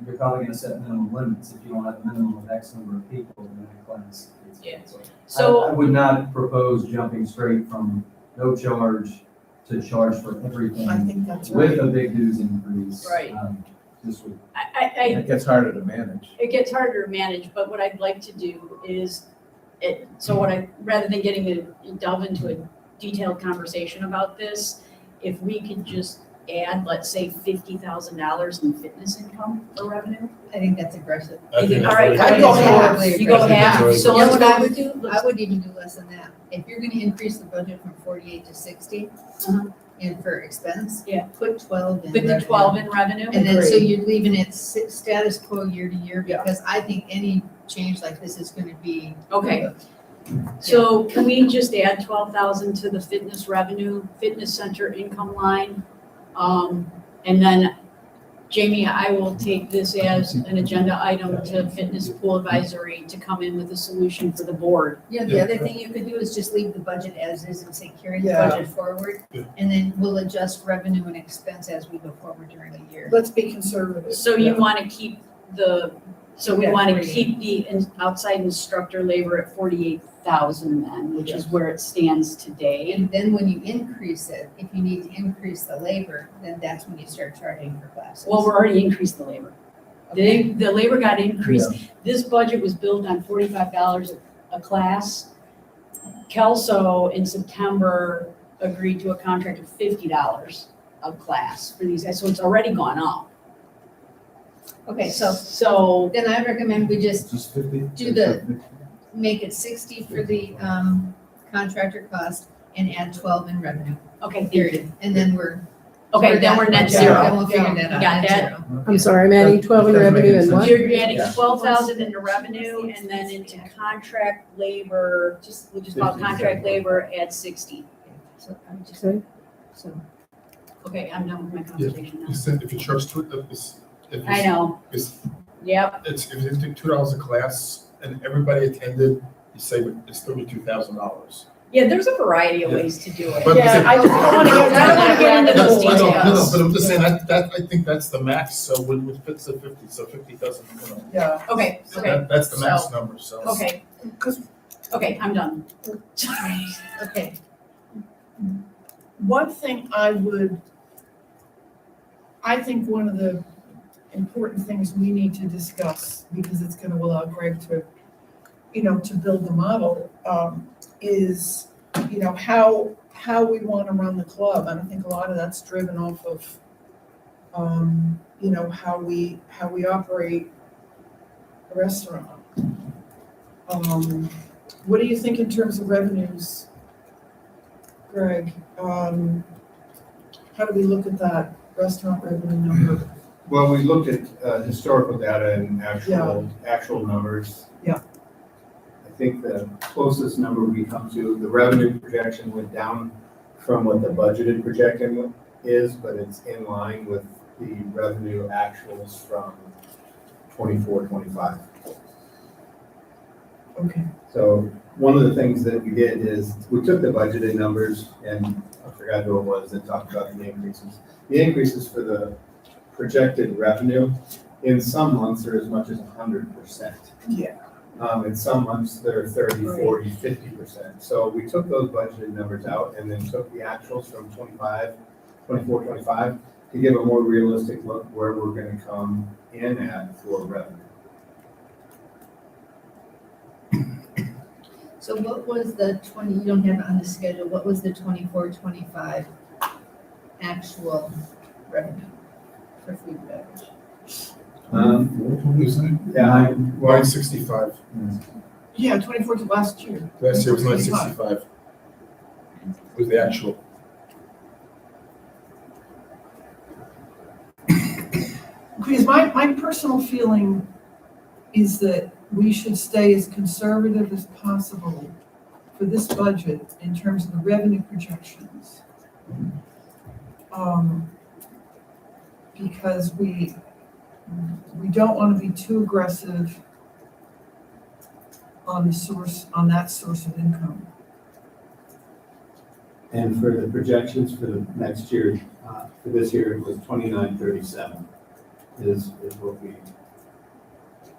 you're probably gonna set minimum limits. If you don't have a minimum of X number of people in that class. it's Yeah. canceled. I so, would not propose jumping straight from no charge to charge for everything I think that's right. with a big dues increase. Right. This would, It gets harder to manage. it gets harder to manage, but what I'd like to do is, rather than getting to delve into a detailed conversation about this, if we could just add, let's say, $50,000 in fitness income for revenue. I think that's aggressive. I think All right, that's I'd go half. You go half, so You know let's what I go, would do? I would even do less than that. If you're gonna increase the budget from 48 to 60, Uh-huh. and for expense, Yeah. put 12 in. put the revenue. 12 in revenue. And then, so Agreed. you're leaving it status quo year to year, Yeah. because I think any change like this is gonna be. Okay. So can we just add 12,000 to the fitness revenue, fitness center income line? And then Jamie, I will take this as an agenda item to fitness pool advisory to come in with a solution for the board. Yeah, the other thing you could do is just leave the budget as is and say carry the Yeah. budget forward. Yeah. And then we'll adjust revenue and expense as we go forward during the year. Let's be conservative. So you want to keep we Yeah, want to 48. keep the outside instructor labor at 48,000 then, which is where it stands today. And then when you increase it, if you need to increase the labor, then that's when you start charging for classes. Well, we're already increased the labor. The labor got increased. This budget was built on $45 a class. Kelso in September agreed to a contract of $50 a class for these guys, so it's already gone up. Okay, so So, then I recommend we just Just 50? make it 60 for the contractor cost and add 12 in revenue, okay, thank period. you. And then we're. Okay, then we're net Yeah, zero. Then we'll figure that out. Got net that? zero. I'm sorry, I'm adding 12 in revenue and what? You're adding Yeah. 12,000 into revenue and then into contract labor, we'll just call it contract labor at 60. So I'm just, Okay. so, Okay, I'm done with my conversation now. You said if you charge I know. Yep, If you take $2 a class and everybody attended, you save it's $32,000. yeah, there's a variety of ways to do it. But- Yeah, I just don't want to I don't wanna get into No, those I don't, no, details. but I'm just saying I think that's the max, so when it fits the 50, so 50 doesn't, Yeah. Okay, okay, that's the max number, so. okay. Okay, I'm done. Sorry. okay. One thing I think one of the important things we need to discuss, because it's gonna allow Greg to, to build the model, is, how we wanna run the club. And I think a lot of that's driven off of, how we operate a restaurant. What do you think in terms of revenues, Greg? How do we look at that restaurant revenue number? Well, we looked at historical data and actual numbers. Yeah. I think the closest number we come to, the revenue projection went down from what the budgeted projection is, but it's in line with the revenue actuals from 24, 25. Okay. So one of the things that we did is we took the budgeted numbers and I forgot who it was that talked about the increases. The increases for the projected revenue, in some months are as much as 100%. Yeah. In some months, they're 30, 40, 50%. So we took those budgeted numbers out and then took the actuals from 24, 25 to give a more realistic look where we're gonna come in at for revenue. So what was the you don't have it on the schedule, what was the 24, 25 actual revenue for food and beverage? Yeah, 965. Yeah, 24 to last year. Last year was 965. Was the actual. Because my personal feeling is that we should stay as conservative as possible for this budget in terms of the revenue projections. Because we don't want to be too aggressive on that source of income. and for the projections for the next year, for this year, it was 2937 is what we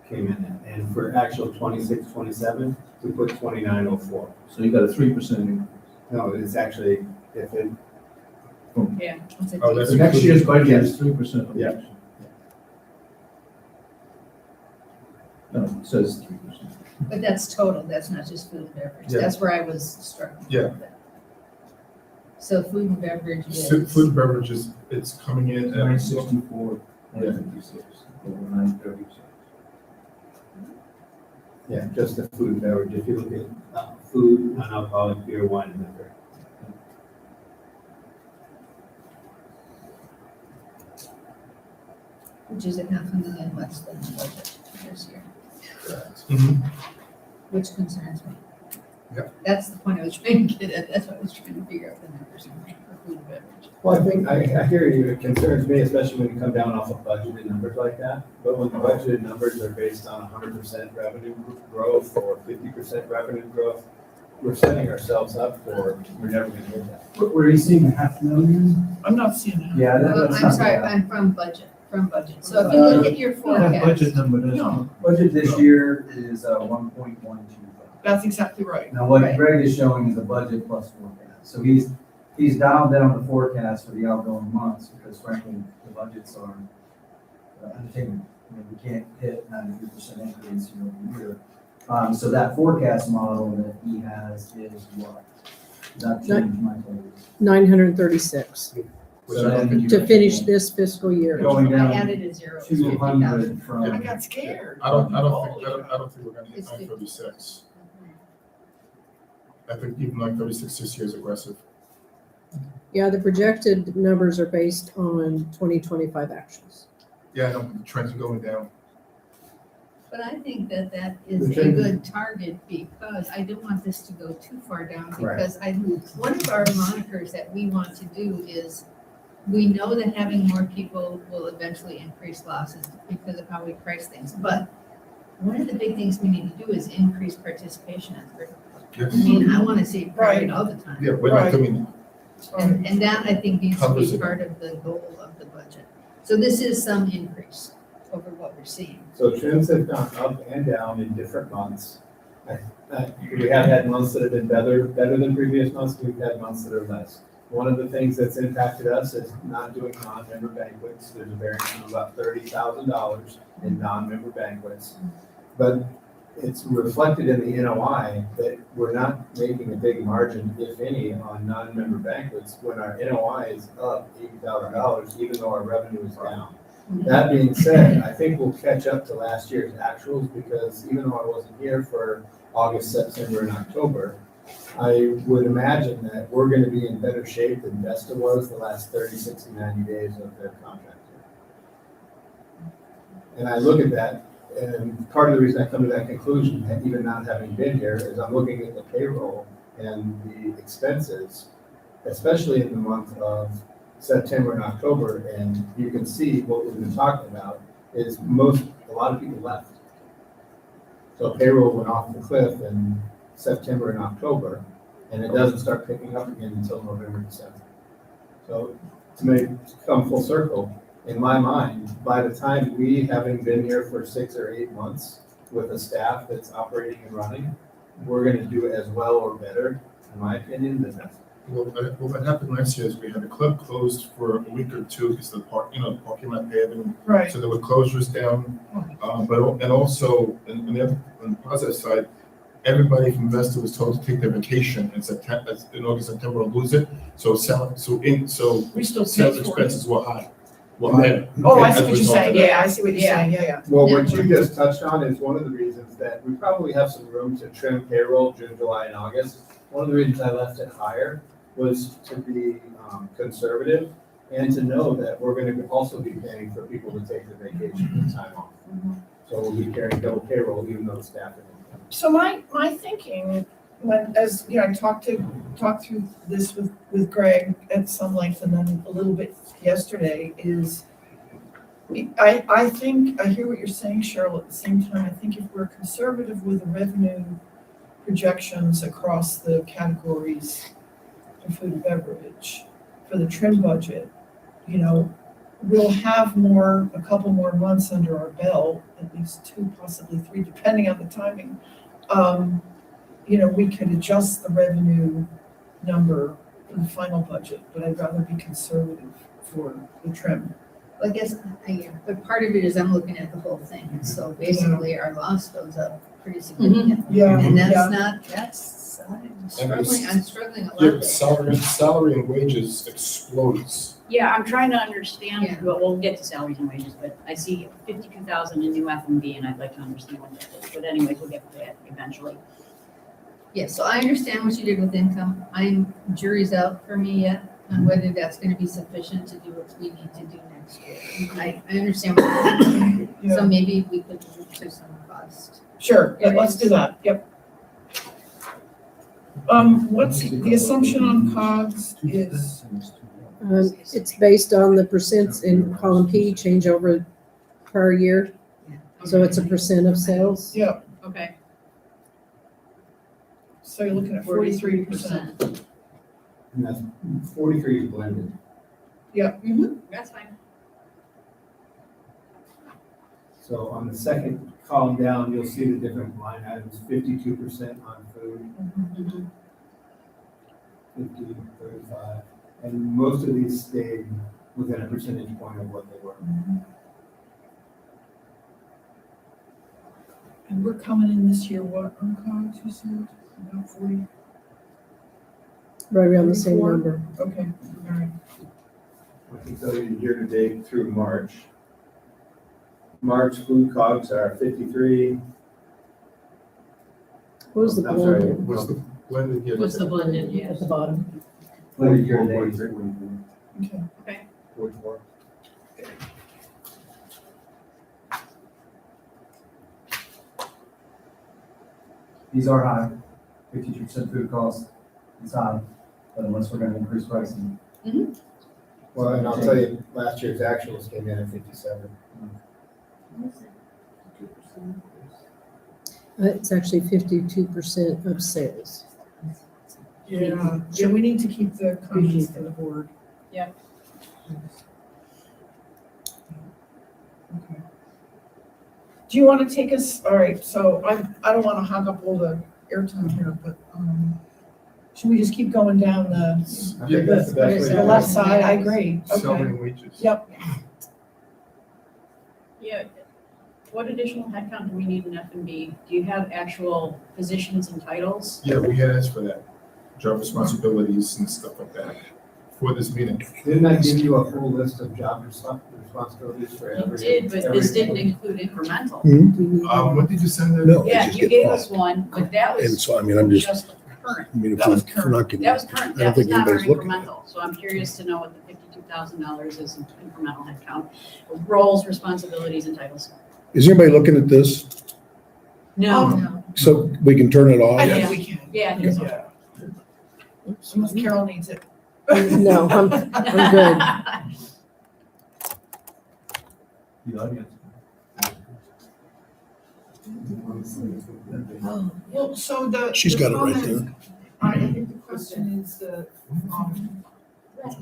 came in at. And for actual 26, 27, we put 2904. So you got a 3% increase. No, it's actually, if it, Yeah. Oh, that's So next year's budget is 3% of Yeah. the. No, it says 3%. But that's total, that's not just food and beverage, Yeah. that's where I was struggling. Yeah. with it. So food and beverage is. Food and beverages, it's coming in at. 964, 156, over 936. yeah, just the food and beverage, if you look at food, non-alcoholic beer, wine, and liquor. Which is $500,000 less than the budget this year, Mhm. which concerns me. That's the point I was trying to get at, that's what I was trying to figure out the numbers for food and beverage. Well, I think, I hear you, it concerns me, especially when you come down off of budgeted numbers like that. But when the budgeted numbers are based on 100% revenue growth or 50% revenue growth, we're setting ourselves up for, we're never gonna hit that. Were you seeing 500,000? I'm not seeing that. Yeah, Well, that's I'm not sorry, bad. I'm from budget. So if you look at your That forecast. budget number doesn't. No, Budget this year is 1.125. that's exactly right. Now, what Right. Greg is showing is a budget plus forecast. So he's dialed down the forecast for the outgoing months because frankly, the budgets are unattainable. I mean, we can't hit 93% increase year over year. So that forecast model that he has is what? Does that change my total? 936 So then to finish this fiscal year. Going I down added a zero, it was 200 50,000. from. I got scared. I don't think we're gonna hit It's 936. I think even 936 this year is aggressive. Yeah, the projected numbers are based on 2025 actuals. Yeah, I know, the trends are going down. But I think that that is The a trend- good target because I don't want this to go too far down Right. because one of our monikers that we want to do is we know that having more people will eventually increase losses because of how we price things. But one of the big things we need to do is increase participation at the river. Yes. I mean, I want to see it Right. private all the time. Yeah, we're not Right. doing And that I think needs to Covers be it. part of the goal of the budget. So this is some increase over what we're seeing. So trends have gone up and down in different months. We have had months that have been better than previous months, we've had months that are less. One of the things that's impacted us is not doing non-member banquets. There's a variance of about $30,000 in non-member banquets. But it's reflected in the NOI that we're not making a big margin, if any, on non-member banquets when our NOI is up $80,000, even though our revenue is down. That being said, I think we'll catch up to last year's actuals because even though I wasn't here for August, September, and October, I would imagine that we're gonna be in better shape than Vesta was the last 30, 60, 90 days of their contract year. And I look at that, and part of the reason I come to that conclusion, even not having been here, is I'm looking at the payroll and the expenses, especially in the month of September and October, and you can see what we've been talking about is a lot of people left. So payroll went off the cliff in September and October, and it doesn't start picking up again until November, December. So to come full circle, in my mind, by the time we, having been here for 6 or 8 months with a staff that's operating and running, we're gonna do it as well or better, in my opinion, than Vesta. Well, what happened last year is we had the club closed for a week or two because the parking lot pad, and Right. so there were closures down. And also, on the positive side, everybody from Vesta was told to take their vacation in September, in August, September, or lose it. So We still sales pay for it. expenses were high. Higher. Oh, I as see a what you're result saying. of that. Yeah, I see what you're saying. Yeah. Well, what you just touched on is one of the reasons that we probably have some room to trim payroll June, July, and August. One of the reasons I left it higher was to be conservative and to know that we're gonna also be paying for people to take the vacation and time off. So we'll be carrying double payroll even though the staff is. So my thinking, as, I talked through this with Greg at some length and then a little bit yesterday is, I think, I hear what you're saying, Cheryl, at the same time, I think if we're conservative with the revenue projections across the categories for food and beverage, for the trim budget, we'll have a couple more months under our belt, at least 2, possibly 3, depending on the timing. We could adjust the revenue number for the final budget, but I'd rather be conservative for the trim. Well, I guess, but part of it is I'm looking at the whole thing, and so basically our loss goes up pretty significantly. Yeah. And Yeah. I'm struggling a lot there. Salary and wages explodes. Yeah, I'm trying to understand, Yeah. well, we'll get to salaries and wages, but I see 52,000 in new F&B, and I'd like to understand what that is. But anyways, we'll get to that eventually. Yeah, so I understand what you did with income. Jury's out for me yet on whether that's gonna be sufficient to do what we need to do next year. I understand what you're saying, so Yeah. maybe we could move to some cost. Sure, let's do that, yep. What's the assumption on COGS is, It's based on the percents in column P, change over per year. So it's a percent of sales. yeah, Okay. so you're looking at 43%. And that's 43 is blended. Yeah. That's fine. So on the second column down, you'll see the different line items, 52% on food, 50, 35. And most of these stayed within a percentage point of what they were. And we're coming in this year, what, on COGS, you said? About 40? Right around the same 44? number. Okay, all right. I can tell you year-to-date through March. March food COGS are 53. What was the I'm sorry, blended? What's the blended year? What's the blended, yeah? At the bottom. Blended year to date. 44. Okay. 44. These are high, 52% food cost is high, but unless we're gonna increase pricing. Well, and I'll tell you, last year's actuals came in at 57. It's actually 52% of sales. Yeah, we need to keep the comments to the board. Yeah. Okay. Do you want to take us, all right, so I don't want to hog up all the airtime here, but, should we just keep going down I think that's the best way to the do left it. side? I agree. Selling Okay. wages. Yep. Yeah. What additional headcount do we need in F&B? Do you have actual positions and titles? Yeah, we had asked for that, job responsibilities and stuff like that for this meeting. Didn't I give you a full list of job responsibilities for You every? did, but every- this didn't include incremental. Do you need- What did you send there? No. Yeah, just you get gave off. us one, but that And was so, I mean, I'm just, just current. I mean, if That was we're not getting, That was current, I don't that was think not our anybody's looking at it. incremental, so I'm curious to know what the $52,000 is in incremental headcount. Roles, responsibilities, and titles. Is anybody looking at this? No, So we can turn it off? I think we can. yeah, I think so. Yeah. Unless Carol needs it. No, I'm good. The audience. Well, so the. She's the got it right comment- there. I think the question is the,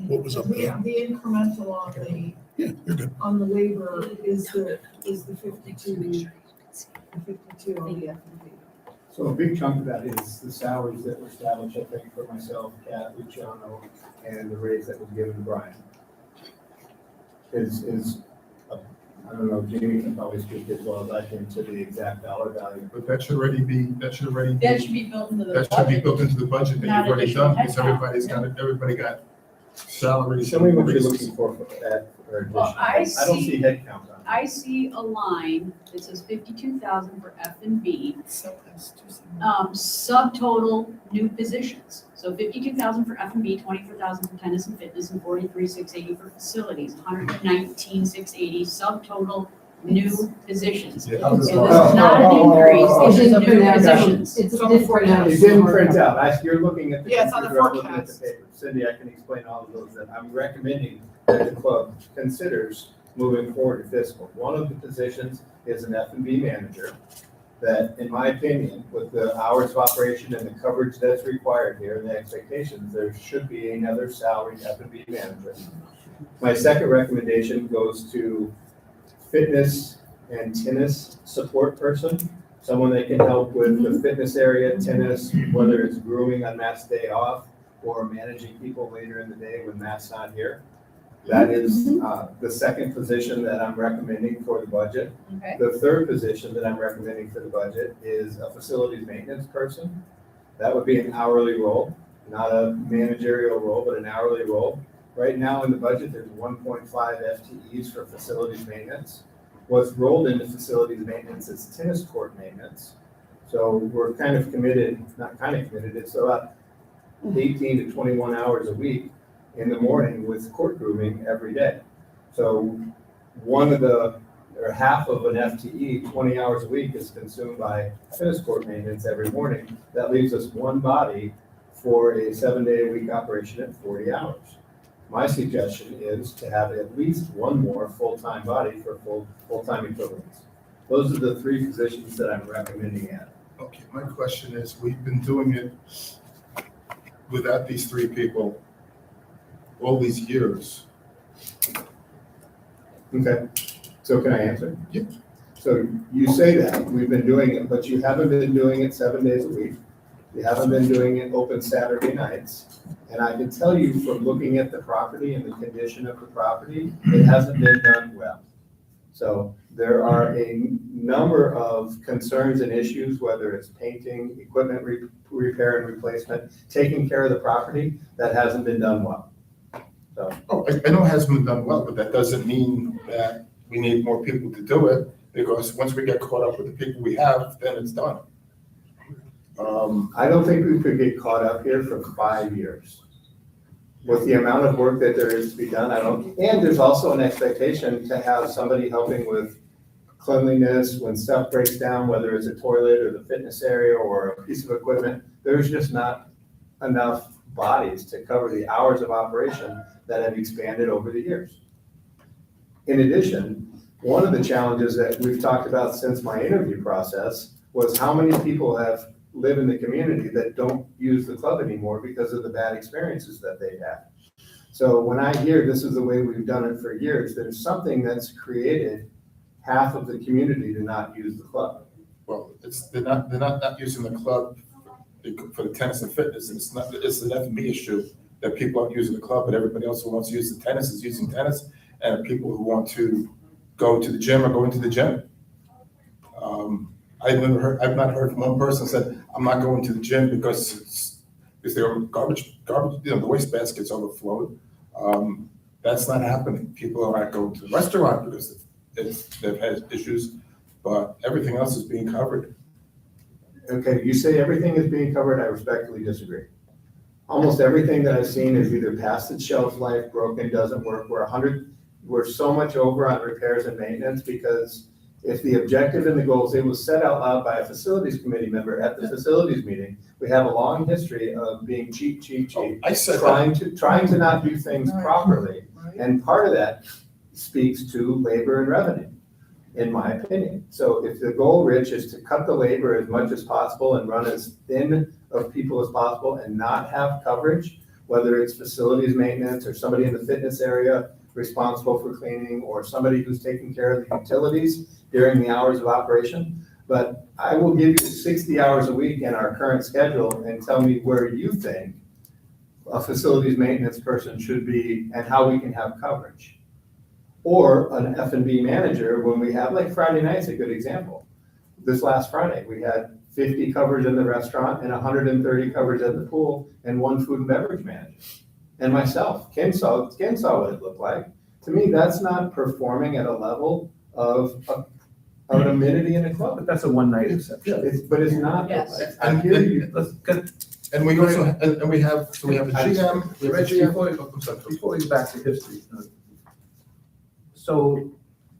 What was up there? the incremental on the, Yeah, you're good. on the labor is the 52, the 52 on the F&B. So a big chunk of that is the salaries that were established, I think, for myself, Kat, Luciano, and the raise that was given to Brian. I don't know, Jamie can probably speak as well as I can to the exact dollar value. But that should already be, That should be built into the that should be budget. built into the budget that Not you've already additional done, because headcount. everybody got salaries. Show me what you're raises. looking for that, or additional. Well, I I don't see- see headcount on it. I see a line that says 52,000 for F&B, So that's two subtotal new positions. So 52,000 for F&B, 24,000 for tennis and fitness, and 43,680 for facilities, 119,680 subtotal new positions. Yeah. So this is not an increase, these are new positions. It's on the different. It didn't print out, you're looking at the Yeah, it's on the computer, I'm looking at the forecast. paper. Cindy, I can explain all of those, that I'm recommending that the club considers moving forward to fiscal. One of the positions is an F&B manager, that, in my opinion, with the hours of operation and the coverage that's required here and the expectations, there should be another salaried F&B manager. My second recommendation goes to fitness and tennis support person, someone that can help with the fitness area, tennis, whether it's grooming on Matt's day off or managing people later in the day when Matt's not here. That is the second position that I'm recommending for the budget. Okay, The third position that I'm recommending for the budget is a facilities maintenance person. That would be an hourly role, not a managerial role, but an hourly role. Right now in the budget, there's 1.5 FTEs for facilities maintenance. What's rolled into facilities maintenance is tennis court maintenance. So we're kind of committed, not kind of committed, it's about 18 to 21 hours a week in the morning with court grooming every day. So one of the, or half of an FTE, 20 hours a week is consumed by tennis court maintenance every morning. That leaves us one body for a 7-day-a-week operation at 40 hours. My suggestion is to have at least one more full-time body for full-time equivalents. Those are the 3 positions that I'm recommending add. Okay, my question is, we've been doing it without these 3 people all these years. Okay, so can I answer? Yeah. So you say that, we've been doing it, but you haven't been doing it 7 days a week. You haven't been doing it open Saturday nights. And I can tell you from looking at the property and the condition of the property, it hasn't been done well. So there are a number of concerns and issues, whether it's painting, equipment repair and replacement, taking care of the property, that hasn't been done well. So, Oh, I know it hasn't been done well, but that doesn't mean that we need more people to do it, because once we get caught up with the people we have, then it's done. I don't think we could get caught up here for 5 years. With the amount of work that there is to be done, and there's also an expectation to have somebody helping with cleanliness when stuff breaks down, whether it's a toilet or the fitness area or a piece of equipment. There's just not enough bodies to cover the hours of operation that have expanded over the years. In addition, one of the challenges that we've talked about since my interview process was how many people live in the community that don't use the club anymore because of the bad experiences that they've had. So when I hear this is the way we've done it for years, there's something that's created half of the community to not use the club. Well, they're not using the club for the tennis and fitness, and it's an F&B issue that people aren't using the club, but everybody else who wants to use the tennis is using tennis, and people who want to go to the gym are going to the gym. I've not heard from one person said, I'm not going to the gym because there are garbage, the waste baskets overflowed. That's not happening. People are not going to the restaurant because they've had issues, but everything else is being covered. Okay, you say everything is being covered, I respectfully disagree. Almost everything that I've seen is either past its shelf life, broken, doesn't work. We're so much over on repairs and maintenance because if the objective and the goals, it was said out loud by a facilities committee member at the facilities meeting. We have a long history of being cheap. I said trying to not do things properly. And part of that speaks to labor and revenue, in my opinion. So if the goal, Rich, is to cut the labor as much as possible and run as thin of people as possible and not have coverage, whether it's facilities maintenance or somebody in the fitness area responsible for cleaning or somebody who's taking care of the utilities during the hours of operation. But I will give you 60 hours a week in our current schedule and tell me where you think a facilities maintenance person should be and how we can have coverage. Or an F&B manager, when we have, like Friday night's a good example. This last Friday, we had 50 covers in the restaurant and 130 covers at the pool and 1 food and beverage manager. And myself, Ken saw what it looked like. To me, that's not performing at a level of an amenity in a club. But that's a one-night exception. But it's not. Yes. I hear you. And we also, and we have a GM, we have a Rich, GM. before we go back to history, so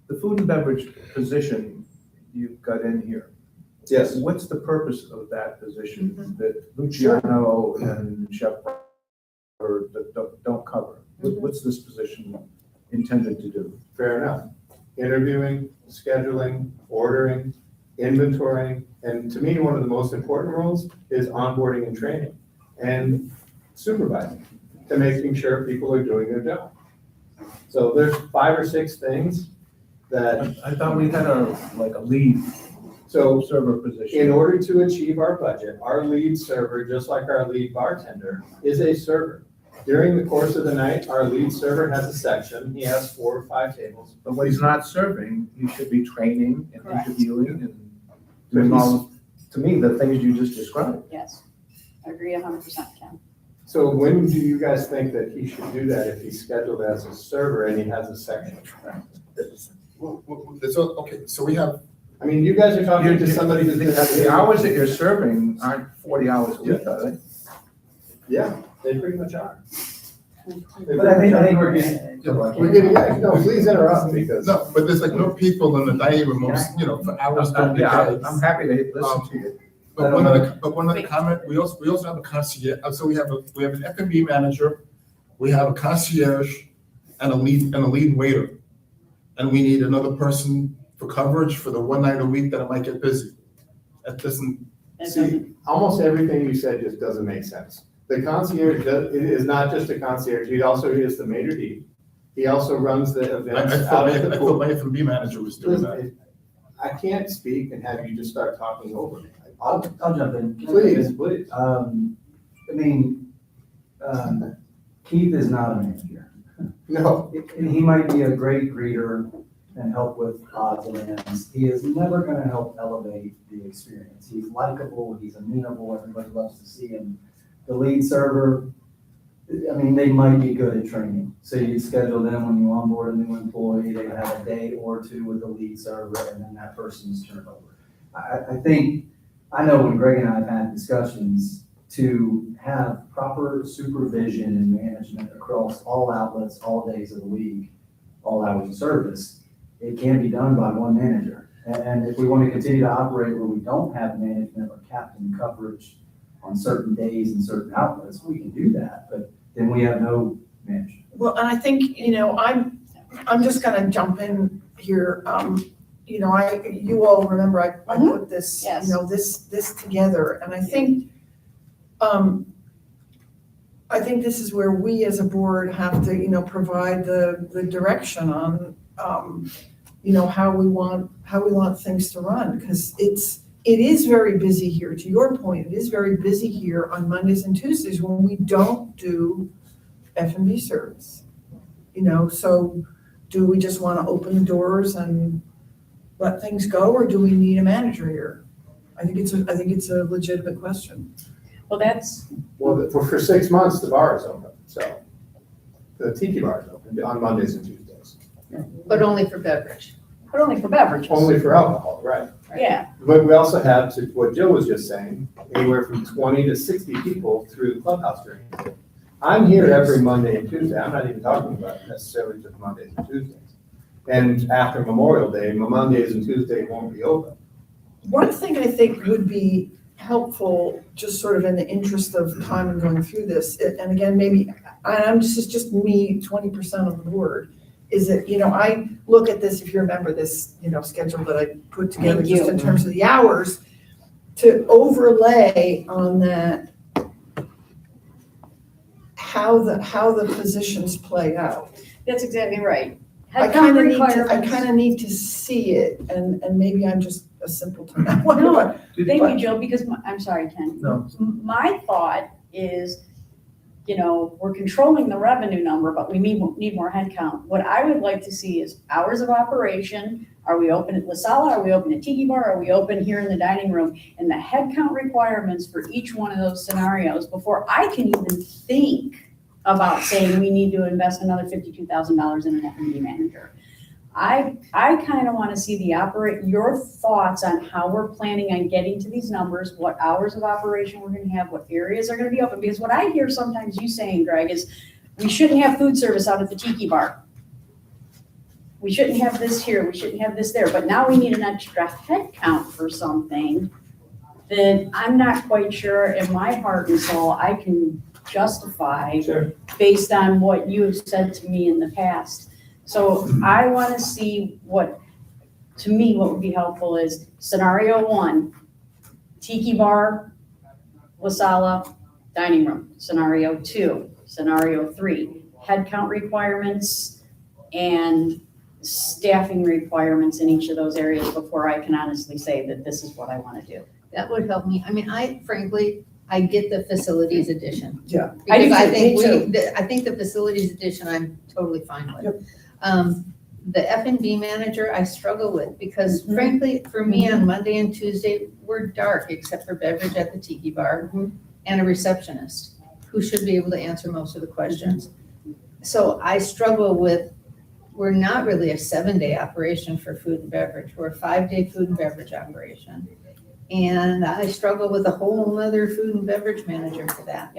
the food and beverage position you've got in here, Yes. what's the purpose of that position that Luciano and Chef don't cover? What's this position intended to do? Fair enough. Interviewing, scheduling, ordering, inventorying, and to me, one of the most important roles is onboarding and training and supervising to making sure people are doing their job. So there's 5 or 6 things that. I thought we had a lead server position. In order to achieve our budget, our lead server, just like our lead bartender, is a server. During the course of the night, our lead server has a section. He has 4 or 5 tables. But when he's not serving, he should be training and Correct. interviewing and doing all, to me, the things you just described. Yes, I agree 100%, Ken. So when do you guys think that he should do that if he's scheduled as a server and he has a section? Okay, so we have, I mean, you guys are talking to somebody who's. The hours that you're serving aren't 40 hours a week, are they? Yeah, they pretty much are. But I think we're getting. No, please interrupt because. No, but there's like no people in the dining room, for hours during the Yeah, day. I'm happy to listen to you. But one other comment, we also have a concierge, so we have an F&B manager, we have a concierge and a lead waiter. And we need another person for coverage for the one night a week that it might get busy. That doesn't, See, almost everything you said just doesn't make sense. The concierge is not just a concierge, he also is the maitre d'. He also runs the events out at the I pool. thought my F&B manager was doing that. Listen, I can't speak and have you just start talking over me. I'll jump in. Please. Keith is not a manager. No, And he might be a great greeter and help with odds and ends. He is never gonna help elevate the experience. He's likable, he's amenable, everybody loves to see him. The lead server, they might be good at training. So you schedule them when you onboard a new employee, they have a day or two with the lead server, and then that person's turned over. I know when Greg and I have had discussions to have proper supervision and management across all outlets, all days of the week, all hours of service, it can be done by one manager. And if we want to continue to operate where we don't have management or captain coverage on certain days and certain outlets, we can do that, but then we have no management. Well, and I think, I'm just gonna jump in here. You all remember I put this, Yes. this together, and I think this is where we as a board have to, provide the direction on, how we want things to run, because it is very busy here. To your point, it is very busy here on Mondays and Tuesdays when we don't do F&B service. So do we just want to open the doors and let things go, or do we need a manager here? I think it's a legitimate question. Well, that's, well, for 6 months, the bar is open, so the tiki bar is open on Mondays and Tuesdays. But only for beverage. but only for beverages. Only for alcohol, right. Yeah, But we also have, to what Jill was just saying, anywhere from 20 to 60 people through the clubhouse during the day. I'm here every Monday and Tuesday. I'm not even talking about necessarily just Mondays and Tuesdays. And after Memorial Day, my Mondays and Tuesdays won't be open. One thing I think would be helpful, just sort of in the interest of time and going through this, and again, maybe, this is just me, 20% of the board, is that, I look at this, if you remember this, schedule that I put together Thank just you. in terms of the hours, to overlay on that how the positions play out. that's exactly right. I Headcount kind requirements. of need to see it, and maybe I'm just a simpleton. No, thank you, Jill, because I'm sorry, Ken. No. My thought is, we're controlling the revenue number, but we need more headcount. What I would like to see is hours of operation. Are we open at La Sala? Are we open at Tiki Bar? Are we open here in the dining room? And the headcount requirements for each one of those scenarios before I can even think about saying we need to invest another $52,000 in an F&B manager. I kind of want to see your thoughts on how we're planning on getting to these numbers, what hours of operation we're going to have, what areas are going to be open. Because what I hear sometimes you saying, Greg, is we shouldn't have food service out at the Tiki Bar. We shouldn't have this here, we shouldn't have this there, but now we need an extra head count for something that I'm not quite sure in my heart and soul I can justify based on what you have said to me in the past. So I want to see what would be helpful is scenario 1, Tiki Bar, La Sala, dining room. Scenario 2, scenario 3, head count requirements and staffing requirements in each of those areas before I can honestly say that this is what I want to do. That would help me. I get the facilities addition. Yeah. I do Because too, I think the facilities addition, I'm totally fine with. Yep. The F&B manager, I struggle with, because frankly, for me on Monday and Tuesday, we're dark except for beverage at the Tiki Bar and a receptionist who should be able to answer most of the questions. So I struggle with, we're not really a 7-day operation for food and beverage. We're a 5-day food and beverage operation. And I struggle with a whole other food and beverage manager for that.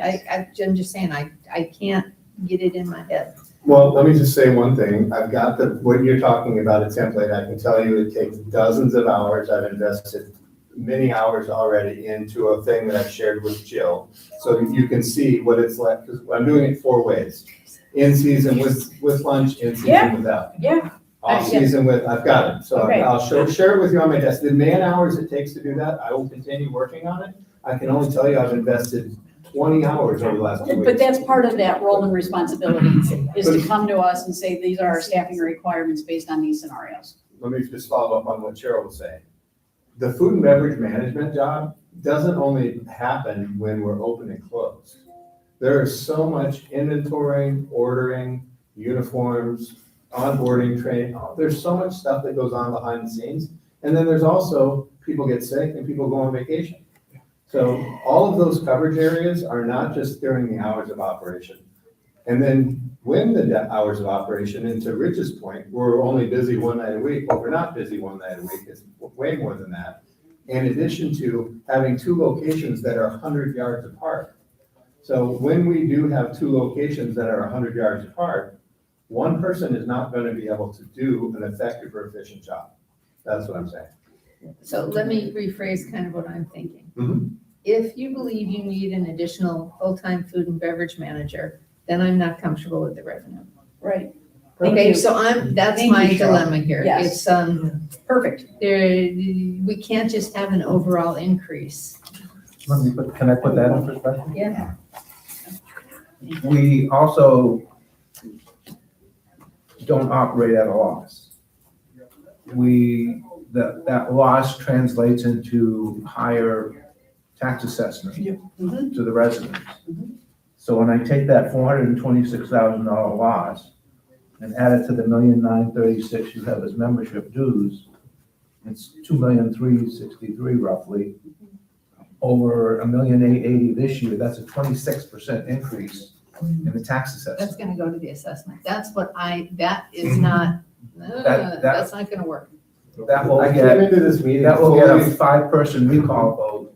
I'm just saying, I can't get it in my head. Well, let me just say one thing. I've got what you're talking about, a template. I can tell you it takes dozens of hours. I've invested many hours already into a thing that I've shared with Jill. So that you can see what it's like, because I'm doing it 4 ways. In season with lunch, in Yeah. season without. Yeah, Off yeah. season with, I've got it. So Okay. I'll share it with you on my desk. The man hours it takes to do that, I will continue working on it. I can only tell you I've invested 20 hours over the last 2 weeks. But that's part of that role and responsibility, is to come to us and say, these are our staffing requirements based on these scenarios. Let me just follow up on what Cheryl was saying. The food and beverage management job doesn't only happen when we're open and closed. There is so much inventorying, ordering, uniforms, onboarding, training. There's so much stuff that goes on behind the scenes. And then there's also people get sick and people go on vacation. So all of those coverage areas are not just during the hours of operation. And then when the hours of operation, and to Rich's point, we're only busy 1 night a week, but we're not busy 1 night a week, it's way more than that. In addition to having 2 locations that are 100 yards apart. So when we do have 2 locations that are 100 yards apart, one person is not going to be able to do an effective or efficient job. That's what I'm saying. So let me rephrase kind of what I'm thinking. Mhm. If you believe you need an additional full-time food and beverage manager, then I'm not comfortable with the revenue. Right. Thank Okay, you. so that's Thank you, my Cheryl. dilemma here. Yes. It's, Perfect. we can't just have an overall increase. Can I put that in perspective? Yeah. We also don't operate at a loss. That loss translates into higher tax assessment to the residents. So when I take that $426,000 loss and add it to the $1,936,000 you have as membership dues, it's $2,363,000 roughly. Over $1,880,000 this year, that's a 26% increase in the tax assessment. That's gonna go to the assessment. That's what that is not, that's not gonna work. That will I came get, into this meeting that will get a fully, 5-person recall vote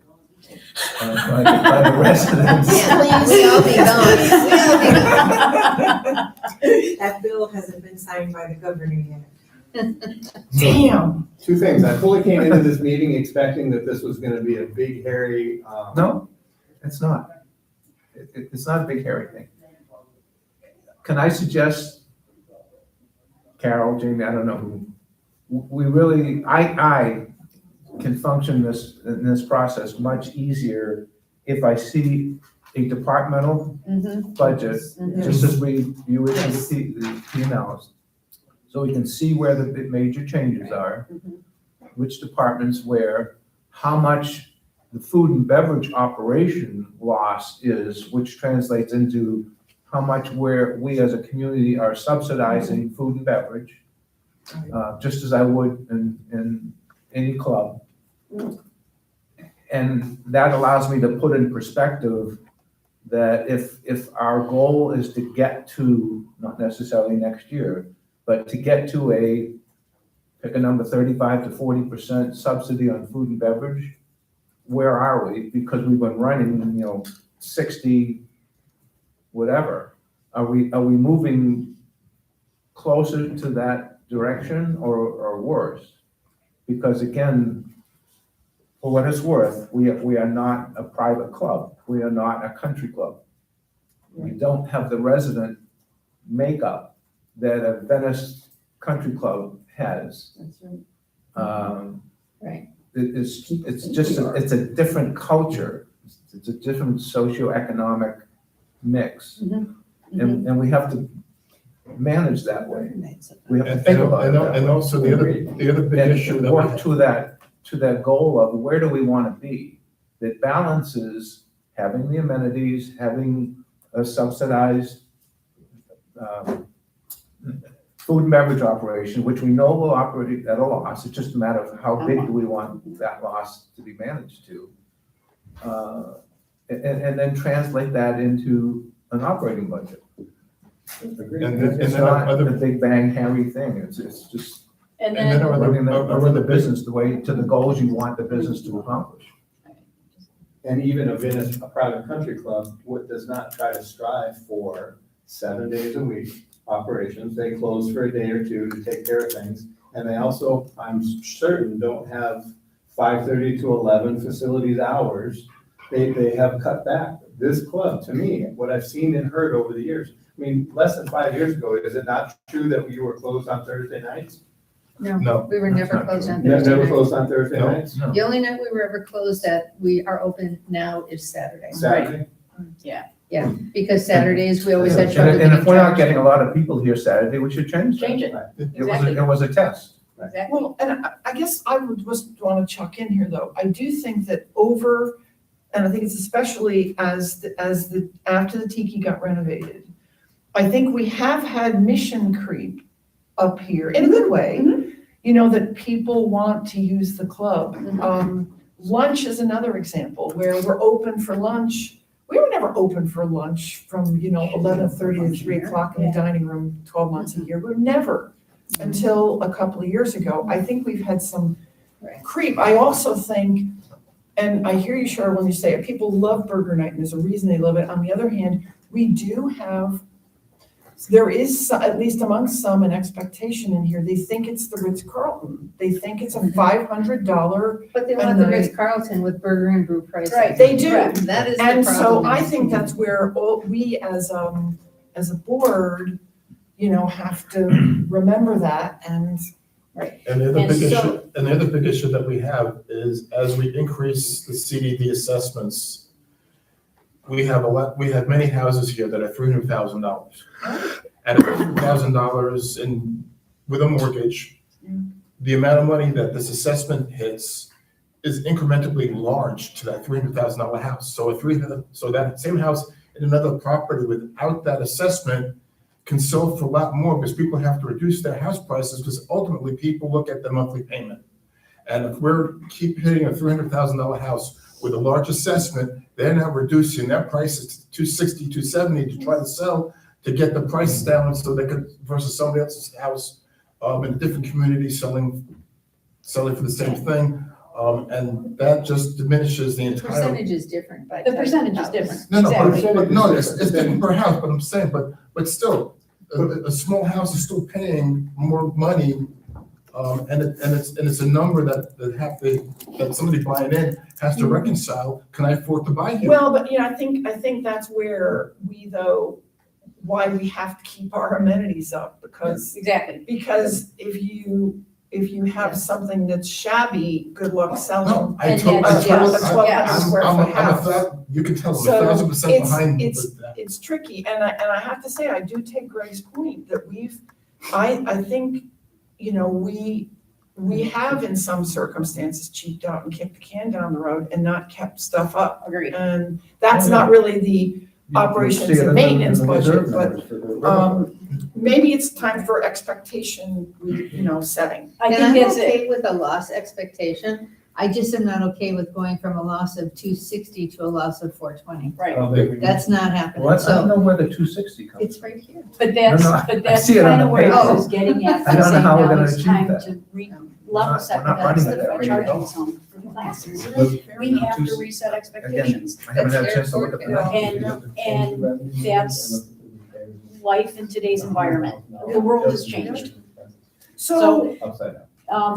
by the residents. Yeah, we all be gone. We all be gone. That bill hasn't been signed by the governor yet. Damn. 2 things. I fully came into this meeting expecting that this was gonna be a big, hairy, No, it's not. It's not a big hairy thing. Can I suggest, Carol, Jamie, I don't know who, we really, I can function in this process much easier if I see a departmental budget, just as you issue the P&Ls. So we can see where the major changes are, which departments where, how much the food and beverage operation loss is, which translates into how much where we as a community are subsidizing food and beverage, just as I would in any club. And that allows me to put in perspective that if our goal is to get to, not necessarily next year, but to get to pick a number, 35 to 40% subsidy on food and beverage, where are we? Because we've been running, 60, whatever. Are we moving closer to that direction or worse? Because again, for what it's worth, we are not a private club. We are not a country club. We don't have the resident makeup that a Venice country club has. That's right. Right. It's just, it's a different culture. It's a different socioeconomic mix. And we have to manage that way. We have to think about it that And way. also the other big And issue to that work to that goal of where do we want to be, that balances having the amenities, having a subsidized food and beverage operation, which we know will operate at a loss. It's just a matter of how big do we want that loss to be managed to. And then translate that into an operating budget. It's not a big bang hairy thing. It's just And And then then, running are the business the way, to the goals you want the business to accomplish. and even a private country club, does not try to strive for 7 days a week operations. They close for a day or two to take care of things. And they also, I'm certain, don't have 5:30 to 11 facilities hours. They have cut back. This club, to me, what I've seen and heard over the years, I mean, less than 5 years ago, is it not true that you were closed on Thursday nights? No. We were That's never not closed on Never Thursday night. closed on Thursday No. nights? No. The only night we were ever closed that we are open now is Saturday. Saturday? Yeah, because Saturdays, we always had And trouble and getting if we're not trash. getting a lot of people here Saturday, we should change that. Change it, exactly, It was a test. exactly. Well, and I guess I would just want to chuck in here, though. I do think that and I think it's especially after the Tiki got renovated, I think we have had mission creep up here in a good way. You know, that people want to use the club. Lunch is another example where we're open for lunch. We were never open for lunch from, 11:30 to 3 o'clock in the dining room 12 months a year. We were never until a couple of years ago. I think we've had some creep. I also think, and I hear you, Cheryl, when you say it, people love burger night and there's a reason they love it. On the other hand, there is, at least among some, an expectation in here. They think it's the Ritz-Carlton. They think it's a $500. But they want the Ritz-Carlton with burger and brew prices. Right. They do. Correct. That is the And problem. so I think that's where we as a board, have to remember that and. And the other And big so- issue, and the other big issue that we have is as we increase the CDD assessments, we have many houses here that are $300,000. And $300,000 with a mortgage, the amount of money that this assessment hits is incrementally large to that $300,000 house. So that same house in another property without that assessment can sell for a lot more because people have to reduce their house prices because ultimately people look at the monthly payment. And if we're keep hitting a $300,000 house with a large assessment, they're now reducing their prices to $260,000, $270,000 to try to sell, to get the prices down so they could, versus somebody else's house in a different community selling for the same thing. And that just diminishes the entire. Percentage is different, but. The percentage is different. No, Exactly. but no, it's different per house, but I'm saying, but still, a small house is still paying more money. And it's a number that somebody buying in has to reconcile. Can I afford to buy here? Well, but I think that's where why we have to keep our amenities up because Exactly. if you have something that's shabby, good luck selling. No, I And totally, that's- a yes, 1,200 square foot house. you can tell I'm So 1,000% behind that. It's tricky, and I have to say, I do take Greg's point that I think, we have in some circumstances cheaped out and kicked the can down the road and not kept stuff up. Agreed. And that's not really the operations and maintenance budget, but maybe it's time for expectation, setting. I And think I'm that's it. okay with a loss expectation. I just am not okay with going from a loss of 260 to a loss of 420. Right. That's not happening. Well, I don't So know where the 260 comes it's right here. But No, no, I see it on kind the of where I paper. was getting at. I don't know saying how we're now gonna it's achieve time that. to level set We're not that's running the it that way, charging no. zone for the classes. from. We have to reset expectations. I haven't had a chance to look at that. And that's life in today's environment. The world has changed. So, Upside down.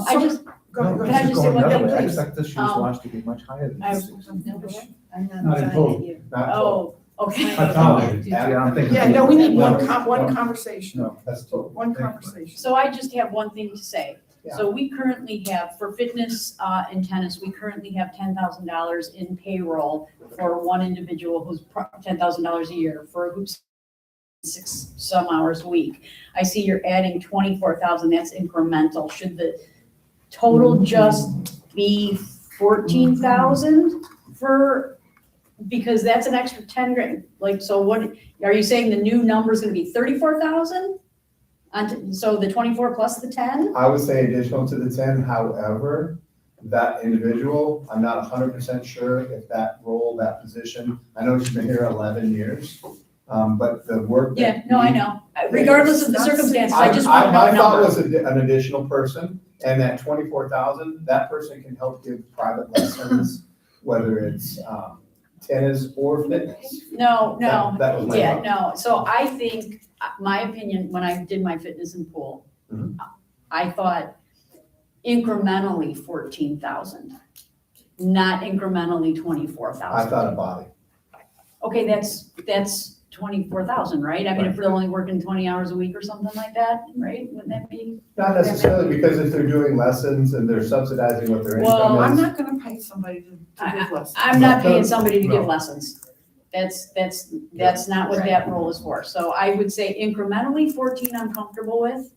I just, go No, Can I this is just say going one the thing, other way. I please? expect this year's loss to be much higher than I- 260. I'm not Not in trying total. at you. Not total. oh, okay. Not total. Yeah, I'm thinking. yeah, no, we need one No. conversation, No, that's total. one conversation. So I just have one thing to say. Yeah. So we currently have, for fitness and tennis, we currently have $10,000 in payroll for one individual who's $10,000 a year for a who's 6 some hours a week. I see you're adding 24,000, that's incremental. Should the total just be 14,000 because that's an extra 10 grand. Like, so what, are you saying the new number is gonna be 34,000? So the 24 plus the 10? I would say additional to the 10, however, that individual, I'm not 100% sure if that role, that position, I know she's been here 11 years, but the work. that Yeah, no, I know. Regardless of the circumstances, I just want to know My a thought number. was an additional person, and that 24,000, that person can help give private lessons, whether it's tennis or fitness. No, That was my yeah, thought. no, so I think, my opinion, when I did my fitness and pool, Mhm. I thought incrementally 14,000, not incrementally 24,000. I thought a body. Okay, that's 24,000, right? I mean, if they're only working 20 hours a week or something like that, right? Wouldn't that be? Not necessarily, because if they're doing lessons and they're subsidizing what their Well, income I'm is. not gonna pay somebody to give lessons. I'm not No, paying somebody to give no. lessons. That's not what that role is for. So I would say incrementally 14 I'm comfortable with,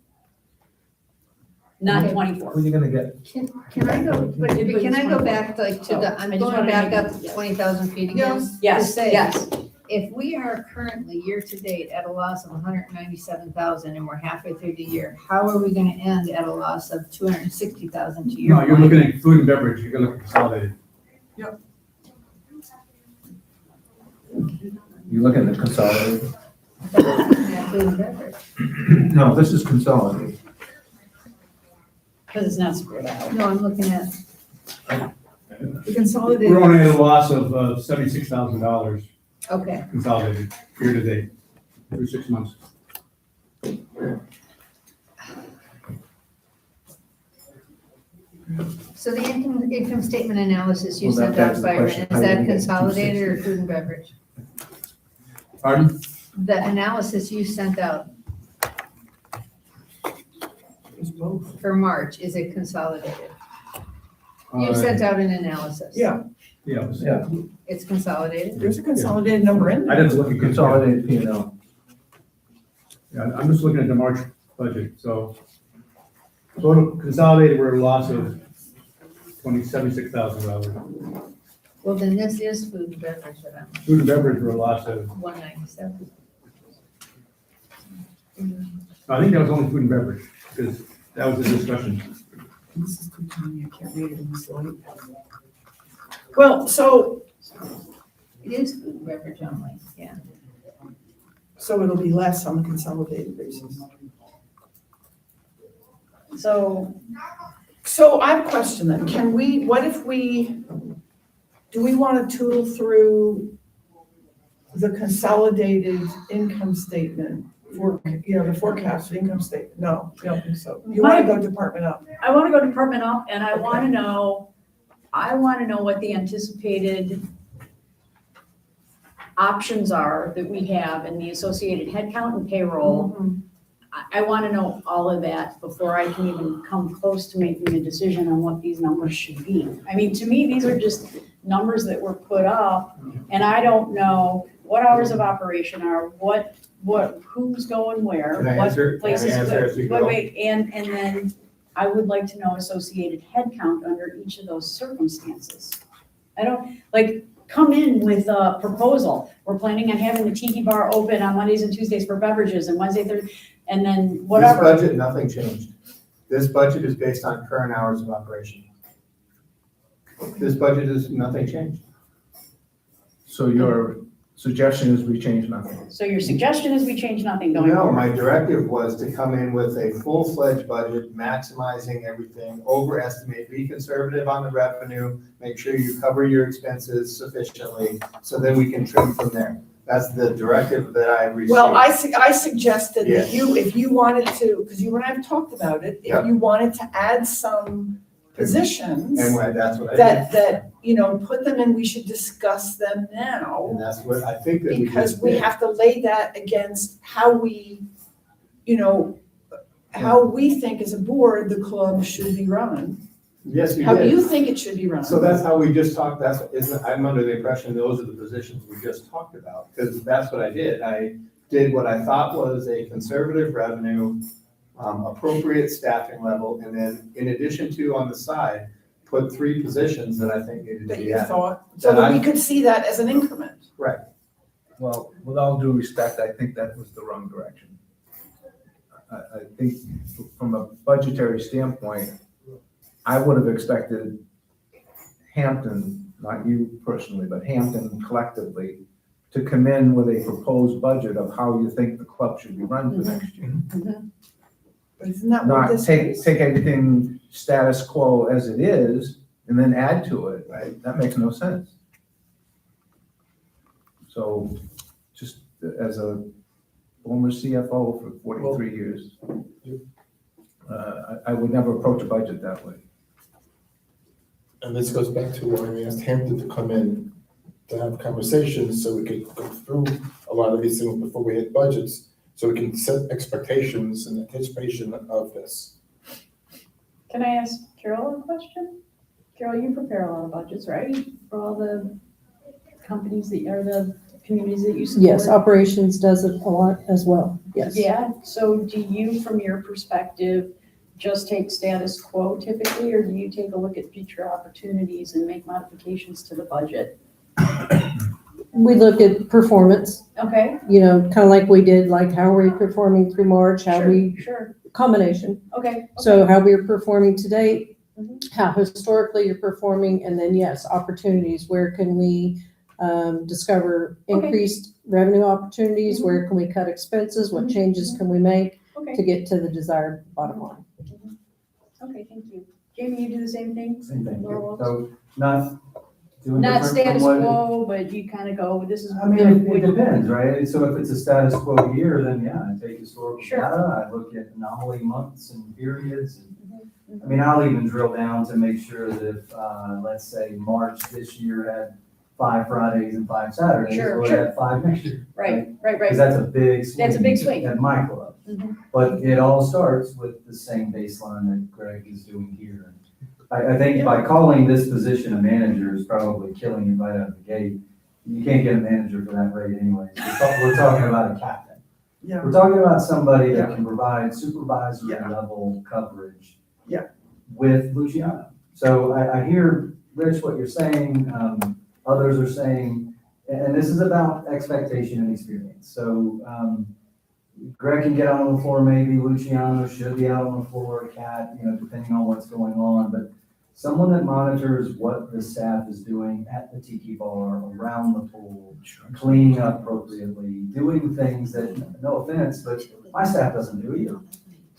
not Okay. 24. Who are you gonna get? Can I go, but can I go back like to the, I'm I just going wanted to back make up it- to 20,000 feet again? Yes. Yes, To say, yes. If we are currently year-to-date at a loss of 197,000 and we're halfway through the year, how are we gonna end at a loss of 260,000 to your No, you're point? looking at food and beverage, you're gonna look at consolidated. You looking at consolidated? Food and beverage. No, this is consolidated. Because it's not spread out. No, I'm looking at, The consolidated. We're only at a loss of $76,000 okay, consolidated year to date, through 6 months. so the income statement analysis you Well, that sent out, begs the Byron, question, is how do that we get to consolidated or 260? food and beverage? Pardon? The analysis you sent out It's both. for March, is it consolidated? You sent out an analysis. Yeah, Yeah. Yeah, It's consolidated? there's a consolidated number in I there. didn't look at consolidated P and L. Yeah, I'm just looking at the March budget, so total consolidated, we're at a loss of $76,000. Well, then this is food and beverage that I'm, Food and beverage, we're a loss of, 197. I think that was only food and beverage, because that was the discussion. This is too tiny, I can't read it in this light. Well, so It is food and beverage only, yeah. it'll be less on the consolidated basis. So I have a question then. What if do we want to tool through the consolidated income statement for, the forecasted income statement? No, you don't think so. You want to go department up? I want to go department up and I want to know what the anticipated options are that we have in the associated headcount and payroll. I want to know all of that before I can even come close to making a decision on what these numbers should be. I mean, to me, these are just numbers that were put up and I don't know what hours of operation are, who's going where, Can I what answer? Can I places. answer as we go? Wait, and then I would like to know associated headcount under each of those circumstances. I don't, come in with a proposal. We're planning on having the tiki bar open on Mondays and Tuesdays for beverages and Wednesday, Thursday, and then whatever. This budget, nothing changed. This budget is based on current hours of operation. This budget is, nothing changed. So your suggestion is we change nothing? So your suggestion is we change nothing going No, forward? my directive was to come in with a full-fledged budget, maximizing everything, overestimate, be conservative on the revenue, make sure you cover your expenses sufficiently, so then we can trim from there. That's the directive that I received. Well, I suggested that Yes. if you wanted to, because you and I have talked about it, Yeah. if you wanted to add some positions And that's what I did. that, put them in, we should discuss them now. And that's what I think that we Because just we did. have to lay that against how we, how we think as a board the club should be run. Yes, we How did. you think it should be run. So that's how we just talked, I'm under the impression those are the positions we just talked about, because that's what I did. I did what I thought was a conservative revenue, appropriate staffing level, and then in addition to, on the side, put 3 positions that I think needed to That be you added. thought, so that we could see that as an increment. Well, with all due respect, I think that was the wrong direction. I think from a budgetary standpoint, I would have expected Hampton, not you personally, but Hampton collectively, to come in with a proposed budget of how you think the club should be run for next year. But isn't that what Not this take is? everything status quo as it is and then add to it. Right. That makes no sense. So just as a former CFO for 43 years, I would never approach a budget that way. And this goes back to why we asked Hampton to come in to have conversations so we could go through a lot of these things before we hit budgets, so we can set expectations in anticipation of this. Can I ask Carol a question? Carol, you prepare a lot of budgets, right? For all the companies that, or the communities that you support? Yes, operations does it a lot as well, yes. Yeah, so do you, from your perspective, just take status quo typically, or do you take a look at future opportunities and make modifications to the budget? We look at performance, Okay. kind of like we did, like how are we performing through March, how we, Sure, combination. okay. So how we're performing to date, Mhm. how historically you're performing, and then yes, opportunities, where can we discover Okay. increased revenue opportunities, where can we cut expenses, what Mhm. changes can we make to Okay, get to the desired bottom line? okay, thank you. Jamie, you do the same thing? Same thing. Laurel? So not doing Not different status from what. quo, but you kind of go, this is. I mean, it depends, right? So if it's a status quo year, then yeah, I take historical Sure. data, I look at anomaly months and periods. Mhm. I mean, I'll even drill down to make sure that if, let's say, March this year had 5 Fridays and 5 Saturdays, Sure, or it sure. had 5 next year. Right. Because that's a big swing. That's a big swing. At my club. Mhm. But it all starts with the same baseline that Greg is doing here. I think by calling this position a manager is probably killing you right out of the gate. You can't get a manager for that rate anyways. We're talking about a captain. Yeah. We're talking about somebody that Yeah. can provide supervisory Yeah. level coverage. Yeah. With Luciano. So I hear, Rich, what you're saying, others are saying, and this is about expectation and experience. So, Greg can get out on the floor, maybe Luciano should be out on the floor, Kat, depending on what's going on, but someone that monitors what the staff is doing at the tiki bar, around the pool, cleaning up appropriately, doing things that, no offense, but my staff doesn't do either.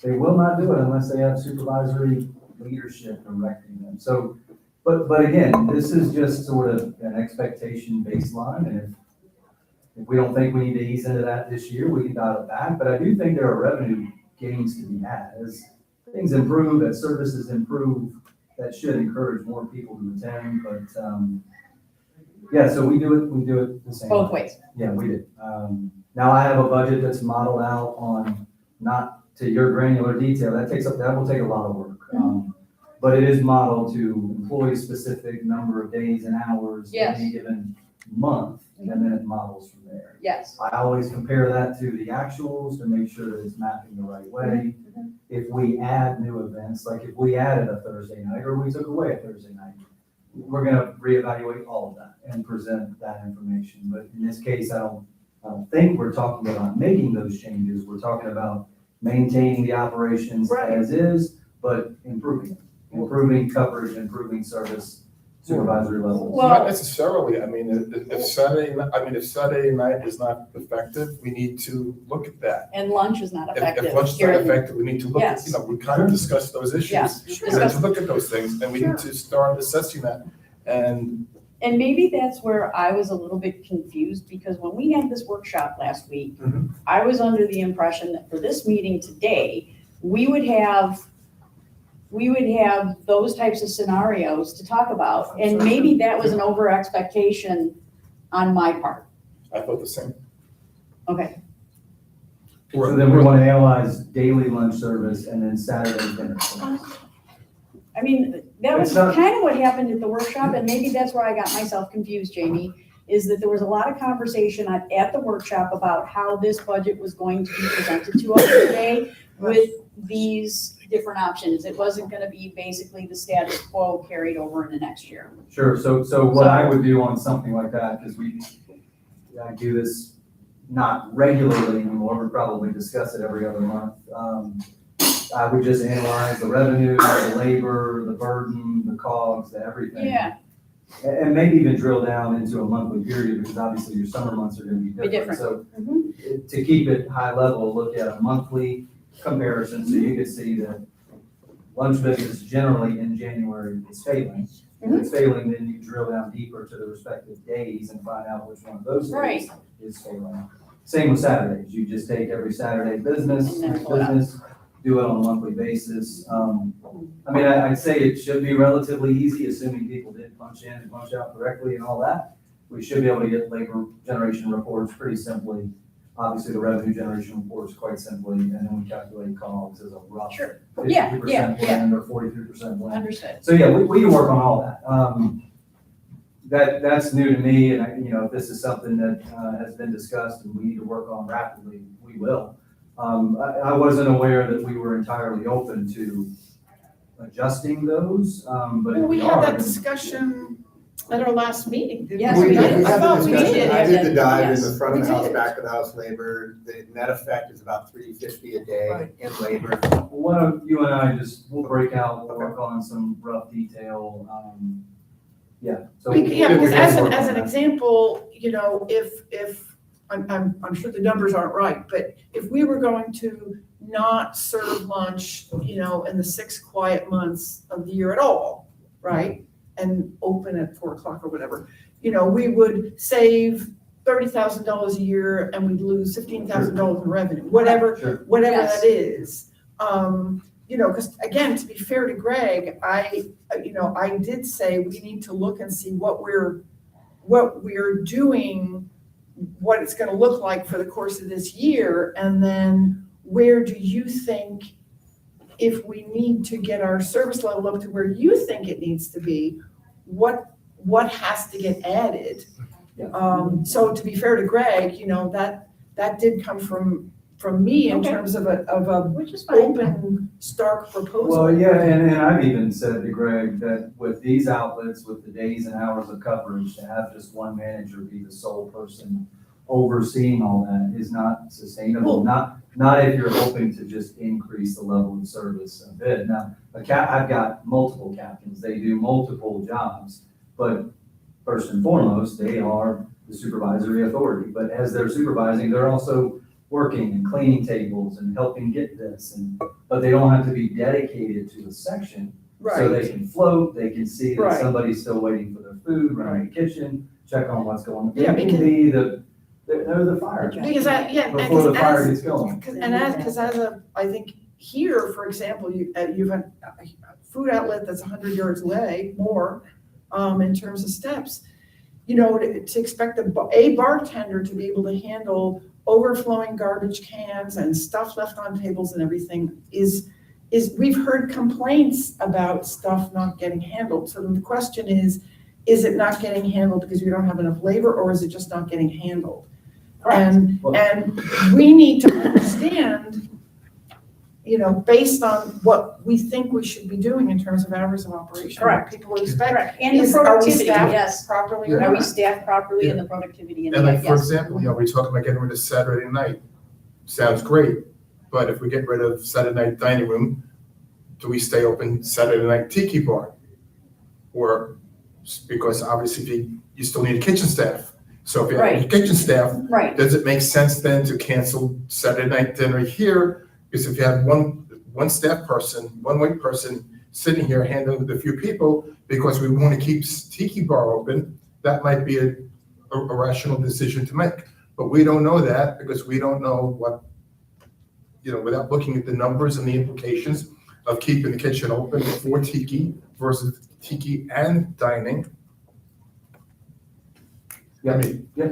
They will not do it unless they have supervisory leadership directing them. So, but again, this is just sort of an expectation baseline, and if we don't think we need to ease into that this year, we can dial it back. But I do think there are revenue gains to be had. As things improve, as services improve, that should encourage more people to attend. But yeah, so we do it the same. Both ways. Yeah, we do. Now I have a budget that's modeled out on, not to your granular detail, that will take a lot of work. But it is modeled to employee-specific number of days and hours in Yes. any given month, and then it models from there. Yes. I always compare that to the actuals to make sure that it's mapping the right way. Mhm. If we add new events, like if we added a Thursday night or we took away a Thursday night, we're gonna reevaluate all of that and present that information. But in this case, I don't think we're talking about making those changes. We're talking about maintaining the operations Right. as is, but improving coverage, improving service, supervisory levels. Well- Not necessarily, if Saturday night is not effective, we need to look at that. And lunch is not effective. If lunch is not Here. effective, we need to look at, Yes. we kind of discussed those issues. Yes, We need discuss- to look at those things, and we need to start assessing that. And And maybe that's where I was a little bit confused, because when we had this workshop last week, Mhm. I was under the impression that for this meeting today, we would have those types of scenarios to talk about. And maybe that was an over expectation on my part. I thought the same. Okay, So then we want to analyze daily lunch service and then Saturday dinner service. I mean, that was It's not- kind of what happened at the workshop, and maybe that's where I got myself confused, Jamie, is that there was a lot of conversation at the workshop about how this budget was going to be presented to us today with these different options. It wasn't gonna be basically the status quo carried over into next year. Sure, so what I would do on something like that, because I do this not regularly anymore, we probably discuss it every other month. I would just analyze the revenue, the labor, the burden, the cogs, the everything. Yeah, And maybe even drill down into a monthly period, because obviously your summer months are gonna be different. different. So Mhm. to keep it high level, look at a monthly comparison, so you could see that lunch business generally in January is failing. If it's failing, then you drill down deeper to the respective days and find out which one of those days is failing. Same with Saturdays, you just take every Saturday business, And then pull it out. do it on a monthly basis. I mean, I'd say it should be relatively easy, assuming people did punch in and punch out correctly and all that. We should be able to get labor generation reports pretty simply. Obviously, the revenue generation reports quite simply, and then we calculate COGS as a rough Sure. 50% blend or 43% blend. Understood. So yeah, we can work on all that. That's new to me, and if this is something that has been discussed and we need to work on rapidly, we will. I wasn't aware that we were entirely open to adjusting those, but Well, if we we had are, that then- discussion at our last meeting, didn't Yes, We we did, did. we I had thought the we discussion, did. I did the dive in Yes, the front of we the house, did. back of the house labor, the net effect is about $350 a day Right. in labor. Why don't you and I we'll break out, we'll work on some rough detail, yeah. So Yeah, we because can as work an on that. example, if, I'm sure the numbers aren't right, but if we were going to not serve lunch, in the 6 quiet months of the year at all, right? And open at 4 o'clock or whatever, we would save $30,000 a year and we'd lose $15,000 in revenue, whatever Sure. Yes. that is. Because again, to be fair to Greg, I did say we need to look and see what we're doing, what it's gonna look like for the course of this year, and then where do you think, if we need to get our service level up to where you think it needs to be, what has to get added? Yeah. So to be fair to Greg, that did come from me in Okay. terms of a Which is fine. open, stark proposal. Well, yeah, and I've even said to Greg that with these outlets, with the days and hours of coverage, to have just one manager be the sole person overseeing all that is not sustainable. Not if you're hoping to just increase the level of service a bit. Now, I've got multiple captains, they do multiple jobs, but first and foremost, they are the supervisory authority. But as they're supervising, they're also working and cleaning tables and helping get this, but they don't have to be dedicated to a section. So they can float, they can see that Right. somebody's still waiting for their food, run in the kitchen, check on what's going on. They Yeah, can because- be they're the fire. Because Before the fire gets going. because I think here, for example, you've a food outlet that's 100 yards away, more, in terms of steps. To expect a bartender to be able to handle overflowing garbage cans and stuff left on tables and everything is we've heard complaints about stuff not getting handled. So the question is it not getting handled because we don't have enough labor, or is it just not getting handled? And we need to understand, based on what we think we should be doing in terms of hours of operation. Correct. What people expect. Correct. And the Are we productivity, staffed yes. properly or Are we not? staffed properly and the productivity and And like, for yes. example, we talk about getting rid of Saturday night. Sounds great, but if we get rid of Saturday night dining room, do we stay open Saturday night tiki bar? Or, because obviously you still need a kitchen staff. So if you have a Right. kitchen staff, Right, does it make sense then to cancel Saturday night dinner here? Because if you have one staff person, one white person sitting here handling the few people, because we want to keep tiki bar open, that might be a rational decision to make. But we don't know that because we don't know what, without looking at the numbers and the implications of keeping the kitchen open for tiki versus tiki and dining. Yeah,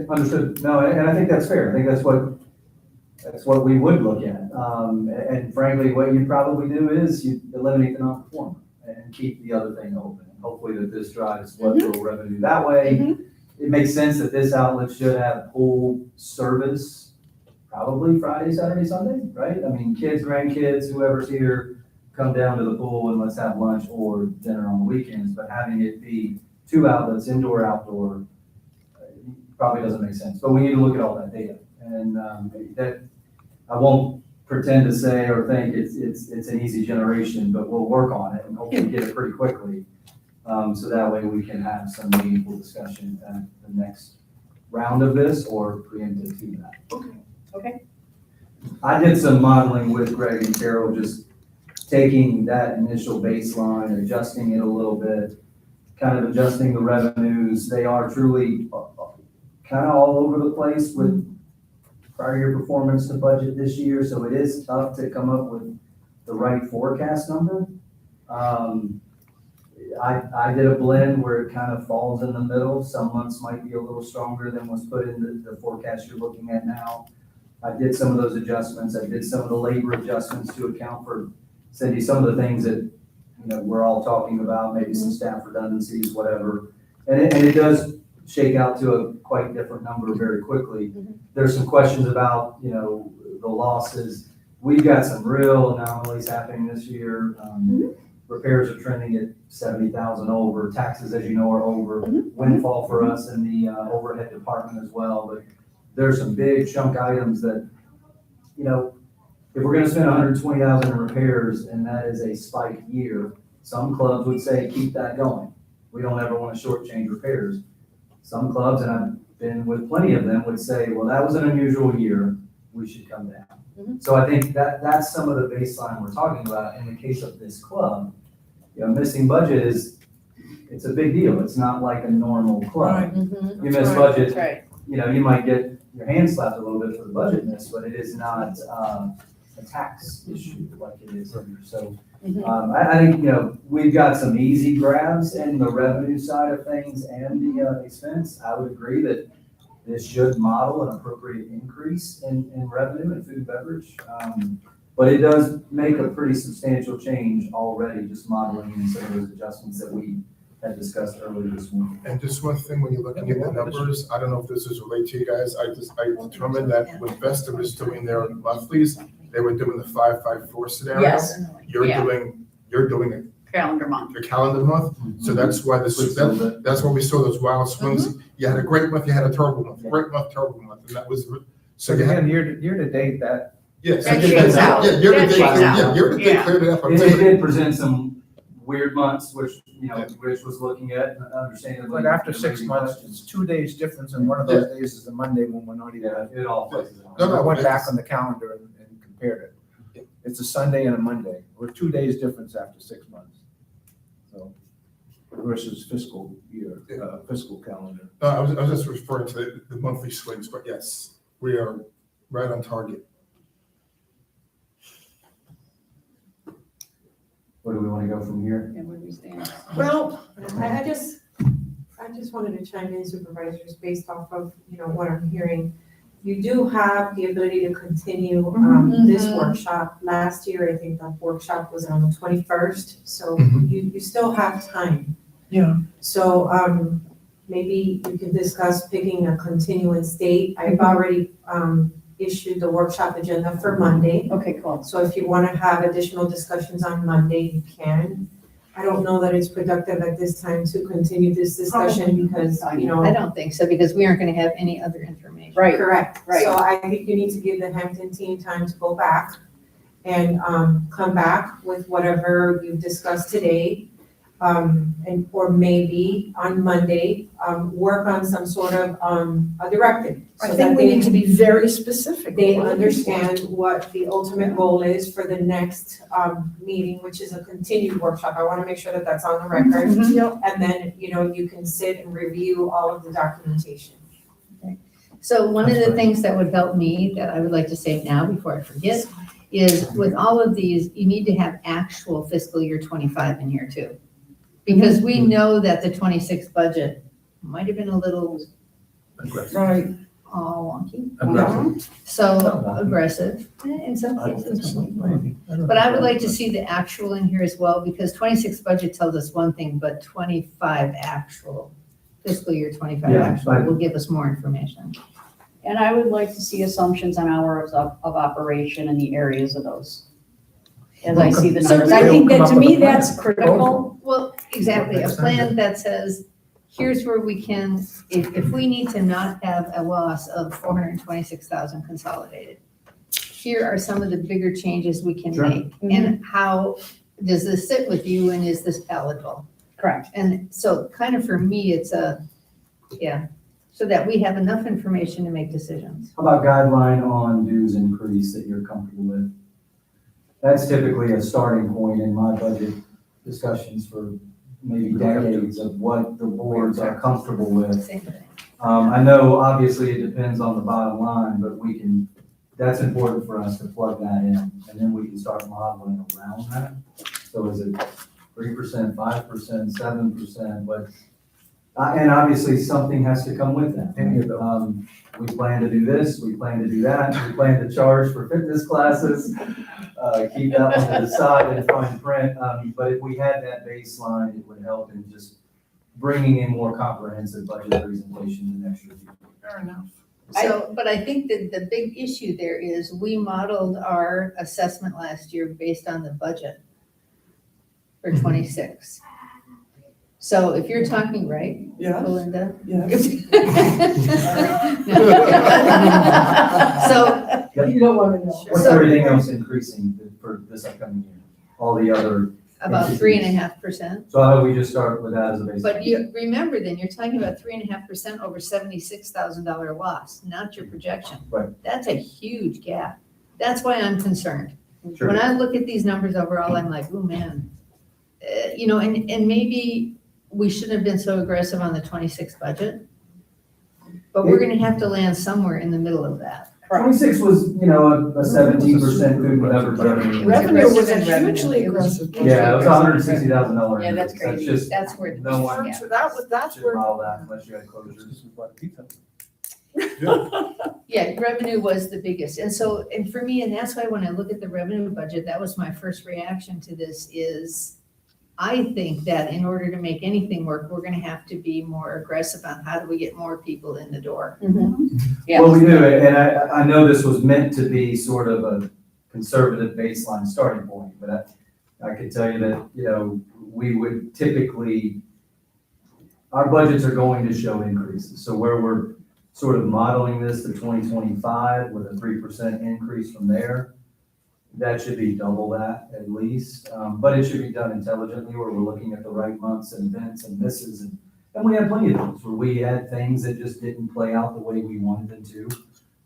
understood. No, and I think that's fair. I think that's what we would look at. And frankly, what you probably do is you eliminate the non-performer and keep the other thing open. And hopefully that this drives what little revenue that way. It makes sense that this outlet should have pool service, probably Friday, Saturday, Sunday, right? I mean, kids, grandkids, whoever's here, come down to the pool and let's have lunch or dinner on the weekends. But having it be 2 outlets, indoor, outdoor, probably doesn't make sense, but we need to look at all that data. And that, I won't pretend to say or think it's an easy generation, but we'll work on it and hopefully get it pretty quickly. So that way we can have some meaningful discussion at the next round of this or preemptive to that. okay. I did some modeling with Greg and Carol, just taking that initial baseline, adjusting it a little bit, kind of adjusting the revenues. They are truly kind of all over the place with prior year performance to budget this year, so it is tough to come up with the right forecast number. I did a blend where it kind of falls in the middle. Some months might be a little stronger than what's put in the forecast you're looking at now. I did some of those adjustments. I did some of the labor adjustments to account for, Cindy, some of the things that, we're all talking about, maybe some staff redundancies, whatever. And it does shake out to a quite different number very quickly. There's some questions about, the losses. We've got some real anomalies happening this year. Repairs are trending at 70,000 over. Taxes, as you know, are over. Windfall for us in the overhead department as well. But there's some big chunk items that, if we're gonna spend 120,000 in repairs and that is a spike year, some clubs would say, keep that going. We don't ever want to shortchange repairs. Some clubs, and I've been with plenty of them, would say, well, that was an unusual year, we should come down. So I think that's some of the baseline we're talking about. In the case of this club, missing budget it's a big deal. It's not like a normal club. You miss budget, That's right. you might get your hand slapped a little bit for the budget miss, but it is not a tax issue like it is here. So I think, we've got some easy grabs in the revenue side of things and the expense. I would agree that this should model an appropriate increase in revenue and food and beverage. But it does make a pretty substantial change already, just modeling in some of those adjustments that we had discussed earlier this morning. And just one thing, when you're looking at the numbers, I don't know if this is related to you guys, I determined that when Vesta was doing their monthlies, they were doing the 5-5-4 scenario. Yes. You're Yeah. doing Calendar month. your calendar month, so that's why that's why we saw those wild swings. You had a great month, you had a terrible month, great month, terrible month, and that was, So so you had, again, year to date, that, yes. That shakes out. Yeah, you're That the shakes out. you're the Yeah. cleared it up. I'm It telling you. did present some weird months, which, Rich was looking at, understandably. but after 6 months, it's 2 days difference, and one of those days is the Monday when we're not even. Yeah, it all places. No, I went it's- back on the calendar and compared it. It's a Sunday and a Monday. We're 2 days difference after 6 months. So versus fiscal year, fiscal calendar. No, I was just referring to the monthly swings, but yes, we are right on target. Where do we want to go from here? And where do we stand? Well, I just wanted to chime in, supervisors, based off of, what I'm hearing. You do have the ability to continue this workshop. Last year, I think the workshop was on the 21st, so you still have time. Yeah. So maybe you can discuss picking a continuance date. I've already issued the workshop agenda for Monday. Okay, cool. So if you want to have additional discussions on Monday, you can. I don't know that it's productive at this time to continue this discussion because, I don't think so, because we aren't gonna have any other information. Right. Correct. Right. So I think you need to give the Hampton team time to go back and come back with whatever you've discussed today. Or maybe on Monday, work on some sort of a directive. I so think that we they- need to be very specific. They understand what the ultimate goal is for the next meeting, which is a continued workshop. I want to make sure that that's on the record. Yep. And then, you can sit and review all of the documentation. So one of the things that would help me, that I would like to say now before I forget, is with all of these, you need to have actual fiscal year 25 in here too. Because we know that the 26 budget might have been a little Right. wonky. Aggressive. So aggressive in some cases. But I would like to see the actual in here as well, because 26 budget tells us one thing, but 25 actual, fiscal year 25 Yeah, actual right. will give us more information. And I would like to see assumptions on hours of operation in the areas of those. As I see the So numbers. I they'll think come that up to with a me, plan. that's critical. Well, exactly, a plan that says, here's where we can, if we need to not have a loss of 426,000 consolidated, here are some of the bigger changes we can Sure. make. And how does this sit with you and is this palatable? Correct. And so kind of for me, it's so that we have enough information to make decisions. How about guideline on dues increase that you're comfortable with? that's typically a starting point in my budget discussions for maybe decades of what the boards are comfortable with. Same thing. I know obviously it depends on the bottom line, but that's important for us to plug that in, and then we can start modeling around that. So is it 3%, 5%, 7%, but, and obviously something has to come with that. We plan to do this, we plan to do that, we plan to charge for fitness classes, keep that one to the side and fine print. But if we had that baseline, it would help in just bringing in more comprehensive budget presentation the next year. Fair enough. So, but I think that the big issue there is we modeled our assessment last year based on the budget for 26. So if you're talking, right, Yeah, Belinda? yeah. So, You don't want to know. What's everything else increasing for this upcoming year? All the other, about 3.5%. so how about we just start with that as a baseline? But you, remember then, you're talking about 3.5% over $76,000 loss, not your projection. Right. That's a huge gap. That's why I'm concerned. Sure. When I look at these numbers overall, I'm like, oh, man. You know, and maybe we shouldn't have been so aggressive on the 26 budget, but we're gonna have to land somewhere in the middle of that. 26 was, a 17% food and beverage revenue. Revenue was a Aggressive revenue. hugely aggressive. Yeah, it was $160,000. Yeah, that's crazy. just, That's where the no one gap is. That's should where, model that unless you had closures. Yeah, revenue was the biggest. And so, and for me, and that's why when I look at the revenue budget, that was my first reaction to this is I think that in order to make anything work, we're gonna have to be more aggressive on how do we get more people in the door. Yeah. Well, we do, and I know this was meant to be sort of a conservative baseline starting point, but I could tell you that, we would typically, our budgets are going to show increases. So where we're sort of modeling this to 2025 with a 3% increase from there, that should be double that at least. But it should be done intelligently where we're looking at the right months and events and misses. And we had plenty of those where we had things that just didn't play out the way we wanted them to.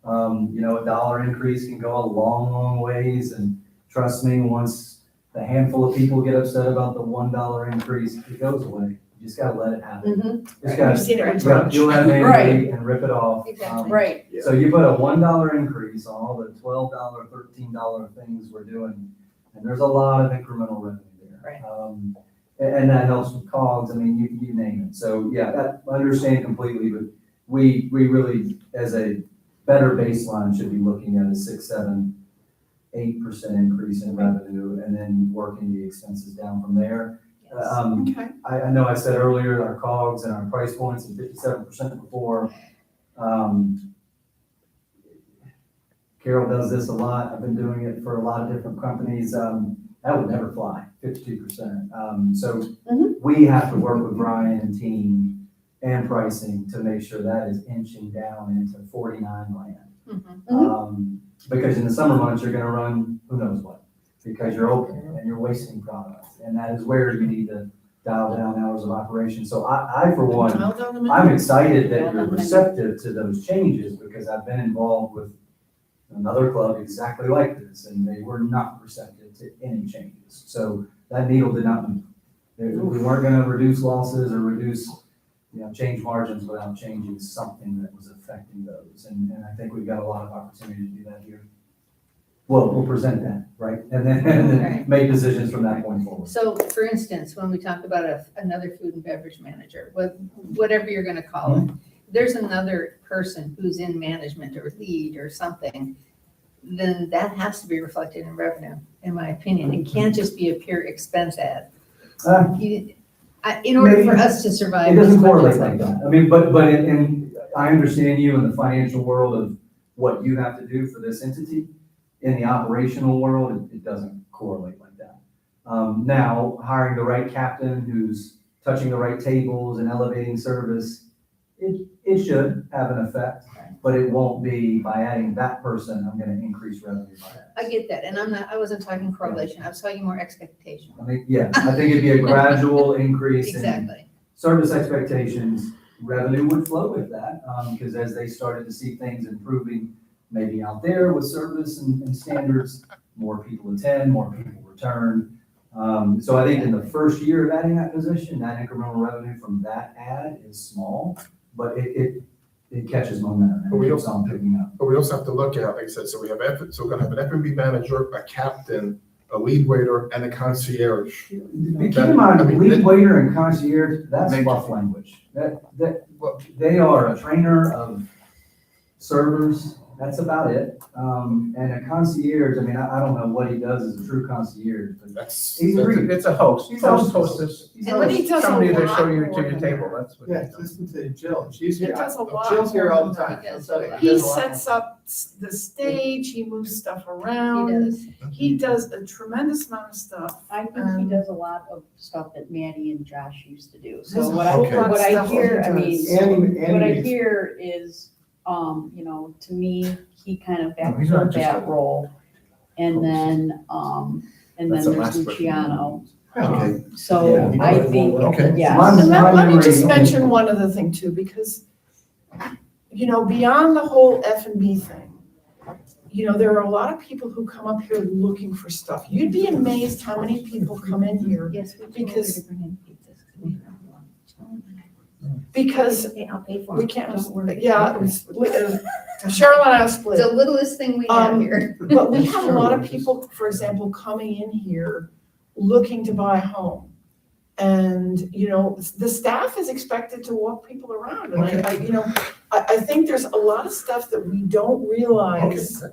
A dollar increase can go a long, long ways. And trust me, once a handful of people get upset about the $1 increase, it goes away. You just gotta let it happen. Just gotta, I've seen it you with gotta peel that Right. Band-Aid and rip it off. Exactly. Right. So you put a $1 increase on all the $12, $13 things we're doing, and there's a lot of incremental revenue there. Right. And that helps with COGS, I mean, you name it. So, yeah, I understand completely, but we really, as a better baseline, should be looking at a 6, 7, 8% increase in revenue, and then working the expenses down from there. okay. I know I said earlier, our COGS and our price points and 57% before. Carol does this a lot. I've been doing it for a lot of different companies. That would never fly, 52%. So we have to work with Brian and team and pricing to make sure that is inching down into 49 land. Because in the summer months, you're gonna run who knows what, because you're open and you're wasting product. And that is where you need to dial down hours of operation. So I for one, I'm excited that you're receptive to those changes because I've been involved with another club exactly like this, and they were not receptive to any changes. So that needle did not move. We weren't gonna reduce losses or reduce, change margins without changing something that was affecting those. And I think we've got a lot of opportunity to do that here. Well, we'll present that, right? And then Right. make decisions from that point forward. So for instance, when we talk about another food and beverage manager, whatever you're gonna call it, there's another person who's in management or lead or something, then that has to be reflected in revenue, in my opinion. It can't just be a pure expense ad. In order for us to survive. It doesn't this correlate budget's like that. I mean, but I understand you in the financial world of what you have to do for this entity. In the operational world, it doesn't correlate like that. Now, hiring the right captain who's touching the right tables and elevating service, it should have an effect, but it won't be by adding that person, I'm gonna increase revenue by that. I get that, and I wasn't talking correlation, I was talking more expectation. I mean, yeah, I think it'd be a gradual increase in Exactly. service expectations. Revenue would flow with that, because as they started to see things improving, maybe out there with service and standards, more people attend, more people return. So I think in the first year of adding that position, that incremental revenue from that ad is small, but it catches momentum But we and keeps also- on picking up. But we also have to look at, like I said, so we're gonna have an F&B manager, a captain, a lead waiter, and a concierge. Keep in mind, I mean, lead waiter and concierge, that's fluff language. They are a trainer of servers, that's about it. And a concierge, I mean, I don't know what he does as a true concierge, but That's, he's really, It's a host, He's host, a- hostess. And what he does a Somebody to lot show you more to your than table, that. that's what. Yeah, listen to Jill, she's It here. does a lot. Jill's here all the time. He does I'll tell a you. lot. He does a lot sets up the stage, he moves stuff He around, does. he does a tremendous amount of stuff. I think he does a lot of stuff that Maddie and Josh used to do. There's So a what whole I, lot of what I stuff hear, he I mean, does. And what I makes- hear is, to me, he kind of No, he's not backfilled just that a role. And then, That's the there's last Luciano. okay. So Yeah. I think, Okay. yes. And My let me just memory- mention one other thing too, because, beyond the whole F&B thing, there are a lot of people who come up here looking for stuff. You'd be amazed how many people come in here Yes, we told her Because- to bring in pizzas. because Okay, I'll pay for we it. can't, Don't worry. Cheryl and I are split. It's the littlest thing we have here. But we have a lot of people, for example, coming in here looking to buy a home. And, the staff is expected to walk people around. And I think there's a lot of stuff that we don't realize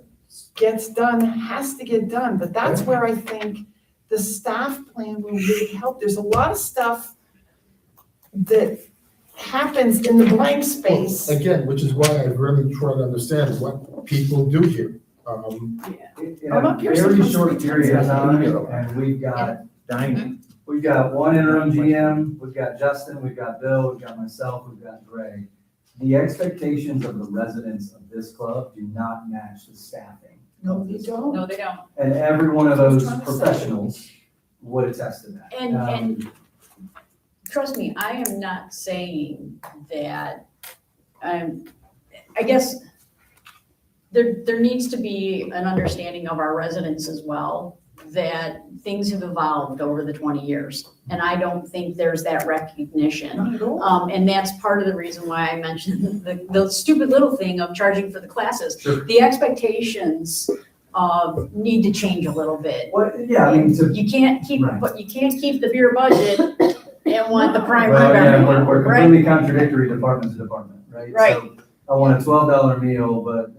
gets done, has to get done. But that's where I think the staff plan will really help. There's a lot of stuff that happens in the blank space. Again, which is why I really try to understand what people do here. in I'm a up here very sometimes short 3 times period of a time, day. and Dining. we've got one interim GM, we've got Justin, we've got Bill, we've got myself, we've got Greg. The expectations of the residents of this club do not match the staffing. No, they don't. No, they don't. And every one of those Trying to say. professionals would attest to that. And trust me, I am not saying that, I guess there needs to be an understanding of our residents as well, that things have evolved over the 20 years. And I don't think there's that recognition. Not at all. And that's part of the reason why I mentioned the stupid little thing of charging for the classes. Sure. The expectations need to change a little bit. Yeah, I mean, You can't keep, Right. but you can't keep the beer budget and want the primary well, yeah, we're revenue, right? completely contradictory department to department, right? Right. So I want a $12 meal, but,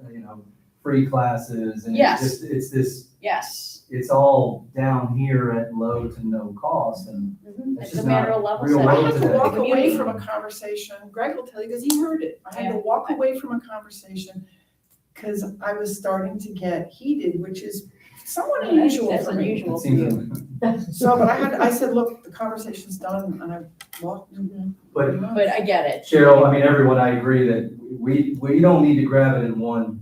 free classes, and Yes. it's this, Yes. it's all down here at low to no cost, and It's just a matter not of level real setting. I world had to today. walk away Community. from a conversation, Greg will tell you, because he heard it. I had to Yeah. walk away from a conversation because I was starting to get heated, which is somewhat unusual That's for me. unusual it for you. seems, So, but I said, look, the conversation's done, and I walked. but But I get it. Cheryl, I mean, everyone, I agree that we don't need to grab it in one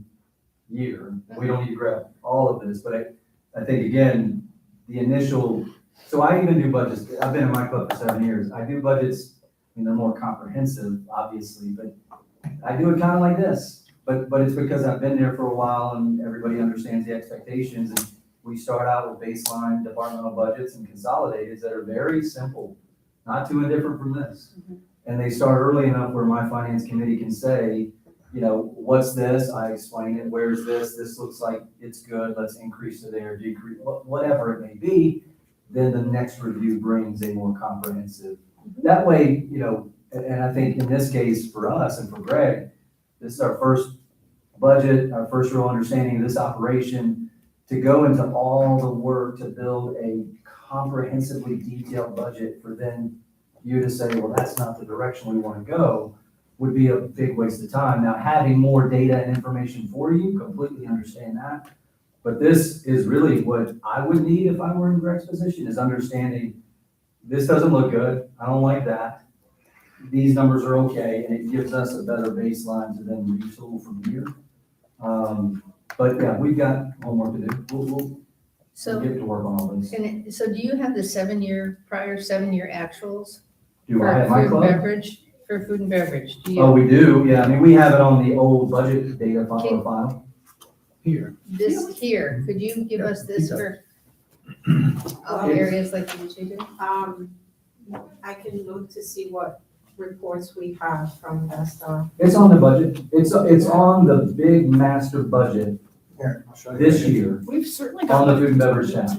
year. We don't need to grab all of this, but I think, again, the initial, so I even do budgets. I've been in my club for 7 years. I do budgets, they're more comprehensive, obviously, but I do it kind of like this. But it's because I've been there for a while and everybody understands the expectations. And we start out with baseline departmental budgets and consolidateds that are very simple, not too indifferent from this. And they start early enough where my finance committee can say, what's this? I explain it. Where's this? This looks like it's good. Let's increase to there, decrease, whatever it may be. Then the next review brings a more comprehensive. That way, and I think in this case for us and for Greg, this is our first budget, our first real understanding of this operation, to go into all the work to build a comprehensively detailed budget for then you to say, well, that's not the direction we want to go, would be a big waste of time. Now, having more data and information for you, completely understand that. But this is really what I would need if I were in Greg's position, is understanding this doesn't look good. I don't like that. These numbers are okay, and it gives us a better baseline to then retool from here. But yeah, we've got homework to do. We'll So, get to work on all this. so do you have the prior 7-year actuals? Do I have my For food and club? beverage, for food and beverage? Do you? Oh, we do, yeah. I mean, we have it on the old budget data file. Here. This here, could you give us this for all the areas like you usually do? I can look to see what reports we have from Vesta. It's on the budget. It's on the big master budget Here, I'll show you. this year. We've certainly On the food and beverage tab.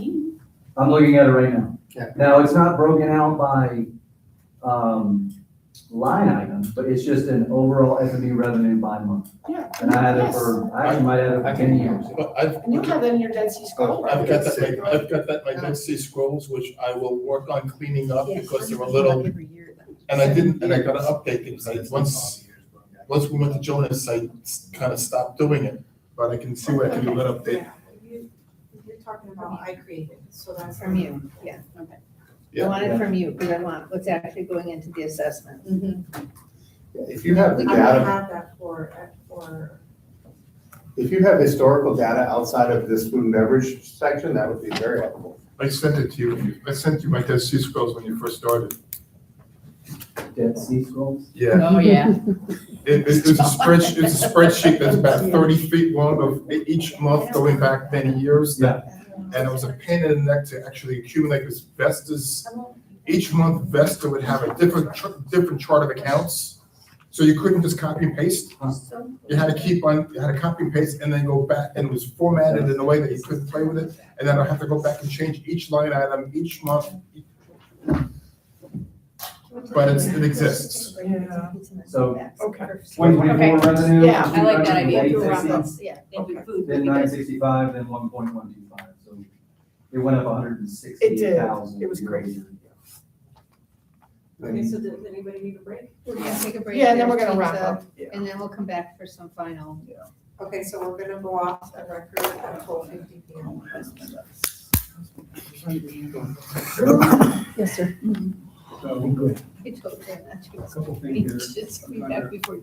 I'm looking at it right now. Yeah. Now, it's not broken out by, line item, but it's just an overall F&B revenue by month. Yeah. And I had it for, I actually might have it for 10 years. But And you have that in your Dead Sea Scroll. I've got that, my Dead Sea Scrolls, which I will work on cleaning up because they're a little, and I gotta update things. Once we went to Jonas, I kind of stopped doing it, but I can see what I can do, that update. Yeah, you're talking about I created, so that's. From you, yeah. Okay. I want it from you, because I want what's actually going into the assessment. Mhm. If you have the I don't data, have that for, if you have historical data outside of this food and beverage section, that would be very helpful. I sent it to you, I sent you my Dead Sea Scrolls when you first started. Dead Sea Scrolls? Yeah, Oh, yeah. it's a spreadsheet that's about 30 feet long of each month going back many years. Yeah. And it was a pain in the neck to actually accumulate, because Vesta's, each month Vesta would have a different chart of accounts. So you couldn't just copy and paste. You had to copy and paste and then go back, and it was formatted in a way that you couldn't play with it. And then I have to go back and change each line item each month. But it exists. So, Okay. 2024 revenue. Yeah, I like that idea. 860, Yeah, thank you, Okay. food. Then 965, then 1.125, so it went up 160,000. It did. It was crazy. okay, so does anybody need a break? We're gonna take a break. Yeah, and then we're there, gonna change wrap the- up. And then we'll come back for some final. Okay, so we're gonna go off the record at 12:50 p.m. Yes, sir. He told them that she was. Couple things here. Just be back before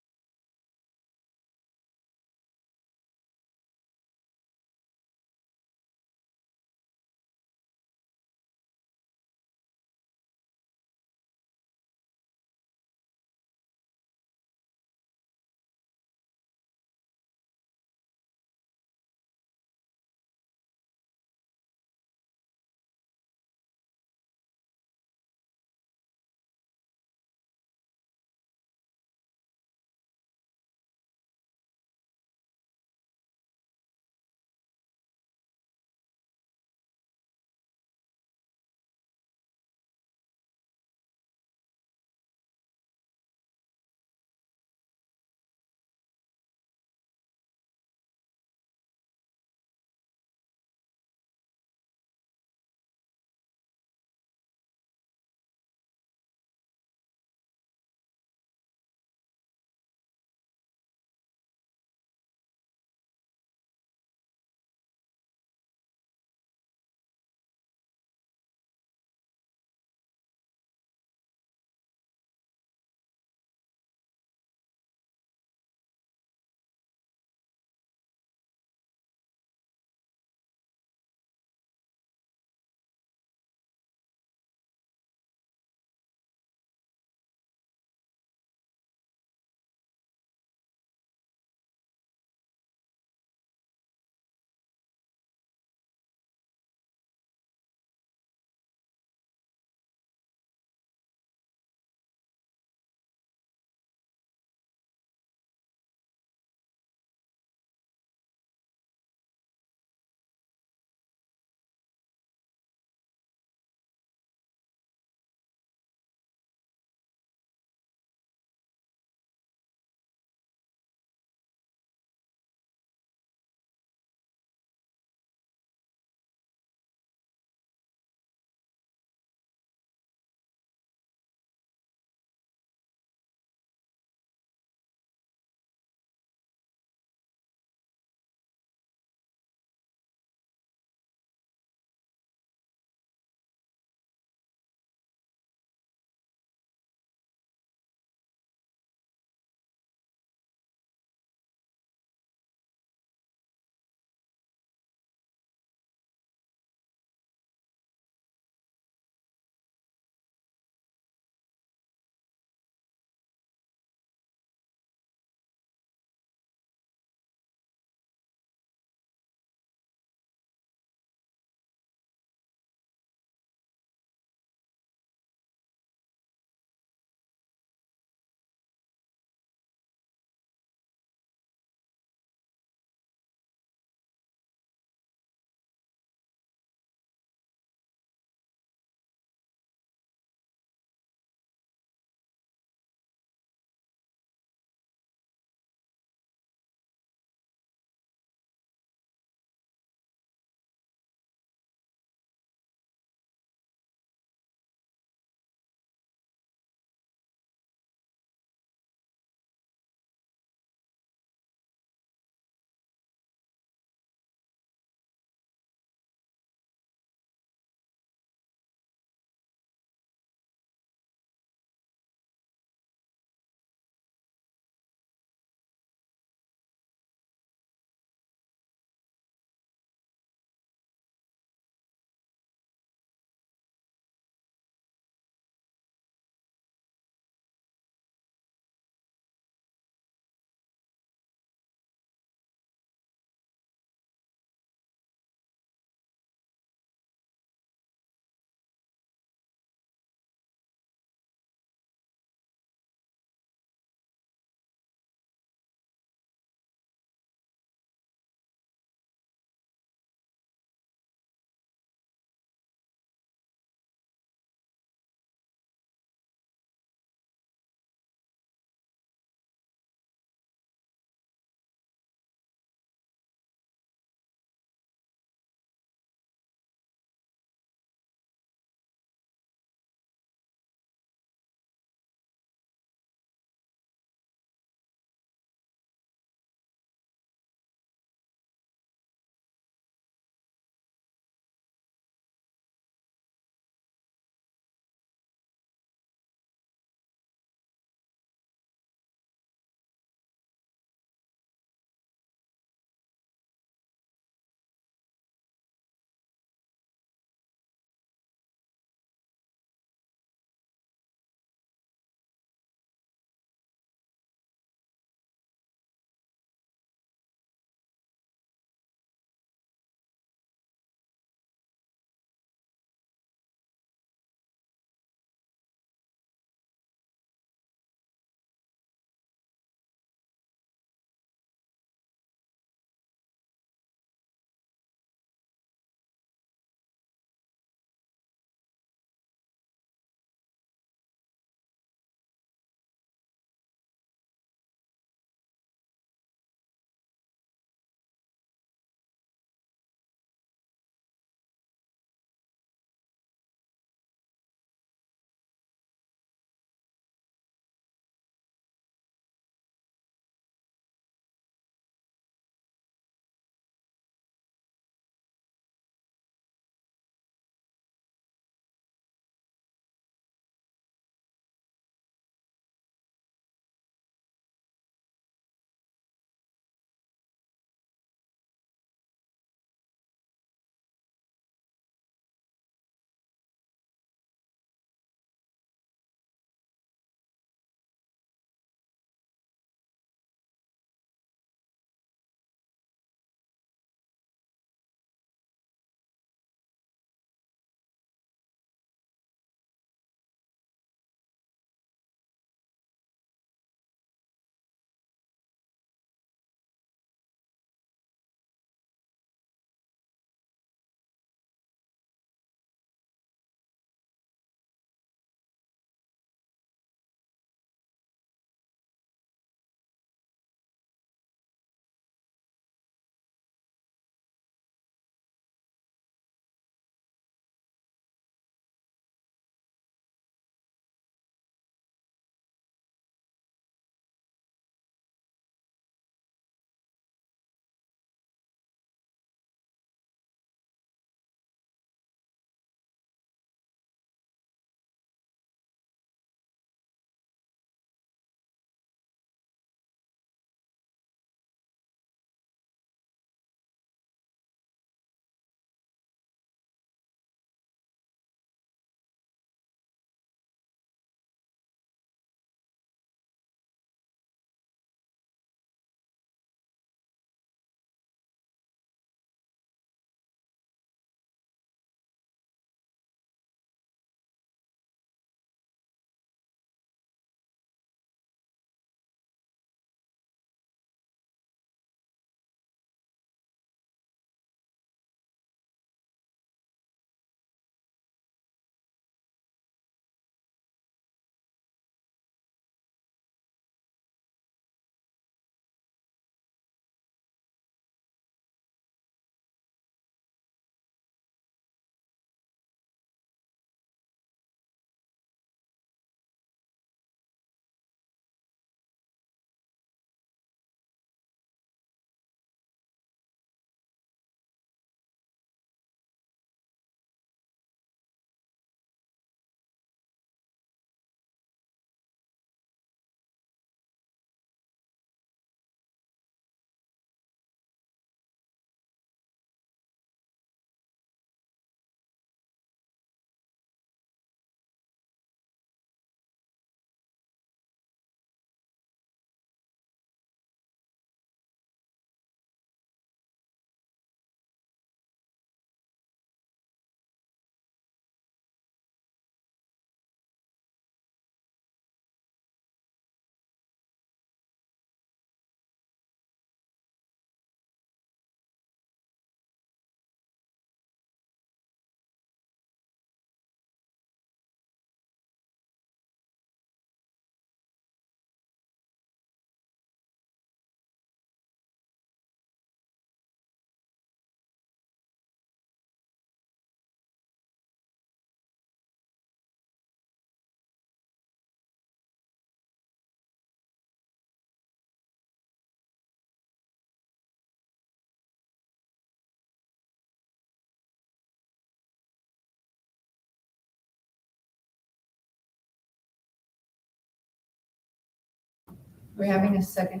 We're having a second,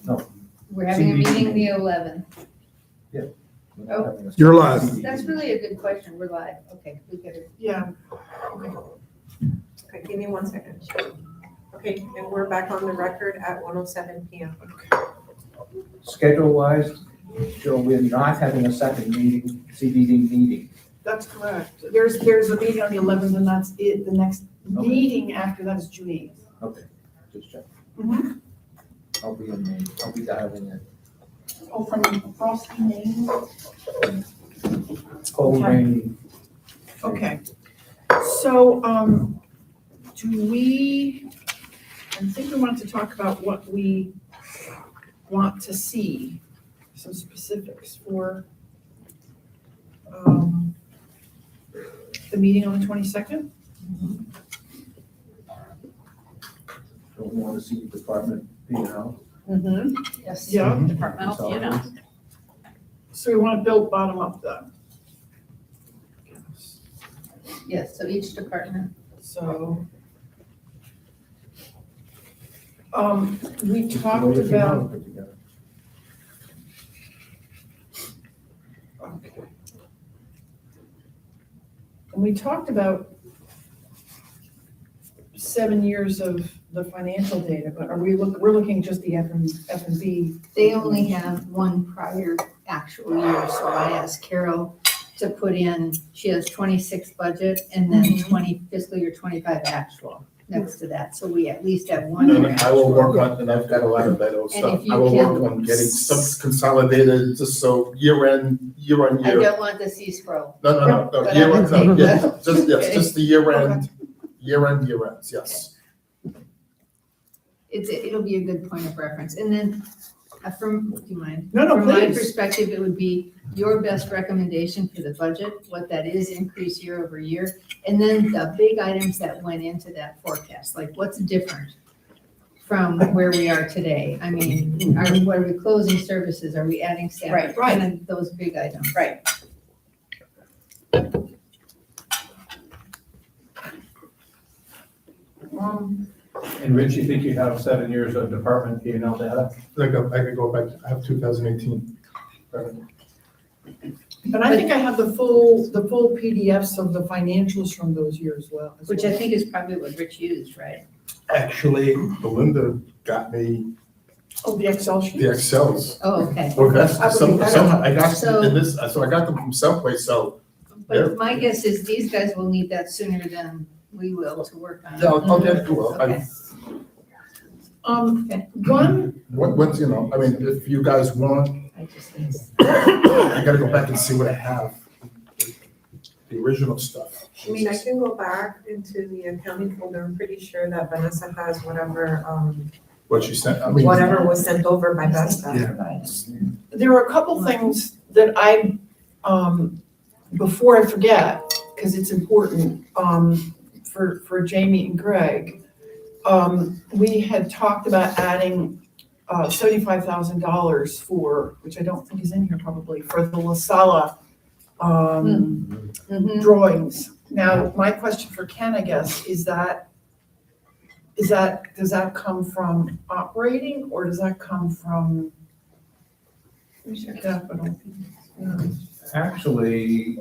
No. we're having a CDD. meeting the 11th. We're not having a You're live. That's really a good question. We're live. Okay, we get it. Yeah, Okay, give me 1 second. Okay, and we're back on the record at 1:07 PM. Schedule-wise, Joe, we're not having a second meeting, CDD meeting. that's correct. There's a meeting on the 11th, and that's it. The next Okay. meeting after that is June 8th. Okay, just check. Mhm. I'll be in Maine, I'll be dialing in. Oh, from across the name? It's cold, Okay. rainy. Okay. So, I think we want to talk about what we want to see, some specifics for, the meeting on the 22nd? So we want to see department, Yes. Yeah. Departmental, you know. So we want to build bottom up then. Yes, so each department. So, we talked about, okay. And we talked about 7 years of the financial data, but we're looking just the F and B. They only have one prior actual year, so I asked Carol to put in, she has 26 budget and then 20 fiscal year 25 actual next to that, so we at least have one year And I will actual. work on, and I've got a lot of that old And stuff. if you I will can- work on getting some consolidated, just so year on I year. don't want the C scroll. No, But year I on, would take no, that. yes, just the year ends, yes. It'll be a good point of reference, and then do you mind? No, From my please. perspective, it would be your best recommendation for the budget, what that is, increase year over year, and then the big items that went into that forecast, like what's different from where we are today? I mean, are we closing services? Are we adding staff? Right. Kind of those big items. Right. And Rich, you think you have 7 years of department P&L data? I could go back, I have 2018. And I think I have the full PDFs of the financials from those years as Which I well. think is probably what Rich used, right? Actually, Belinda got me Oh, the Excel sheet? the Excels. Oh, okay. Well, that's, somehow, I got So- in this, so I got them from someplace, so, But my guess is these guys will need that sooner than we will to work on. yeah, I'll get to it. Okay. One, Once, I mean, if you guys want, I just think I gotta go back and see what I have. The original stuff. I mean, I can go back into the accounting folder. I'm pretty sure that Vanessa has whatever, What she sent, I mean. whatever was sent over by Vesta. Yeah. there are a couple things that before I forget, because it's important, for Jamie and Greg, we had talked about adding $75,000 for, which I don't think is in here probably, for the La Sala Mhm. drawings. Now, my question for Ken, I guess, does that come from operating or does that come from capital? Actually,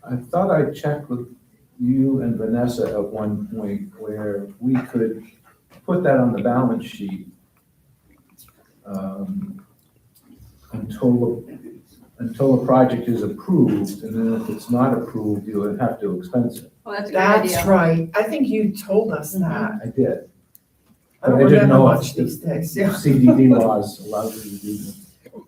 I thought I checked with you and Vanessa at one point where we could put that on the balance sheet until the project is approved, and then if it's not approved, you would have to expense it. Well, that's a good idea. That's right. I think you told us that. I did. I don't But I didn't remember know much if these days. Yeah. CDD laws allowed you to do that.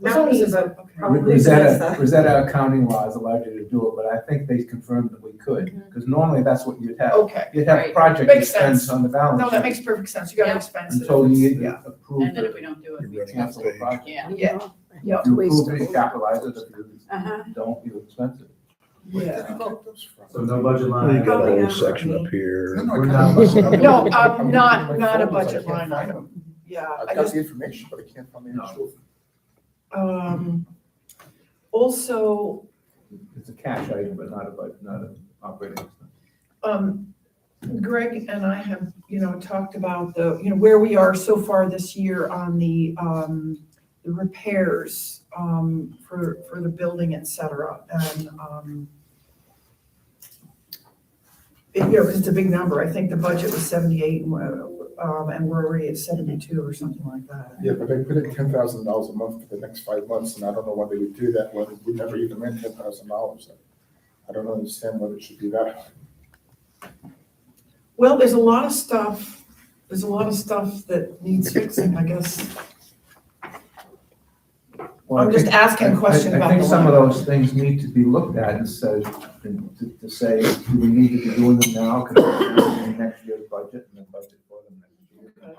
Not me, but Okay. probably Vanessa. Rosetta accounting laws allowed you to do it, but I think they confirmed that we could, because normally that's what you'd have. Okay. You'd have Right. project Makes expense sense. on the balance No, that sheet makes perfect sense. You gotta Yeah. expense it. until you Yeah. approve And then if it. we don't do it, we You're ready. Cancel the project. yeah. Yeah, If you approve it, you capitalize it, if you Uh-huh. don't, you expense it. yeah. So no budget line. You got a Oh, yeah. whole section up here. No, We're I not- can't- No, I'm not looking at my a folders, I budget can't line find item. them. Yeah, I've I got just, the information, but I can't find the No. actual. also, It's a cash item, but not an operating expense. Greg and I have, talked about where we are so far this year on the repairs, for the building, et cetera. And, because it's a big number. I think the budget was 78 and we're already at 72 or something like that. Yeah, but they put in $10,000 a month for the next 5 months, and I don't know why they would do that when we never even meant $10,000. I don't understand why it should be that high. Well, there's a lot of stuff that needs fixing, I guess. Well, I'm just asking a question about I think the some of line. those things need to be looked at instead, to say, do we need to be doing them now, because we're in next year's budget and the budget for them next year.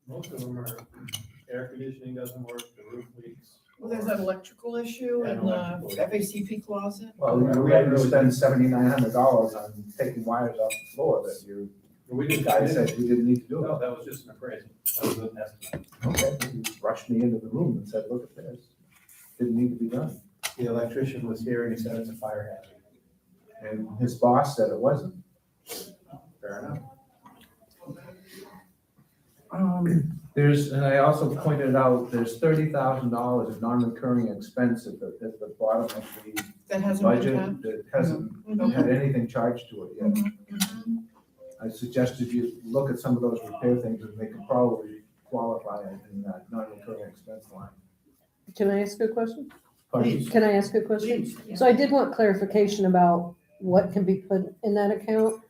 Most of them are, air conditioning doesn't work, the roof leaks. Well, there's that electrical issue in the FACP closet. Well, we had to spend $7,900 on taking wires off the floor that We the just guy said we didn't need to do it. No, that was just an appraisal. That was an estimate. Okay, he rushed me into the room and said, look at this, didn't need to be done. The electrician was here and he said it's a fire hazard. And his boss said it wasn't. Fair enough. And I also pointed out, there's $30,000 of non-recurring expense at the bottom of the That hasn't been budget done. that hasn't Mhm. had anything charged to it yet. Mhm. I suggested you look at some of those repair things and they could probably qualify in that non-recurring expense line. Can I ask a question? Pardon? Can I ask a question? So I did want clarification about what can be put in that account.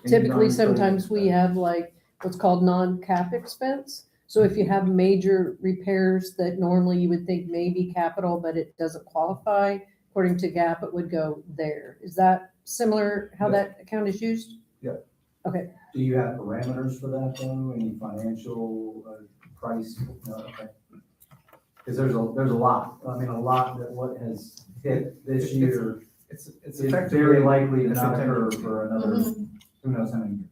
Typically, sometimes we have like what's called non-cap expense. So if you have major repairs that normally you would think may be capital, but it doesn't qualify, according to GAAP, it would go there. Is that similar how that account is used? Yeah. Okay, Do you have parameters for that though? Any financial price? No, okay. Because there's a lot. I mean, a lot that what has hit this year It's is effectively very likely to it's not a occur for another, who knows how many years.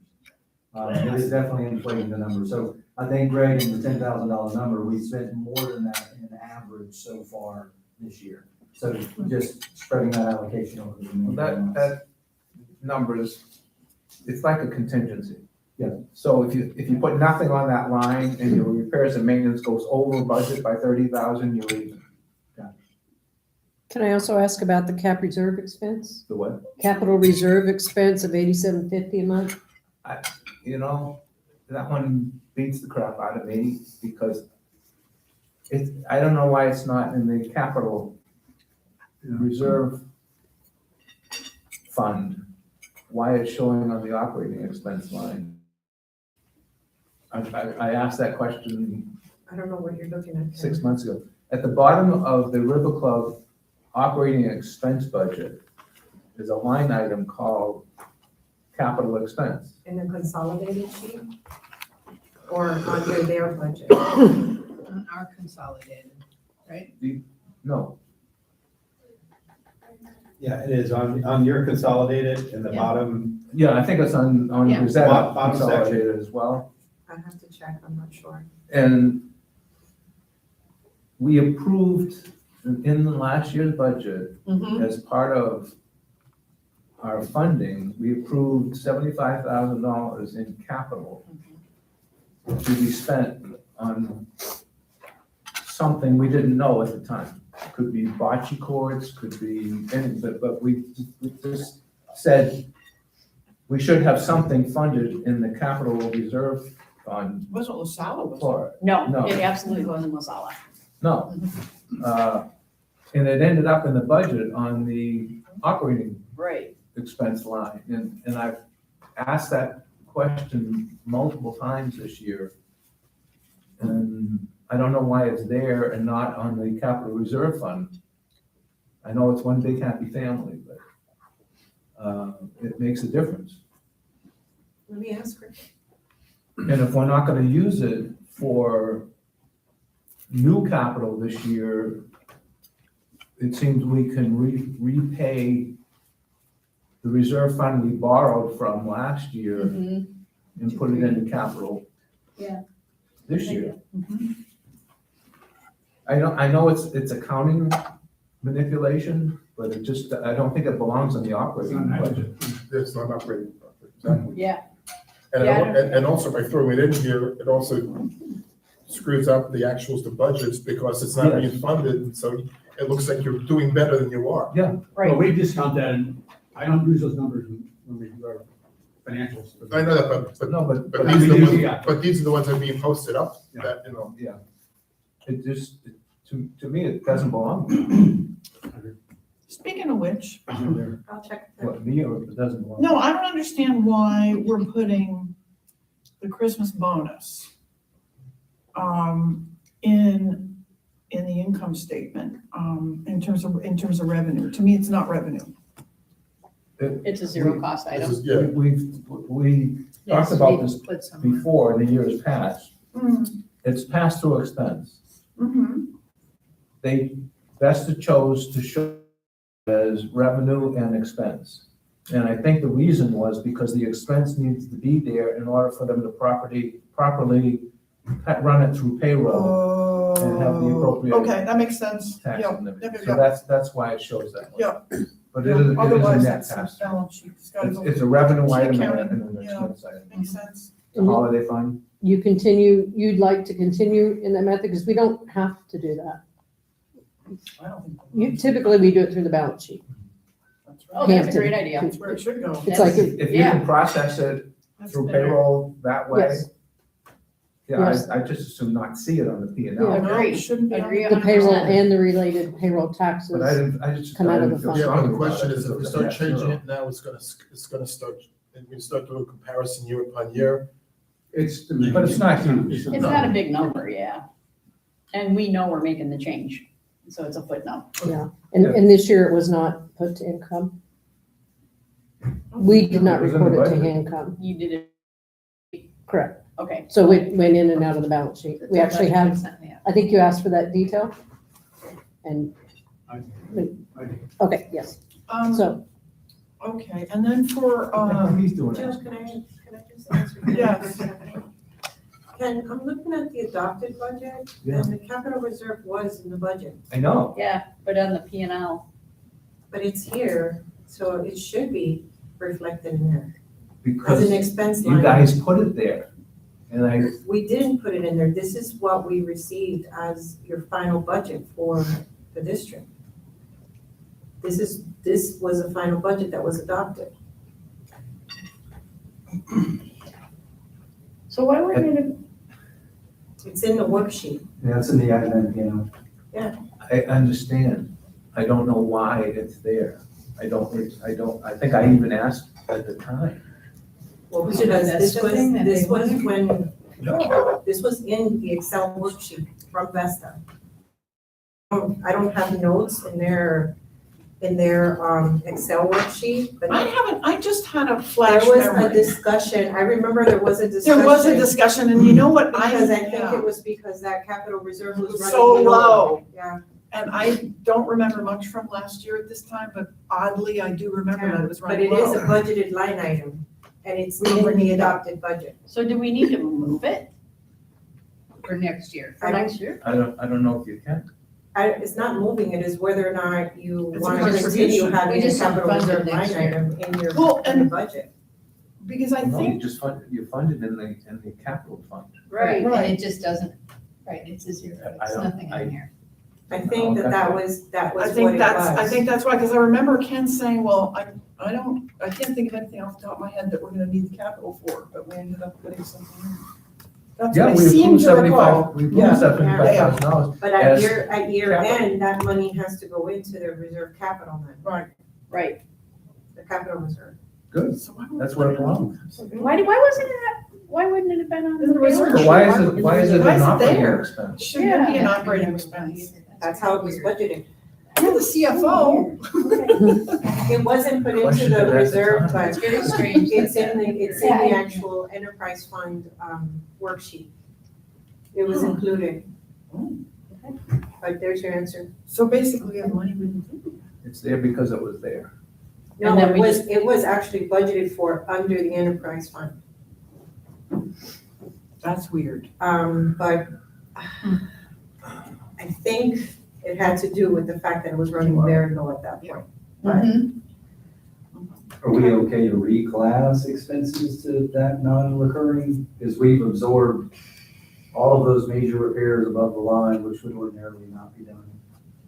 It is definitely inflating the number. So I think, Greg, in the $10,000 number, we spent more than that in average so far this year. So just spreading that allocation over the remaining months. that number is, it's like a contingency. Yeah. So if you put nothing on that line and your repairs and maintenance goes over budget by 30,000, you leave it. can I also ask about the cap reserve expense? The what? Capital reserve expense of $87.50 a month? You know, that one beats the crap out of me because I don't know why it's not in the capital reserve fund, why it's showing on the operating expense line. I asked that question I don't know what you're looking at. 6 months ago. At the bottom of the River Club operating expense budget is a line item called capital expense. In the consolidated sheet? Or under their budget? On our consolidated, right? No, Yeah, it is on your consolidated in the Yeah. bottom. yeah, I think it's on Yeah. Gazette Bottom section. consolidated as well. I have to check, I'm not sure. And we approved in the last year's budget, Mhm. as part of our funding, we approved $75,000 in capital to be spent on something we didn't know at the time. Could be bocce courts, could be anything, but we just said we should have something funded in the capital reserve fund Wasn't LaSalle, was it? for it. No, No. it absolutely wasn't Masala. No. And it ended up in the budget on the operating Right. expense line. And I've asked that question multiple times this year. And I don't know why it's there and not on the capital reserve fund. I know it's one big happy family, but it makes a difference. Let me ask her. And if we're not gonna use it for new capital this year, it seems we can repay the reserve fund we borrowed from last year Mhm. and put it into capital. Yeah. This year. I know it's accounting manipulation, but I don't think it belongs in the operating budget. It's not operating profit. Yeah, And, Yeah, I don't- and also by throwing it in here, it also screws up the actuals, the budgets, because it's not being funded, and so it looks like you're doing better than you are. Well, right. we discount that, and I don't use those numbers when we do our financials. I know that, but No, but, But But these are we the do, ones, yeah. but these are the ones that are being posted up, Yeah. that, you know. yeah. It just, to me, it doesn't belong. Speaking of which, I'll check. What, me, or it doesn't belong? no, I don't understand why we're putting the Christmas bonus in the income statement, in terms of revenue. To me, it's not revenue. It's a zero cost This item. is, yeah, We Yes, talked about we this put some. before in the years past. Mm, It's pass-through expense. mhm. They best chose to show as revenue and expense. And I think the reason was because the expense needs to be there in order for them to properly run it through payroll and have the appropriate Okay, that makes sense. tax Yeah, and everything. yeah, So yeah. that's why it shows that way. Yeah. But it is a Otherwise, net that's pass. balance sheet. It's gotta go. It's a revenue item accounting, and an yeah. expense item. Makes sense. The holiday fund, You'd like to continue in that method, because we don't have to do that. I don't think. Typically, we do it through the balance sheet. That's Oh, right. that's a great idea. That's where it should go. It's like, if you can process it That's through better. payroll that way, Yes. yeah, Yes. I just assume not see it on the P and Yeah. L. No, Agree. it shouldn't be. on Agree the payroll 100%. and the related payroll taxes. But I just. Come out of I didn't the feel fund. yeah, but strongly the about question it is, if we because start it's changing zero. it now, it's gonna start, and we start doing a comparison year upon year. But it's not huge. It's not a big number, yeah. And we know we're making the change, so it's a footnote. Yeah, and this year it was not put to income. We did not It was in the record it to budget. income, You did it, correct. okay. So it went in and out of the balance sheet. We actually have, Yeah. I think you asked for that detail. And, I okay, yes, so, Okay, and then for, He's doing Jill, it. can I just answer? Yes. I'm looking at the adopted budget, Yeah. and the capital reserve was in the budget, I know, Yeah, but on the P and L, but it's here, so it should be reflected in there. As because an expense you line. guys put it there. And We didn't put it in there. This is what we received as your final budget for the district. This was a final budget that was adopted. so why wouldn't it, It's in the worksheet. Yeah, it's in the admin, you know. I understand, I don't know why it's there. I think I even asked at the time. Well, because That's the thing that this they was wanted. when, this was in the Excel worksheet from Vesta. I don't have notes in their Excel worksheet, but I just had a there flash was a memory. discussion. I remember there was a discussion. There was a discussion, and you know what? Because I think yeah. it was because that capital reserve was running. So below. low. Yeah. And I don't remember much from last year at this time, but oddly, I do remember that it was But running it is a low. budgeted line item, and it's We in bring the it up. adopted budget. so do we need to move it For next year. for next year? I don't know if you can. It's not moving, it is whether or not you It's a want to continue contribution. having We a just don't capital fund it reserve next line year. item in your, Well, in the and- budget. Because I No, think, you funded in the capital fund. Right, Right. and it just doesn't, right, it's a zero, I it's don't- nothing I- in here. I think that was I what it think I was. think that's why, because I remember Ken saying, well, I can't think of anything off the top of my head that we're gonna need the capital for, but we ended up putting something in. That's Yeah, what I we seem approved to recall. we Yeah. approved $75,000. But as at year capital. end, that money has to go into the reserve capital then, Right. Right. the capital reserve. Good, So why don't we that's put where it it belongs. Why wasn't it, why wouldn't it have been on In the the reserve. balance But why is sheet? it, why is it Why an is it operating there? expense? Shouldn't it be an Yeah. operating expense? That's how it was budgeted. You're the CFO. It wasn't put into Question the at the reserve, time. but It's very strange. it's in the Yeah, I- actual enterprise fund, worksheet. It was Oh. included. But there's your answer. So basically, we have money we didn't do. It's there because it was there. No, And then we it was actually budgeted for under the enterprise fund. That's weird. But I think it had to do with the fact that it was running very low at that point. But Mhm. Are we okay to reclass expenses to that non-recurring? Because we've absorbed all of those major repairs above the line, which would ordinarily not be done.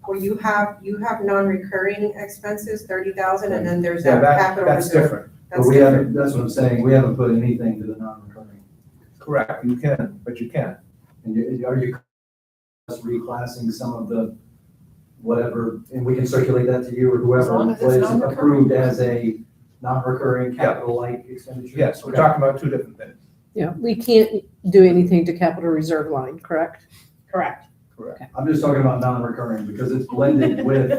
Well, you have non-recurring expenses, 30,000, and then there's Yeah, that capital that's reserve. different. But we haven't, that's what I'm saying, we haven't put anything to the non-recurring. Correct, you can, but you can't. And are you reclassing some of the whatever, and we can circulate that to you or As long whoever as it's was non-recurring. approved as a non-recurring capital-like expenditure? Yes, we're talking about two different things. Yeah, we can't do anything to capital reserve line, correct? Correct. I'm just talking about non-recurring because it's blended with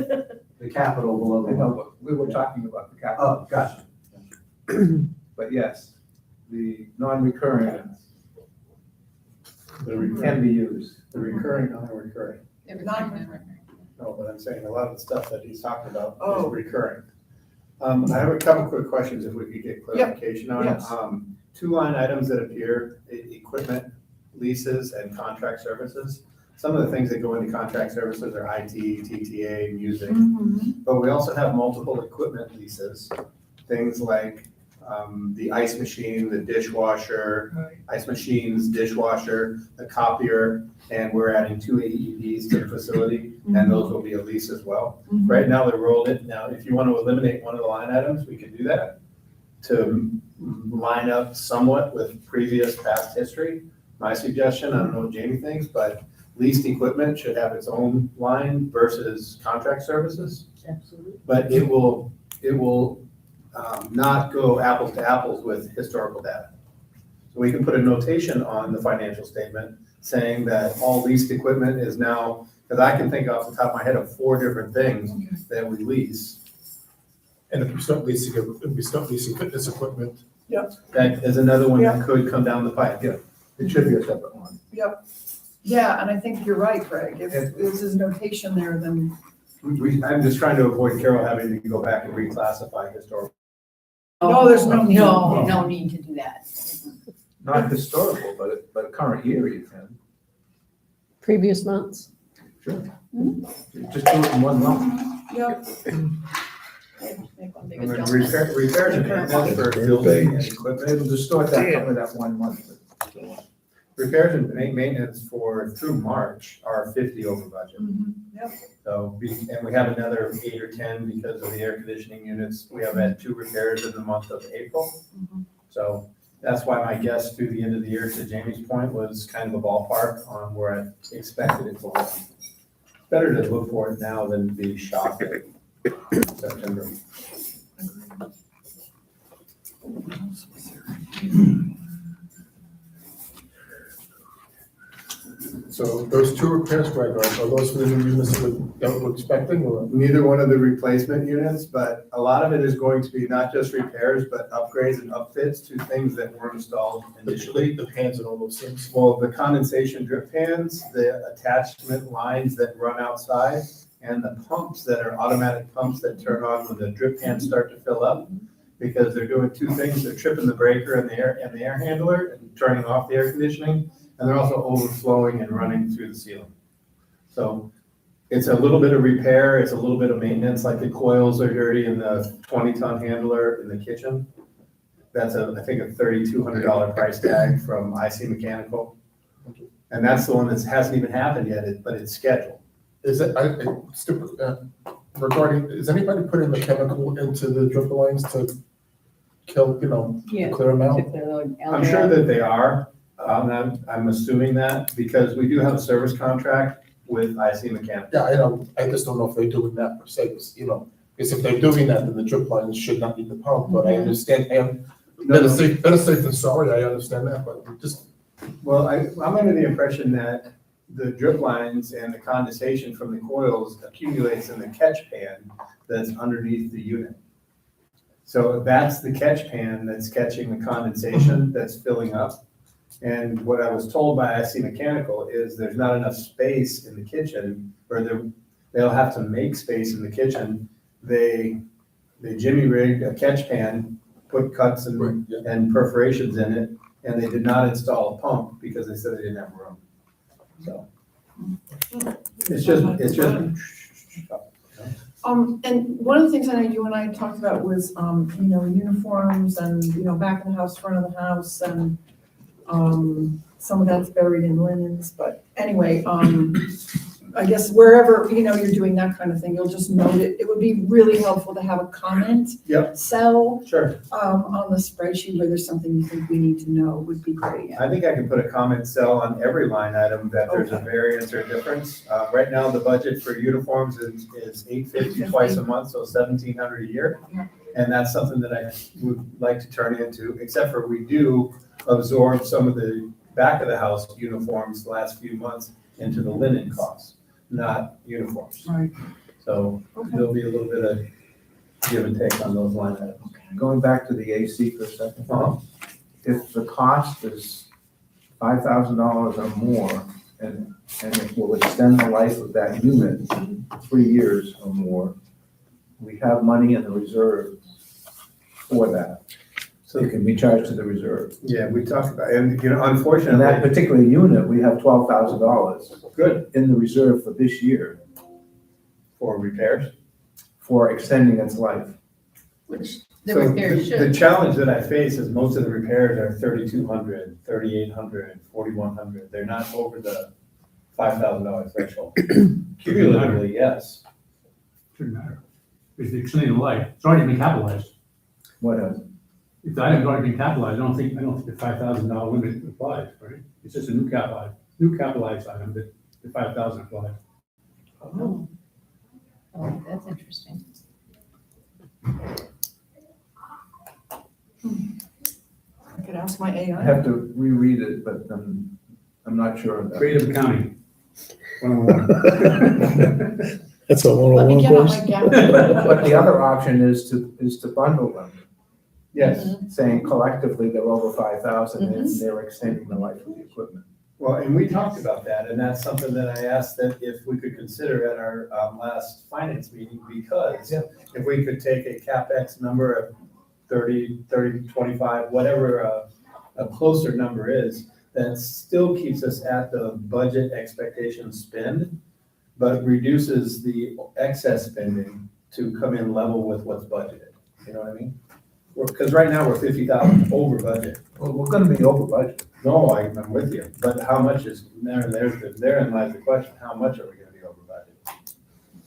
the capital below I the know, line. but we were talking about the capital. Oh, gotcha. But yes, the non-recurring The recurring, can be used. the recurring, non-recurring. Non-recurring. No, but I'm saying a lot of the stuff that he's talking about is Oh. recurring. I have a couple quick questions if we could get clarification on it. yes. Two line items that appear, equipment leases and contract services. Some of the things that go into contract services are IT, TTA, music. But we also have multiple equipment leases, things like the ice machine, the dishwasher, ice machines, dishwasher, the copier, and we're adding 2 AEDs to the facility, and those will be a lease as well. Right now, they're rolled in. Now, if you want to eliminate one of the line items, we can do that to line up somewhat with previous past history. My suggestion, I don't know what Jamie thinks, but leased equipment should have its own line versus contract services. Absolutely. But it will not go apples to apples with historical data. So we can put a notation on the financial statement saying that all leased equipment is now, because I can think off the top of my head of 4 different things that we lease. And if we start leasing fitness equipment, That is another one that could come down the pipe. Yeah. It should be a separate one. Yeah, and I think you're right, Greg. If this is notation there, then I'm just trying to avoid Carol having to go back and reclassify historical. No, there's no need. No need to do that. Not historical, but current year you can. Previous months. Sure. Just do it in one lump. Yep. Make one big I mean, adjustment. repairs and maintenance for building and equipment. It'll distort that from that 1 month. Repairs and maintenance through March are 50 over budget. Yep. So, and we have another 8 or 10 because of the air conditioning units. We have had 2 repairs in the month of April. So that's why my guess through the end of the year, to Jamie's point, was kind of a ballpark on where I expected it to land. Better to look for it now than be shocked at September. so those 2 repairs, Greg, are those for the new units that we're expecting, or? Neither one of the replacement units, but a lot of it is going to be not just repairs, but upgrades and upfits to things that were installed initially. The pans and all those things? Well, the condensation drip pans, the attachment lines that run outside, and the pumps that are automatic pumps that turn on when the drip pans start to fill up. Because they're doing 2 things, they're tripping the breaker and the air handler and turning off the air conditioning, and they're also overflowing and running through the ceiling. So it's a little bit of repair, it's a little bit of maintenance, like the coils are dirty in the 20-ton handler in the kitchen. That's I think a $3,200 price tag from IC Mechanical. And that's the one that hasn't even happened yet, but it's scheduled. Is it, regarding, is anybody putting the chemical into the drip lines to kill, Yeah. clear them out? I'm sure that they are. I'm assuming that because we do have a service contract with IC Mechanical. Yeah, I know, I just don't know if they're doing that per se, because if they're doing that, then the drip lines should not need the pump, but I understand, and better safe than sorry, I understand that, but just. Well, I'm under the impression that the drip lines and the condensation from the coils accumulates in the catch pan that's underneath the unit. So that's the catch pan that's catching the condensation that's filling up. And what I was told by IC Mechanical is there's not enough space in the kitchen, or they'll have to make space in the kitchen. They jimmy rigged a catch pan, put cuts and perforations in it, and they did not install a pump because they said they didn't have room. So it's just. And one of the things I know you and I talked about was, uniforms and, back of the house, front of the house, and, some of that's buried in linens, but anyway, I guess wherever, you're doing that kind of thing, you'll just note it. It would be really helpful to have a comment cell, Sure. on the spreadsheet where there's something you think we need to know would be great. I think I can put a comment cell on every line item that there's a variance or difference. Right now, the budget for uniforms is $850 twice a month, so $1,700 a year. Yeah. And that's something that I would like to turn into, except for we do absorb some of the back of the house uniforms the last few months into the linen costs, not uniforms. Right. So there'll be a little bit of give and take on those line items. Going back to the AC for a second. Uh-huh. If the cost is $5,000 or more, and it will extend the life of that unit 3 years or more, we have money in the reserve for that. So it can be charged to the reserve. Yeah, we talked about, and In that unfortunately, particular unit, we have $12,000 good in the reserve for this year for repairs. for extending its life. Which the So repairs the should. challenge that I face is most of the repairs are 3,200, 3,800, 4,100. They're not over the $5,000 threshold. Cumulatively, yes. Shouldn't matter. It's extending the life. It's already been capitalized. What else? If the item's already been capitalized, I don't think the $5,000 limit applies, right? It's just a new capitalized item that the 5,000 applies. Oh, that's interesting. I could ask my I AI. have to reread it, but I'm not sure of that. Creative accounting. 101. That's a Let me 101 get out course. my gallery. But the other option is to bundle them, Yes. saying collectively they're over 5,000 and they're extending the life of the equipment. Well, and we talked about that, and that's something that I asked that if we could consider at our last finance meeting, because if we could take a CapEx number of 30, 25, whatever a closer number is, that still keeps us at the budget expectation spend, but reduces the excess spending to come in level with what's budgeted. You know what I mean? Because right now we're 50,000 over budget. Well, we're gonna be over budget. No, I'm with you, but how much is, therein lies the question, how much are we gonna be over budget?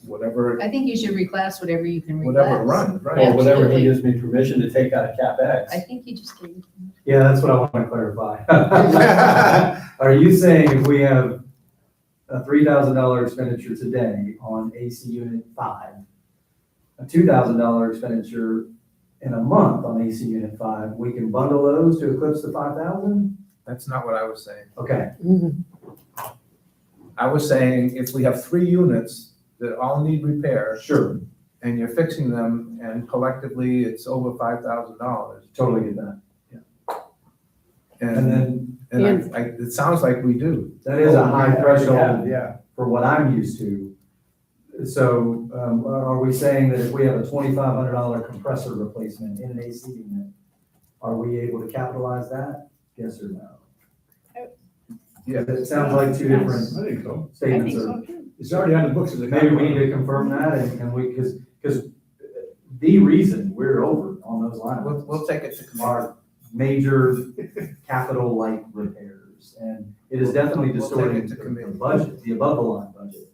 Whatever, I think you should reclass whatever you can reclass. whatever runs, right? Or whatever he Absolutely. gives me permission to take out of I CapEx. think you just gave. Yeah, that's what I want to clarify. Are you saying if we have a $3,000 expenditure today on AC Unit 5, a $2,000 expenditure in a month on AC Unit 5, we can bundle those to eclipse the 5,000? That's not what I was saying. Okay, I was saying if we have 3 units that all need repair sure, and you're fixing them and collectively it's over $5,000. totally get that. And And, then and it sounds like we do. that is a high threshold Yeah, for what I'm used to. So are we saying that if we have a $2,500 compressor replacement in an AC unit, are we able to capitalize that? Yes or no? Yeah. It sounds like two different I think so. I statements. think Or so too. It's already on the books as a. maybe we need to confirm that and we, because the reason we're over on those lines We'll take it to committee. are major capital light repairs. And it is definitely We'll take distorting it to committee. the budget, the above the line budget.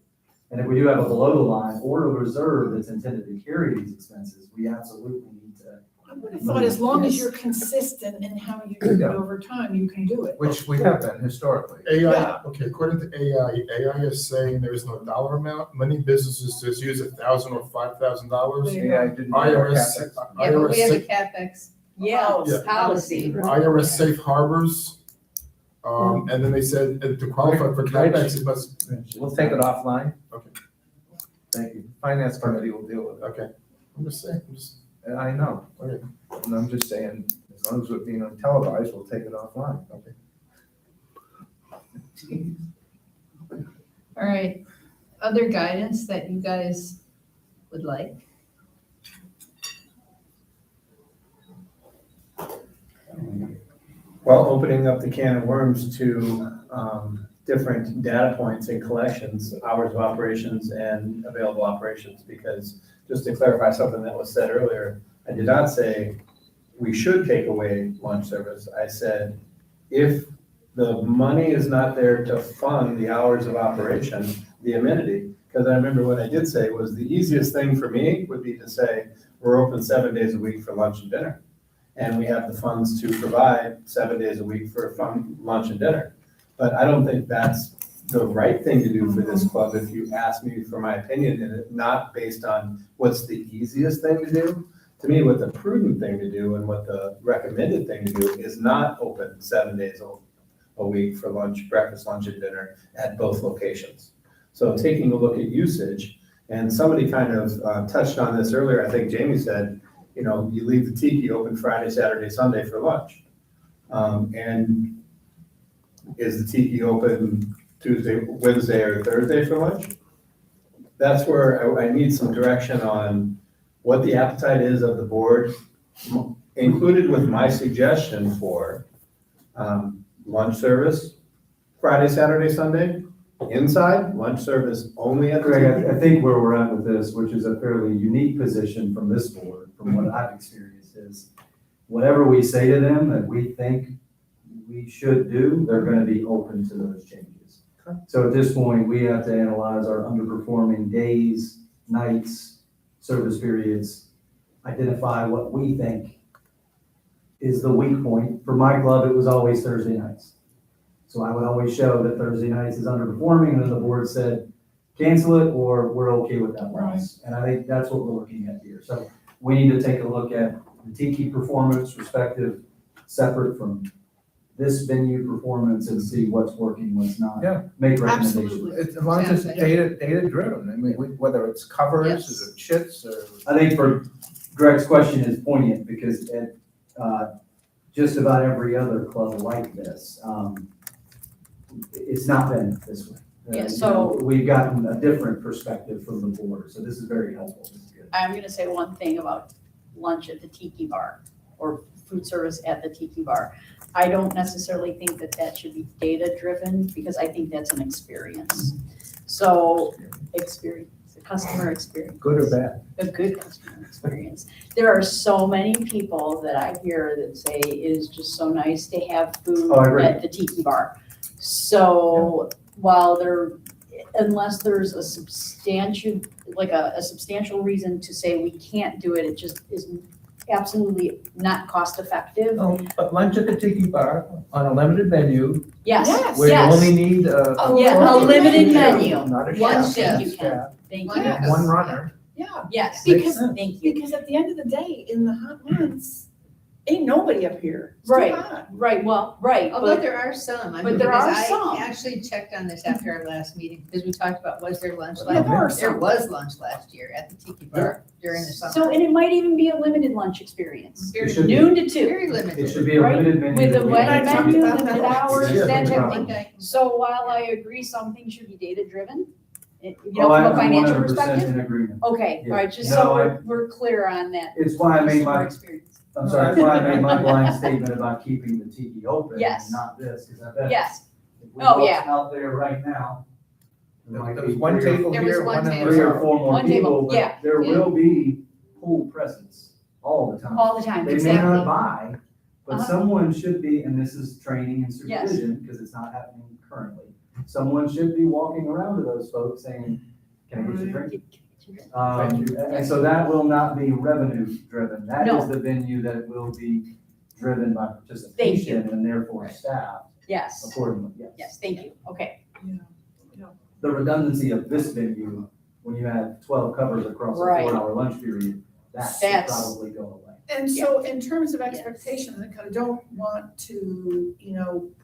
And if we do have a below the line or a reserve that's intended to carry these expenses, we absolutely need to. I would have thought as long as you're consistent in how you do it Yeah. over time, you can do it. Which we have been historically. AI, okay, according to AI is saying there is no dollar amount. Many businesses just use $1,000 or $5,000. AI didn't. IRS, Yeah, but we have a IRS, CapEx Yeah, Yeah. policy. IRS safe harbors. And then they said to qualify for CapEx, it must, We'll take it offline. Okay. Thank you. Finance committee will deal with it. okay. I'm just saying, And I know. Okay. And I'm just saying, as long as we're being televised, we'll take it offline. okay. All right, other guidance that you guys would like? well, opening up the can of worms to different data points and collections, hours of operations and available operations, because just to clarify something that was said earlier, I did not say we should take away lunch service. I said, if the money is not there to fund the hours of operation, the amenity, because I remember what I did say was the easiest thing for me would be to say, we're open 7 days a week for lunch and dinner. And we have the funds to provide 7 days a week for fun lunch and dinner. But I don't think that's the right thing to do for this club, if you ask me for my opinion, and it not based on what's the easiest thing to do. To me, what the prudent thing to do and what the recommended thing to do is not open 7 days a week for lunch, breakfast, lunch, and dinner at both locations. So taking a look at usage, and somebody kind of touched on this earlier, I think Jamie said, you know, you leave the tiki open Friday, Saturday, Sunday for lunch. And is the tiki open Tuesday, Wednesday, or Thursday for lunch? That's where I need some direction on what the appetite is of the board, included with my suggestion for lunch service, Friday, Saturday, Sunday, inside, lunch service only at the Greg, tiki. I think where we're at with this, which is a fairly unique position from this board, from what I've experienced, is whatever we say to them that we think we should do, they're gonna be open to those changes. So at this point, we have to analyze our underperforming days, nights, service periods, identify what we think is the weak point. For my club, it was always Thursday nights. So I would always show that Thursday nights is underperforming, and then the board said, cancel it, or we're okay with that loss. And I think that's what we're looking at here. So we need to take a look at the tiki performance respective, separate from this venue performance, and see what's working, what's not. Yeah. Make recommendations. Absolutely. As long as it's data driven, I mean, whether it's covers Yes. or chits or. I think for Greg's question is poignant, because at just about every other club like this, it's not been this way. Yeah, You so- know, we've gotten a different perspective from the board, so this is very helpful. This is good. I'm gonna say one thing about lunch at the tiki bar or food service at the tiki bar. I don't necessarily think that that should be data-driven, because I think that's an experience. So, a customer experience. Good or bad? A good customer experience. There are so many people that I hear that say it is just so nice to have food Oh, I agree. at the tiki bar. So while unless there's a substantial reason to say we can't do it, it just is absolutely not cost effective. No, but lunch at the tiki bar on a limited menu, Yes, where you yes. only need Yeah, a limited menu. Not a One chef. Thank you, Staff. Ken. Thank you. Yes. One runner. Yeah, Yes, Makes sense. thank you. because at the end of the day, in the hot months, ain't nobody up here. It's too Right. hot. Right, well, right, Although but there are some, I but mean, there because are some. I actually checked on this after our last meeting, because we talked about, was there lunch Yeah, there are last year? some. There was lunch last year at the tiki bar during the summer. so, and it might even be a limited lunch experience. It should be. Noon to 2. Very It limited. should be a Right, limited menu. with the that we wet can talked menu, about limited that. hours, Yeah, that no type of problem. thing. Okay. So while I agree something should be data-driven, you Oh, know, from a I'm financial 100% perspective, in agreement. okay, all right, just No, so I- we're clear on that. It's why I made customer my, experience. I'm sorry, it's why I made my blind statement about keeping the tiki open Yes. and not this, because I bet. Yes, If we Oh, look yeah. out there right now, there might There be was one three or- table There was here, one one in table. three or the. four more One table, people, yeah, but there yeah. will be pool presence all the time. all the time, They may exactly. not buy, but Uh-huh. someone should be, and this is training and Yes. supervision, because it's not happening currently. Someone should be walking around to those folks saying, can I get you a drink? And so that will not be revenue driven. That No. is the venue that will be driven by participation and therefore staff Yes, accordingly, yes. yes, thank you, okay. The redundancy of this venue, when you have 12 covers across a Right. 4-hour lunch period, that should That's- probably go away. And so in terms of expectations, I kind of don't want to,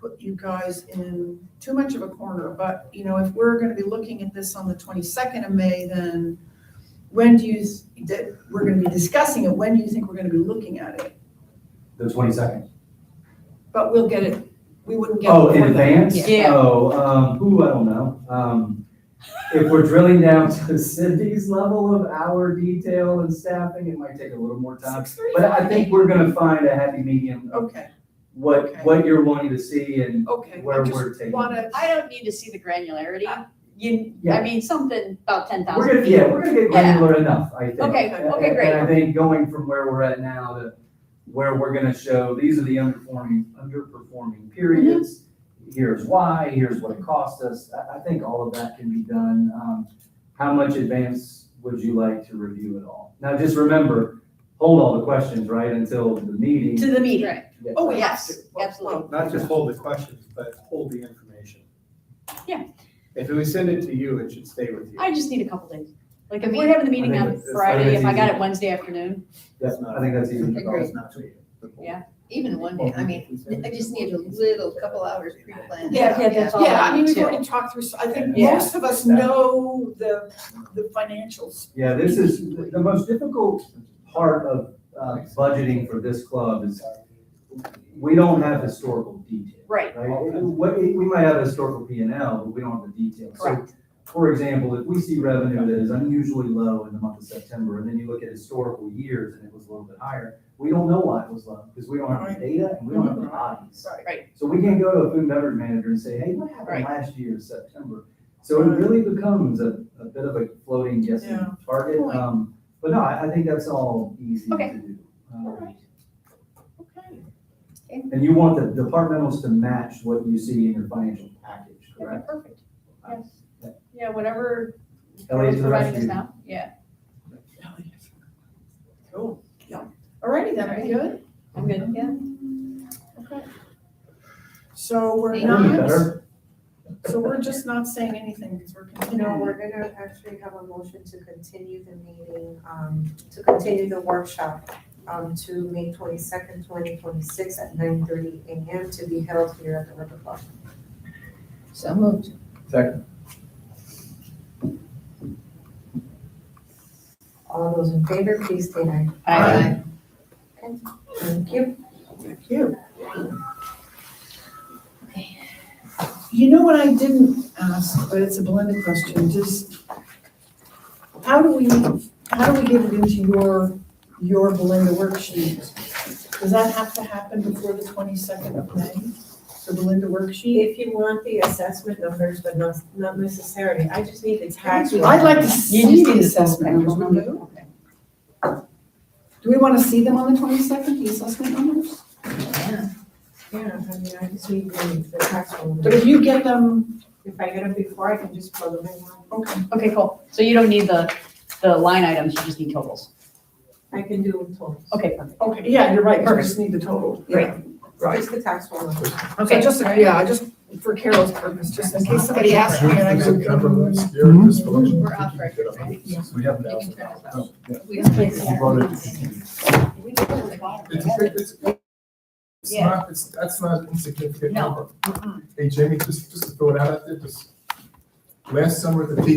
put you guys in too much of a corner, but, if we're gonna be looking at this on the 22nd of May, then when do you, that we're gonna be discussing it, when do you think we're gonna be looking at it? The 22nd. But we'll get it, we wouldn't get it. Oh, in before then. advance? Yeah. Oh, I don't know. If we're drilling down to Cindy's level of hour detail and staffing, it might take a little more time. But I think we're gonna find a happy medium. Okay, what you're wanting to see and Okay, where I we're just taking. wanna, I don't need to see the granularity. I Yeah. mean, something about 10,000 We're gonna, feet. yeah, we're gonna get Yeah. granular enough, I think. Okay, okay, great. And I think going from where we're at now to where we're gonna show, these are the underperforming periods. Here's why, here's what it cost us. I think all of that can be done. How much advance would you like to review it all? Now, just remember, hold all the questions, right, until the meeting. To the meeting. Yeah. oh, we have Yes, to. Well, absolutely. Not just hold the questions, but hold the information. Yeah. If we send it to you, it should stay with you. I just need a couple days. Like if I we're mean, having the meeting I think on it's- Friday, if I got easy. it Wednesday afternoon, Yes, I think that's even. Agreed. Yeah. Even one day, I mean, I just need a little couple hours pre-planned. Yeah, that's all. Yeah, I mean, we've Too. already talked through, I think Yeah. most of us know the financials. Yeah, this is, the most difficult part of budgeting for this club is we don't have historical detail. Right. We might have a historical P and L, but we don't have the details. So, Correct. for example, if we see revenue that is unusually low in the month of September, and then you look at historical years and it was a little bit higher, we don't know why it was low, because we don't have the data and we don't have the bodies. Right. So we can't go to a food and beverage manager and say, hey, what happened Right. last year in September? So it really becomes a bit of a floating guessing Yeah. target. Point. But no, I think that's all easy Okay. to do. Okay. And you want the departmentals to match what you see in your financial package, Okay, correct? perfect. Yes. Yeah, whatever. Elliot, to the rest providing of us you. now. Yeah, Cool, yeah. Alrighty then, are we good? I'm good. Yeah. Okay. So we're That'd be not, better. so we're just not saying anything because we're No, continuing. we're gonna actually have a motion to continue the meeting, to continue the workshop, to May 22nd, 2026 at 9:30 a.m. to be held here at the River Club. So moved. Second. All those in favor, please state aye. Aye. Okay, thank you. Thank you. You know what I didn't ask, but it's a Belinda question, just how do we get it into your Belinda worksheet? Does that have to happen before the 22nd of May, the Belinda worksheet? If you want the assessment numbers, but not necessarily, I just need the tax. I'd like to You see just the need the assessment numbers. total. would you? Do we want to see them on the 22nd, the assessment numbers? Yeah. Yeah, I mean, I just need the tax one. But if you get them, If I get them before, I can just plug them in now. okay. Okay, cool. So you don't need the line items, you just need totals. I can do it totals. Okay, perfect. Okay, yeah, you're right, I just need the total. Great. Yeah, Right. Just the tax one. Okay, just, yeah, I just, for Carol's purpose, just in case somebody asks me and I go, We're off record, right? We have You now. can turn us off. We just need You voted. That's not an insignificant No. number. Hey, Jamie, just to throw it out there, just last summer at the peak